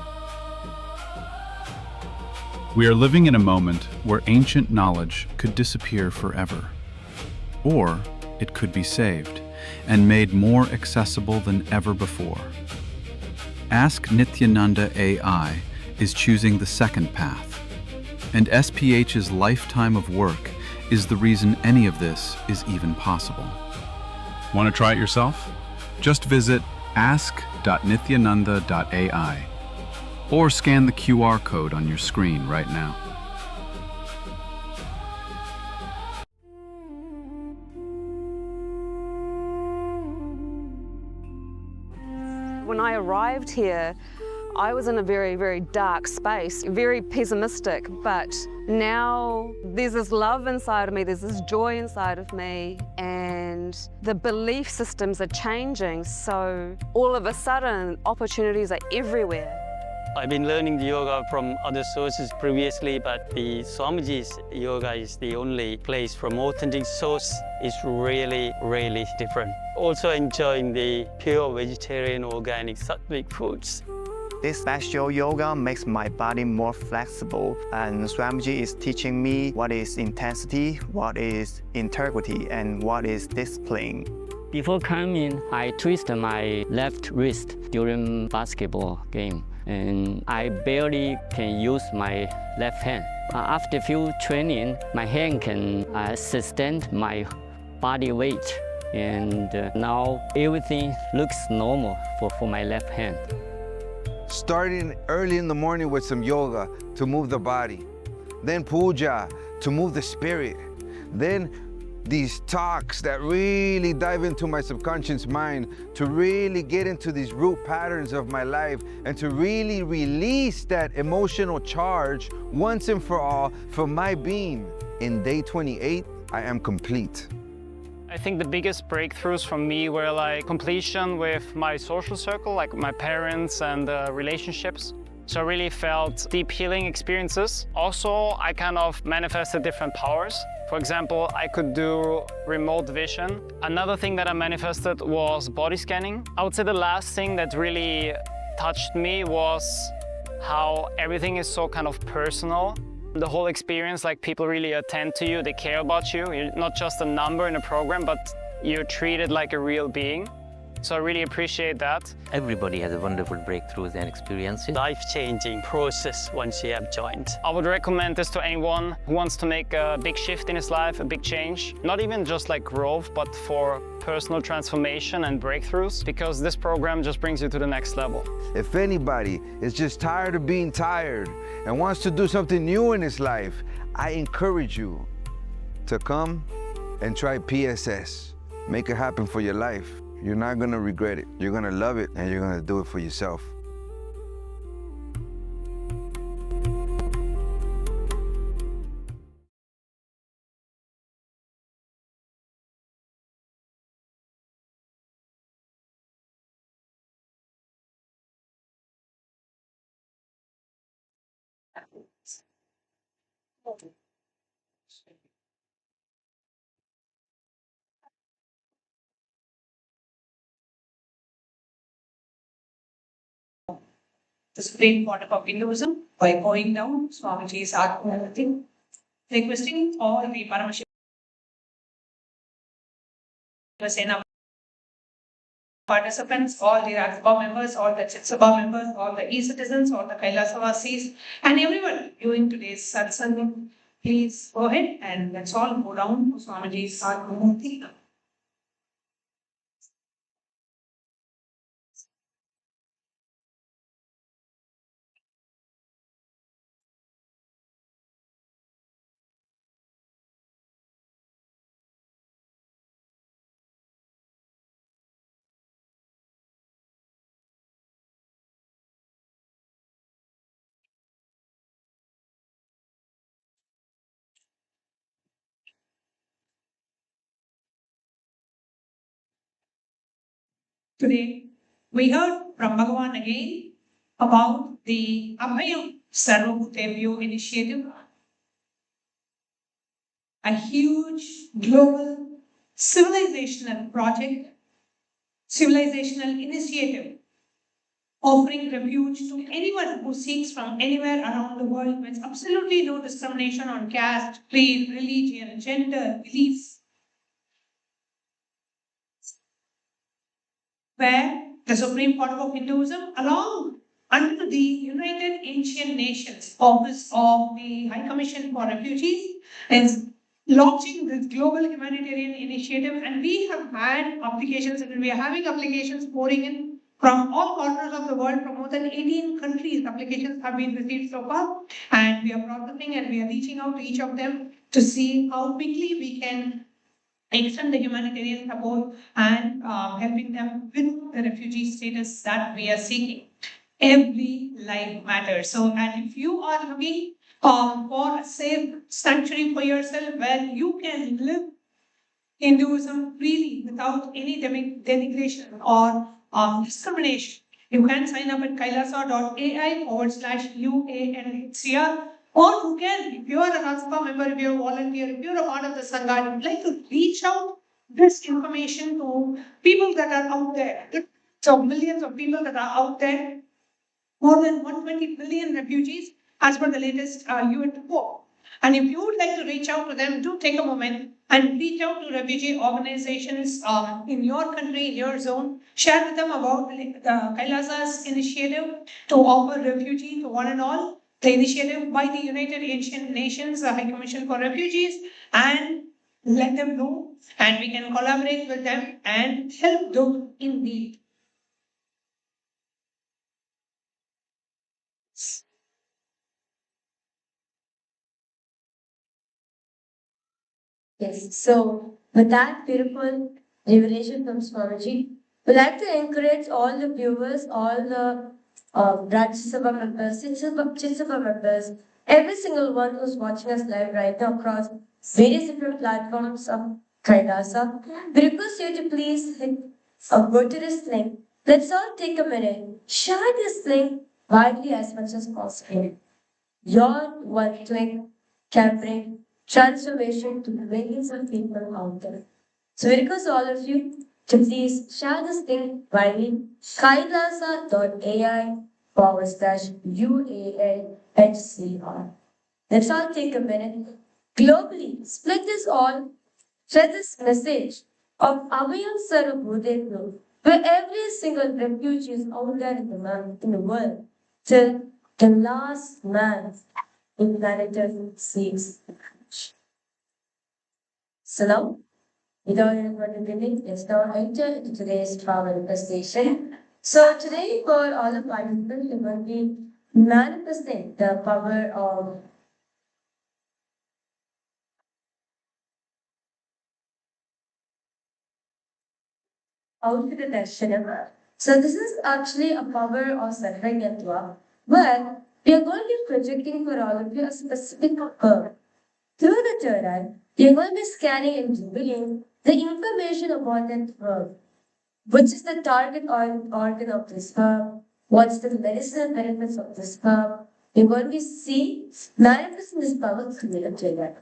We are living in a moment where ancient knowledge could disappear forever. Or it could be saved and made more accessible than ever before. Ask Nithyananda AI is choosing the second path, and SPH's lifetime of work is the reason any of this is even possible. Want to try it yourself? Just visit ask.nithyananda.ai or scan the QR code on your screen right now. When I arrived here, I was in a very, very dark space, very pessimistic, but now there's this love inside of me, there's this joy inside of me, and the belief systems are changing, so all of a sudden, opportunities are everywhere. I've been learning yoga from other sources previously, but the Swamiji's yoga is the only place from authentic source. It's really, really different. Also enjoying the pure vegetarian, organic, sattvic foods. This special yoga makes my body more flexible, and Swamiji is teaching me what is intensity, what is integrity, and what is discipline. Before coming, I twisted my left wrist during basketball game, and I barely can use my left hand. After few training, my hand can sustain my body weight. And now everything looks normal for my left hand. Starting early in the morning with some yoga to move the body, then puja to move the spirit, then these talks that really dive into my subconscious mind to really get into these root patterns of my life and to really release that emotional charge once and for all for my being. In day 28, I am complete. I think the biggest breakthroughs for me were like completion with my social circle, like my parents and relationships. So I really felt deep healing experiences. Also, I kind of manifested different powers. For example, I could do remote vision. Another thing that I manifested was body scanning. I would say the last thing that really touched me was how everything is so kind of personal. The whole experience, like people really attend to you, they care about you. You're not just a number in a program, but you're treated like a real being. So I really appreciate that. Everybody has a wonderful breakthroughs and experiences. Life-changing process once you have joined. I would recommend this to anyone who wants to make a big shift in his life, a big change. Not even just like growth, but for personal transformation and breakthroughs, because this program just brings you to the next level. If anybody is just tired of being tired and wants to do something new in his life, I encourage you to come and try PSS. Make it happen for your life. You're not gonna regret it. You're gonna love it and you're gonna do it for yourself. The Supreme Pontiff of Hinduism by going down Swamiji's Atmanati, requesting all the Paramashiva Sena participants, all the Rajabha members, all the Chitsabha members, all the e-citizens, all the Kailasa Vasis, and everyone viewing today's satsang, please go ahead and let's all go down to Swamiji's Atmanati. Today, we heard from Bhagavan again about the Abhayam Sarvabhutebhyo initiative, a huge global civilizational project, civilizational initiative, offering refuge to anyone who seeks from anywhere around the world with absolutely no discrimination on caste, creed, religion, gender, beliefs, where the Supreme Pontiff of Hinduism, along under the United Ancient Nations Office of the High Commission for Refugees, is launching this global humanitarian initiative. And we have had applications, and we are having applications pouring in from all corners of the world, from more than 18 countries. Applications have been received so far, and we are processing and we are reaching out to each of them to see how quickly we can extend the humanitarian support and helping them with the refugee status that we are seeking. Every life matters. So, and if you are looking for a safe sanctuary for yourself where you can live Hinduism freely without any denigration or discrimination, you can sign up at kailasa.ai/UANHCR. Or you can, if you are a Rajabha member, if you're a volunteer, if you're a part of the Sangha, you'd like to reach out this information to people that are out there. So millions of people that are out there, more than 120 million refugees as per the latest UN report. And if you would like to reach out to them, do take a moment and reach out to refugee organizations in your country, in your zone. Share with them about Kailasa's initiative to offer refugee to one and all. The initiative by the United Ancient Nations, the High Commission for Refugees, and let them know, and we can collaborate with them and help those in need. Yes, so with that beautiful revelation from Swamiji, we'd like to encourage all the viewers, all the Rajya Sabha members, Chit members, every single one who's watching us live right now across various different platforms of Kailasa. We request you to please hit or go to this link. Let's all take a minute, share this link widely as much as possible. Your one click can bring transformation to millions of people out there. So we request all of you to please share this thing widely. kailasa.ai/UALHCR. Let's all take a minute. Globally, split this all, share this message of Abhayam Sarvabhutebhyo, where every single refugee is out there in the world, till the last man in humanitarian seeks refuge. So now, without any further delay, let's now enter into today's power manifestation. So today, for all the participants, we will be manifesting the power of out to the Darshan. So this is actually a power of suffering and love, but we are going to be projecting for all of you a specific curve. Through the third eye, we are going to be scanning and revealing the information about that herb, which is the target organ of this herb, what's the medicinal benefits of this herb. We're going to be seeing manifesting this power through the third eye.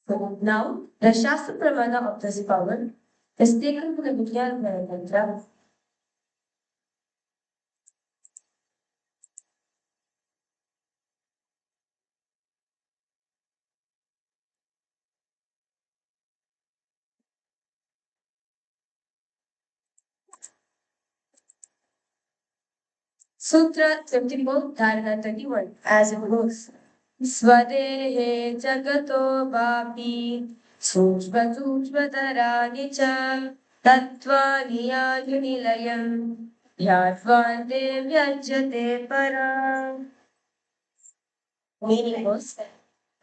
So now, the Shastra Pramana of this power is taken from the Vijnana Tantra. Sutra 54, Dharana 31, as it goes. Swadehe jagato vapi sukshma cha tattvani yunilayam yadvante vyajyate param. Meaning was,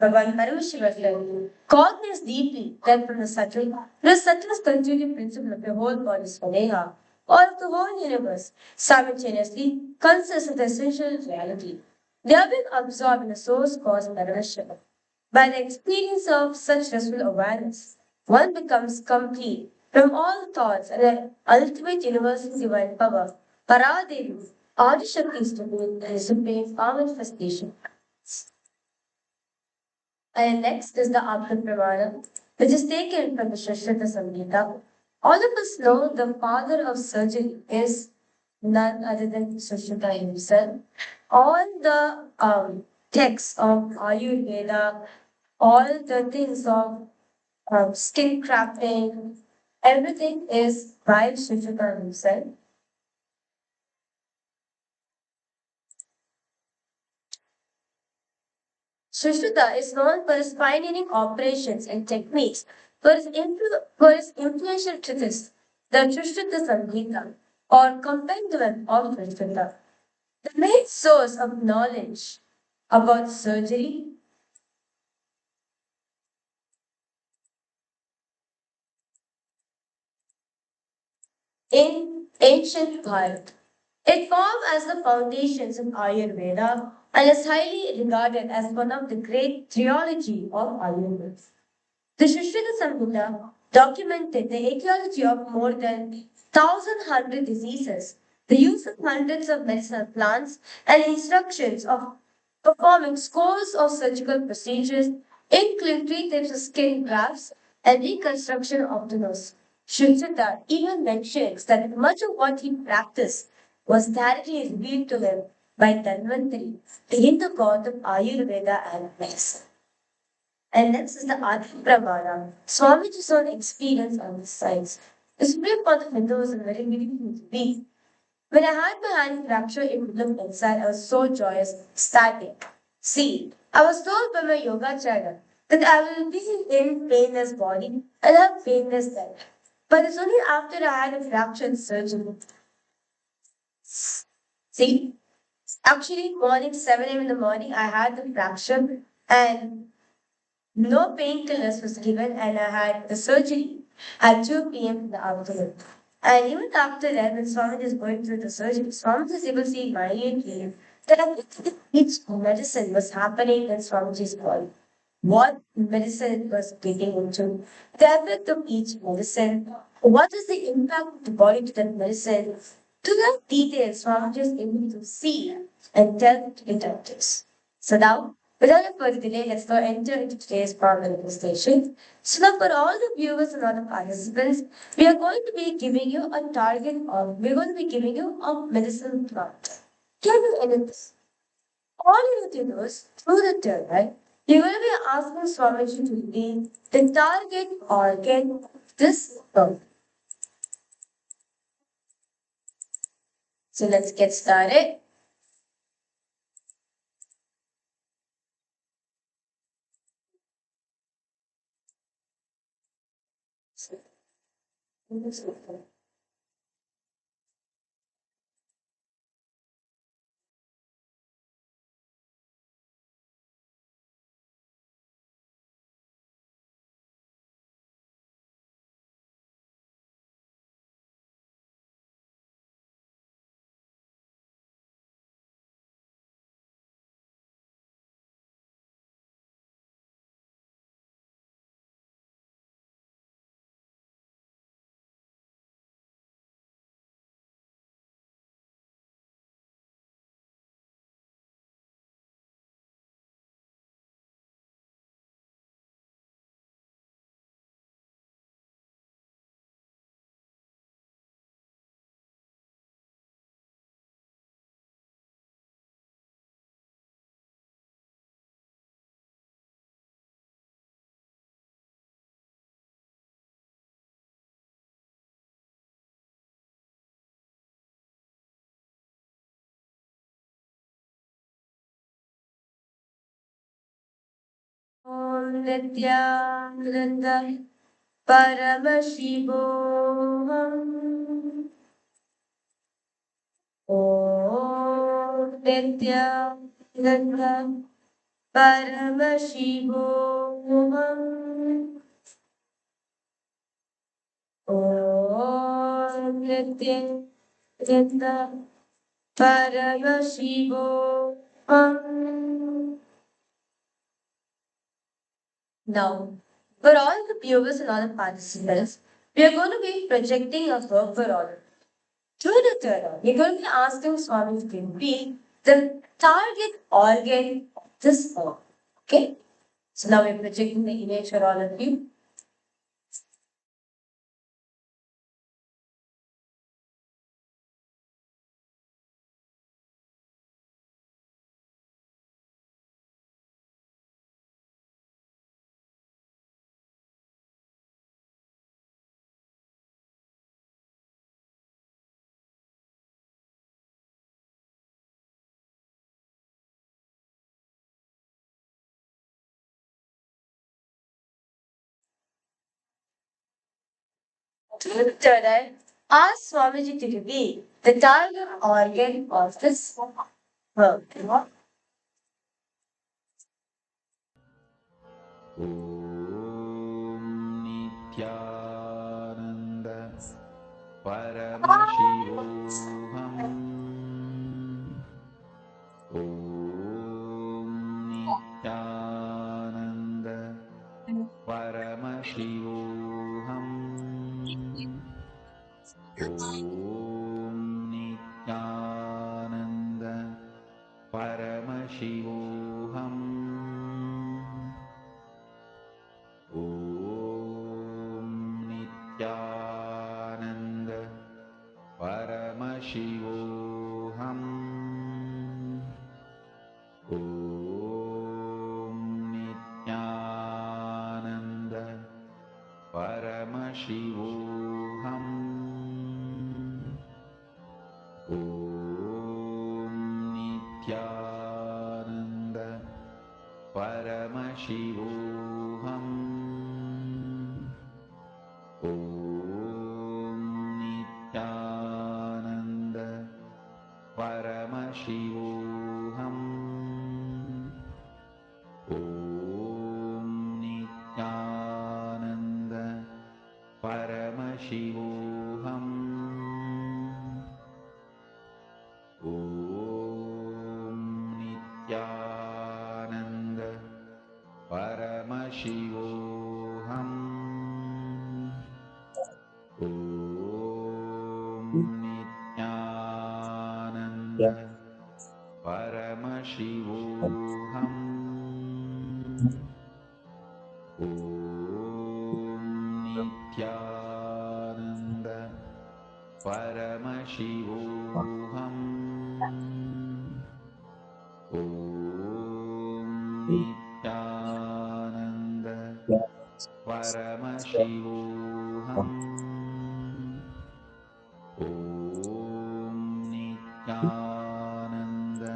Bhagavan Paramashiva said, cognizance deeply that from the subtlest constitutive principle of your whole body, Swadeha, or of the whole universe, simultaneously consists of the essential reality. They have been absorbed in the source cause Paramashiva. By the experience of such restful awareness, one becomes complete from all thoughts and the ultimate universal divine power, Paradevi, Adishakti is to be the supreme manifestation. And next is the Abhayam Pramana, which is taken from the Shashrata Samhita. All of us know the father of surgery is none other than Shashrata himself. All the texts of Ayurveda, all the things of skin crafting, everything is by Shashrata himself. Sushruta is known for his pioneering operations and techniques, for his influential treatise, the Sushruta Samhita, or Compendium of Sushruta. The main source of knowledge about surgery in ancient Bharat. It formed as the foundations of Ayurveda and is highly regarded as one of the great trilogy of Ayurveda. The Shushruta Samhita documented the etiology of more than 1,100 diseases, the use of hundreds of medicinal plants, and instructions of performing scores of surgical procedures, including 3 types of skin grafts and reconstruction of the nose. Shushruta even mentions that much of what he practiced was directly revealed to him by Dhanvantari, the Hindu god of Ayurveda and medicine. And next is the Adhyam Pramana, Swamiji's own experience on this science. The supreme part of Hinduism is very beautiful to be. When I had my hand fractured in the inside, I was so joyous, ecstatic. See, I was told by my yoga trainer that I will be in painless body and have painless life. But it's only after I had a fracture surgery. See, actually, morning 7 a.m. in the morning, I had the fracture and no painkillers was given, and I had the surgery at 2 p.m. in the afternoon. And even after that, when Swami is going through the surgery, Swami is able to see minutely that each medicine was happening in Swamiji's body. What medicine was getting into, the effect of each medicine, what is the impact of the body to that medicine, to the details Swamiji is able to see and tell to the doctors. So now, without a further delay, let's now enter into today's manifestation. So now for all the viewers and all the participants, we are going to be giving you a target of, we're going to be giving you a medicinal plant. Can you edit this? All you need to do is, through the turn, right? You're going to be asking Swamiji to be the target organ of this plant. So let's get started. Om Nityananda Paramashivam. Om Nityananda Paramashivam. Om Nityananda Paramashivam. Now, for all the viewers and all the participants, we are going to be projecting a verb for all. Through the third one, we're going to be asking Swami to repeat the target organ of this verb. Okay? So now we're projecting the image for all of you. Through the third eye, ask Swamiji to reveal the target organ of this verb. Nityananda Paramashivoham. Om Nityananda Paramashivoham. Om Nityananda Paramashivoham. Om Nityananda Paramashivoham. Om Nityananda Paramashivoham. Om Nityananda Paramashivoham. Om Nityananda Paramashivoham. Om Nityananda Paramashivoham. Om Nityananda Paramashivoham. Om Nityananda Paramashivoham. Om Nityananda Paramashivoham. Om Nityananda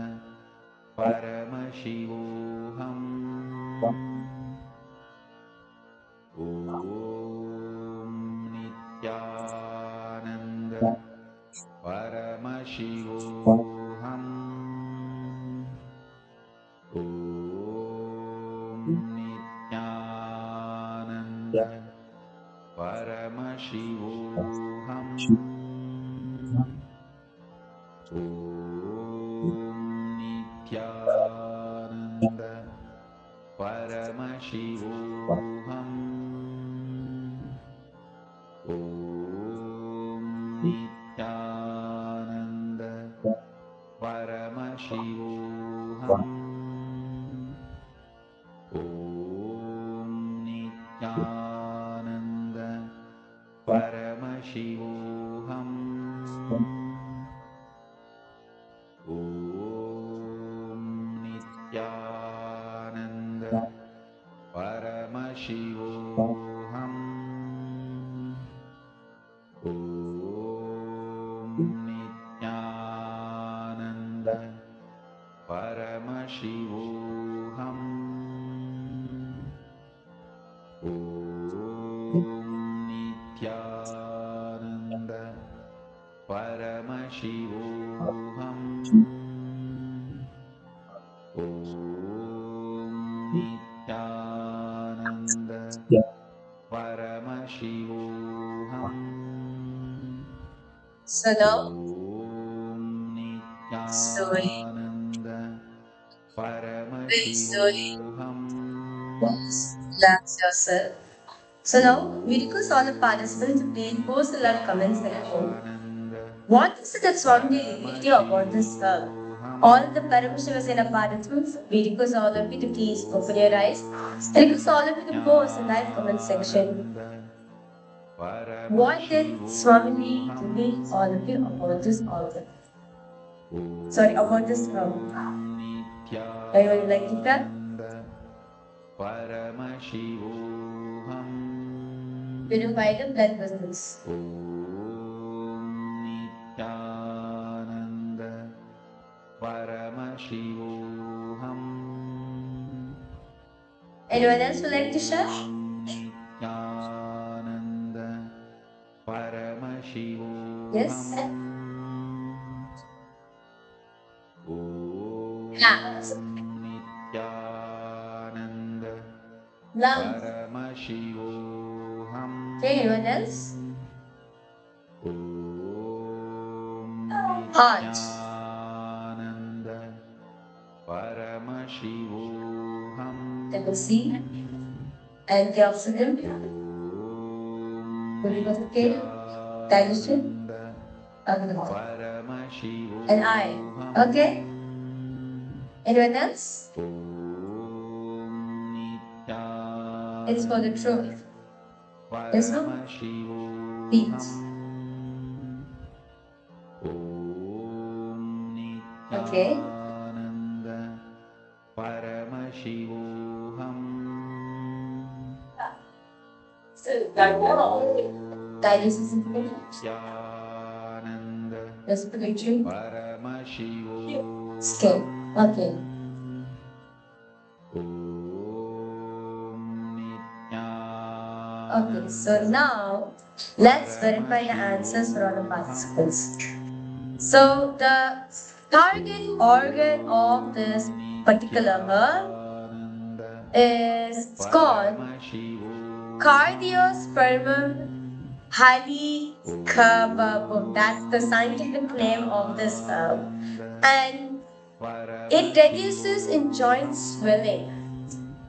Paramashivoham. Om Nityananda Paramashivoham. Om Nityananda Paramashivoham. Om Nityananda Paramashivoham. Om Nityananda Paramashivoham. Om Nityananda Paramashivoham. Om Nityananda Paramashivoham. Om Nityananda Paramashivoham. Om Nityananda Paramashivoham. Om Nityananda Paramashivoham. Om Nityananda Paramashivoham. So now, Om slowly, Nityananda very slowly, Paramashivoham. relax yourself. So now, we request all the participants to please post the love comment section. What is it that Swami revealed you about this love? All the Paramashiva participants, we request all of you to please open your eyes. I request all of you to post in the live comment section. What did Swami reveal all of you about this altar? Sorry, about this love. Anyone would like to tell? Paramashivoham. Purify the blood vessels. Om Nityananda Paramashivoham. Anyone else would like to share? Nityananda Paramashivoham. Yes. Hands. Nityananda Lungs. Paramashivoham. Okay, anyone else? Om Heart. Nityananda Paramashivoham. Table C. Antioxidant. Purification. Digestion. Paramashivoham. And eye. Okay? Anyone else? It's for the truth. This one? Feet. Okay. Paramashivoham. Digestion is important. Respiratory. Skin. Okay. Okay, so now let's verify the answers for all the participants. So the target organ of this particular herb is called Cardiospermum halicababum. That's the scientific name of this herb. And it reduces in joint swelling.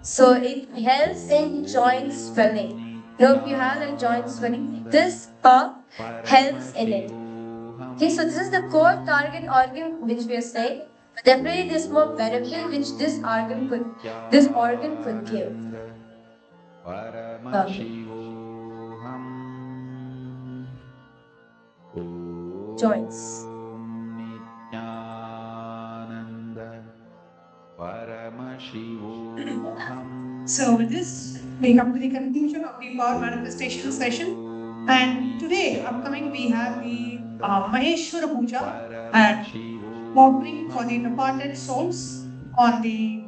So it helps in joint swelling. Now, if you have a joint swelling, this herb helps in it. Okay, so this is the core target organ which we are saying. But definitely there's more benefit which this organ could give. Joints. So with this, we come to the conclusion of the power manifestation session. And today, upcoming, we have the Maheshwara Puja and offering for the departed souls on the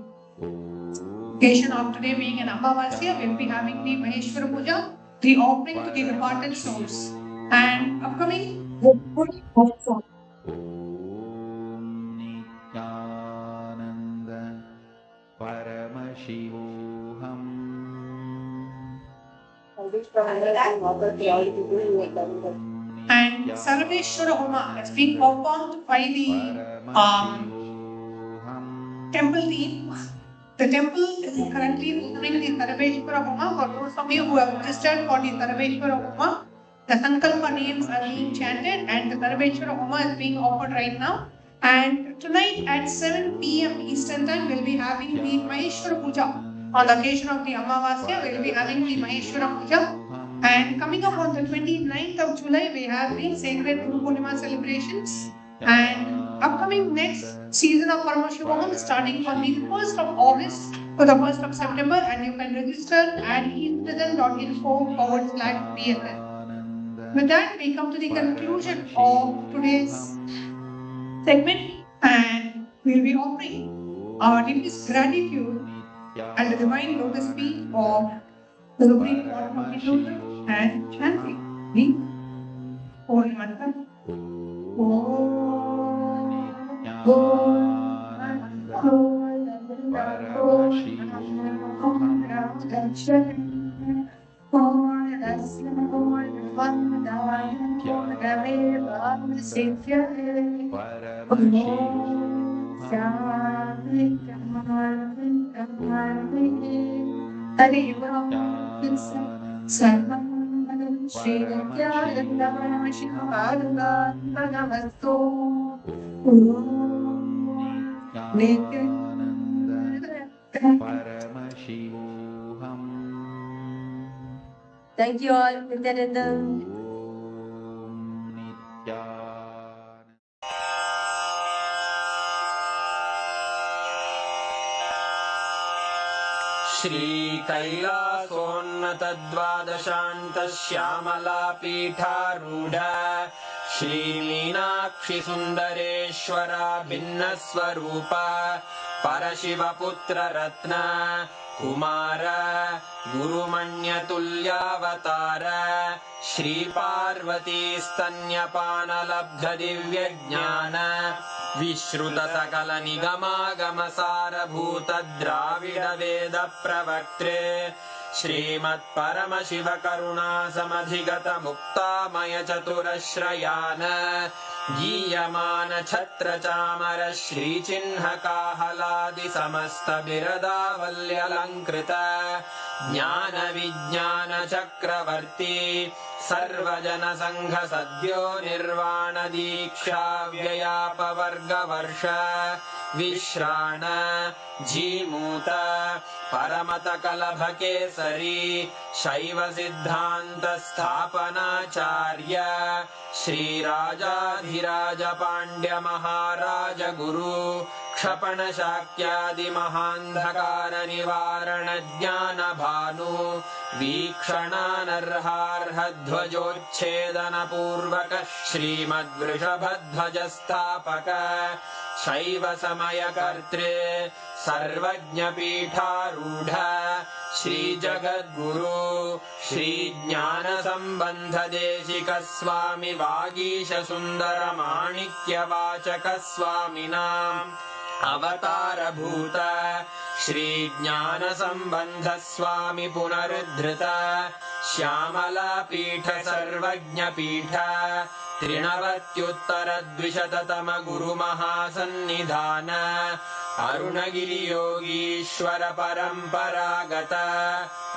occasion of today being an Amavasya. We'll be having the Maheshwara Puja, the offering to the departed souls. And upcoming, the putting of souls. And Sarveshwara Homa has been performed by the temple team. The temple is currently doing the Sarveshwara Homa. For those of you who have registered for the Sarveshwara Homa, the Sankalpa names are being chanted and the Sarveshwara Homa is being offered right now. And tonight at 7 p.m. Eastern Time, we'll be having the Maheshwara Puja. On the occasion of the Amavasya, we'll be having the Maheshwara Puja. And coming up on the 29th of July, we have the sacred Guru Purnima celebrations. And upcoming next season of Paramashivam starting from the 1st of August to the 1st of September. And you can register at hinduism.info/BSN. With that, we come to the conclusion of today's segment, and we'll be offering our deepest gratitude and the divine lotus feet of the Supreme Lord of Hinduism and chanting the holy mantra. Shri Nithyananda Paramashivam. Thank you all, Nityananda. Shri कैलासोन्नत द्वादशान्त Shyamala पीठारूढ़ Shri Meenakshi सुंदरेश्वरा भिन्न स्वरूप परशिव पुत्र रत्न कुमार गुरुमण्यतुल्यावतार श्री पार्वती स्तन्यपान लब्ध दिव्य ज्ञान विश्रुत सकल निगमागम सारभूत द्राविड वेद प्रवक्त्रे श्रीमत् परमशिव करुणा समधिगत मुक्तामय चतुरश्रयान गीयमान छत्र चामर श्री चिन्ह काहलादि समस्त बिरदावल्यलंकृत ज्ञान विज्ञान चक्रवर्ती सर्वजन संघ सद्यो निर्वाण दीक्षा व्ययापवर्ग वर्ष विश्राण जीमूत परमत कलभ केसरी शैव सिद्धांत स्थापनाचार्य श्री राजाधिराज पांड्य महाराज गुरु क्षपणशाक्यादिमहान्धकारनिवारणज्ञानभानु वीक्षणानर्हार्हध्वजोच्छेदनपूर्वक श्रीमद्वृषभध्वजस्थापक शैव समयकर्त्रे सर्वज्ञपीठारूढ श्रीजगद्गुरु श्रीज्ञानसम्बन्धदेशिक स्वामि वागीशसुन्दरमाणिक्यवाचक स्वामिनाम् अवतारभूत श्रीज्ञानसम्बन्ध स्वामि पुनरुद्धृत श्यामलापीठ सर्वज्ञपीठ त्रिनवत्युत्तरद्विशततम गुरुमहासन्निधान अरुणगिरियोगीश्वर परम्परागत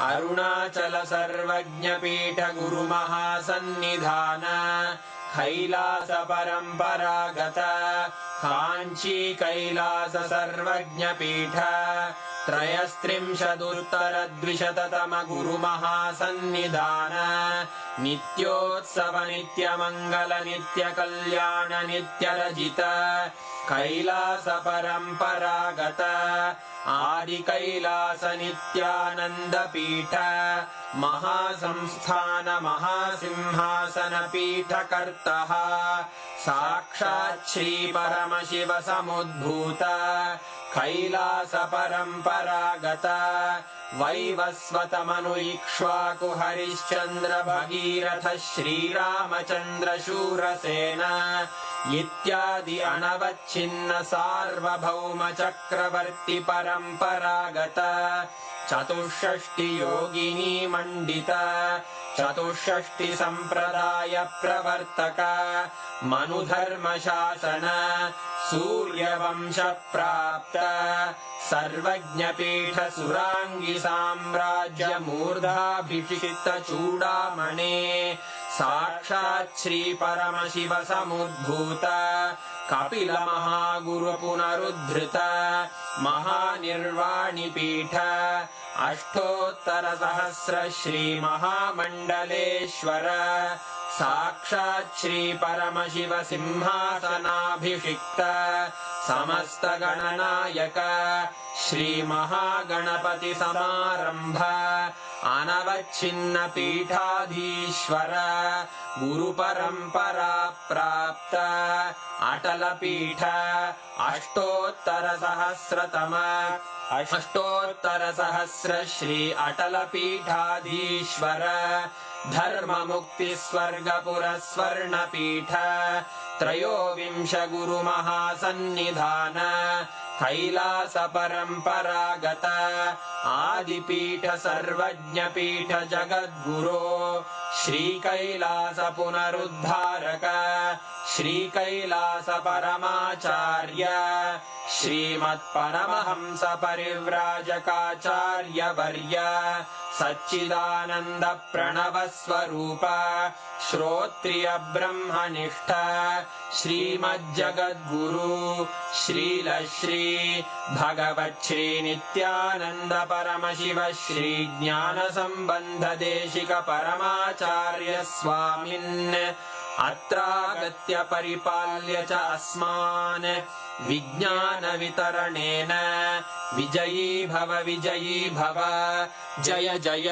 अरुणाचल सर्वज्ञपीठ गुरुमहासन्निधान कैलास परम्परागत काञ्ची कैलास सर्वज्ञपीठ त्रयस्त्रिंशदुत्तरद्विशततम गुरुमहासन्निधान नित्योत्सव नित्यमङ्गल नित्यकल्याण नित्यरजित कैलास परम्परागत आदिकैलास नित्यानन्दपीठ महासंस्थान महासिंहासन पीठकर्तः साक्षात् श्री परमशिव समुद्भूत कैलास परम्परागत वैवस्वतमनु इक्ष्वाकु हरिश्चन्द्र भगीरथ श्रीरामचन्द्र शूरसेन इत्यादि अनवच्छिन्न सार्वभौम चक्रवर्ति परम्परागत चतुष्षष्टि योगिनी मंडित चतुष्षष्टि संप्रदाय प्रवर्तक मनुधर्म शासन सूर्यवंश प्राप्त सर्वज्ञपीठ सुरांगी साम्राज्य मूर्धाभिषिक्त चूडामणे साक्षात् श्री परमशिव समुद्भूत कपिल महागुरु पुनरुद्धृत महानिर्वाणि पीठ अष्टोत्तर सहस्र श्री महामंडलेश्वर साक्षात् श्री परमशिव सिंहासनाभिषिक्त समस्त गणनायक श्री महागणपति समारंभ अनवच्छिन्न पीठाधीश्वर गुरु परंपरा प्राप्त अटल पीठ अष्टोत्तर सहस्र श्री अटल पीठाधीश्वर धर्म मुक्ति स्वर्गपुर स्वर्ण पीठ त्रयोविंश गुरु महासन्निधान कैलास परम्परागत आदिपीठ सर्वज्ञ पीठ जगद्गुरो श्री कैलास पुनरुद्धारक श्री कैलास परमाचार्य श्रीमत्परमहंस परिव्राजकाचार्य वर्य सच्चिदानंद प्रणव स्वरूप श्रोत्रिय ब्रह्मनिष्ठ श्रीमज्जगद्गुरु श्रील श्री भगवत् श्री नित्यानंद परमशिव श्री ज्ञान संबंध देशिक परमाचार्य स्वामिन् अत्रागत्य परिपाल्य च अस्मान् विज्ञान वितरणेन विजयी भव जय जय।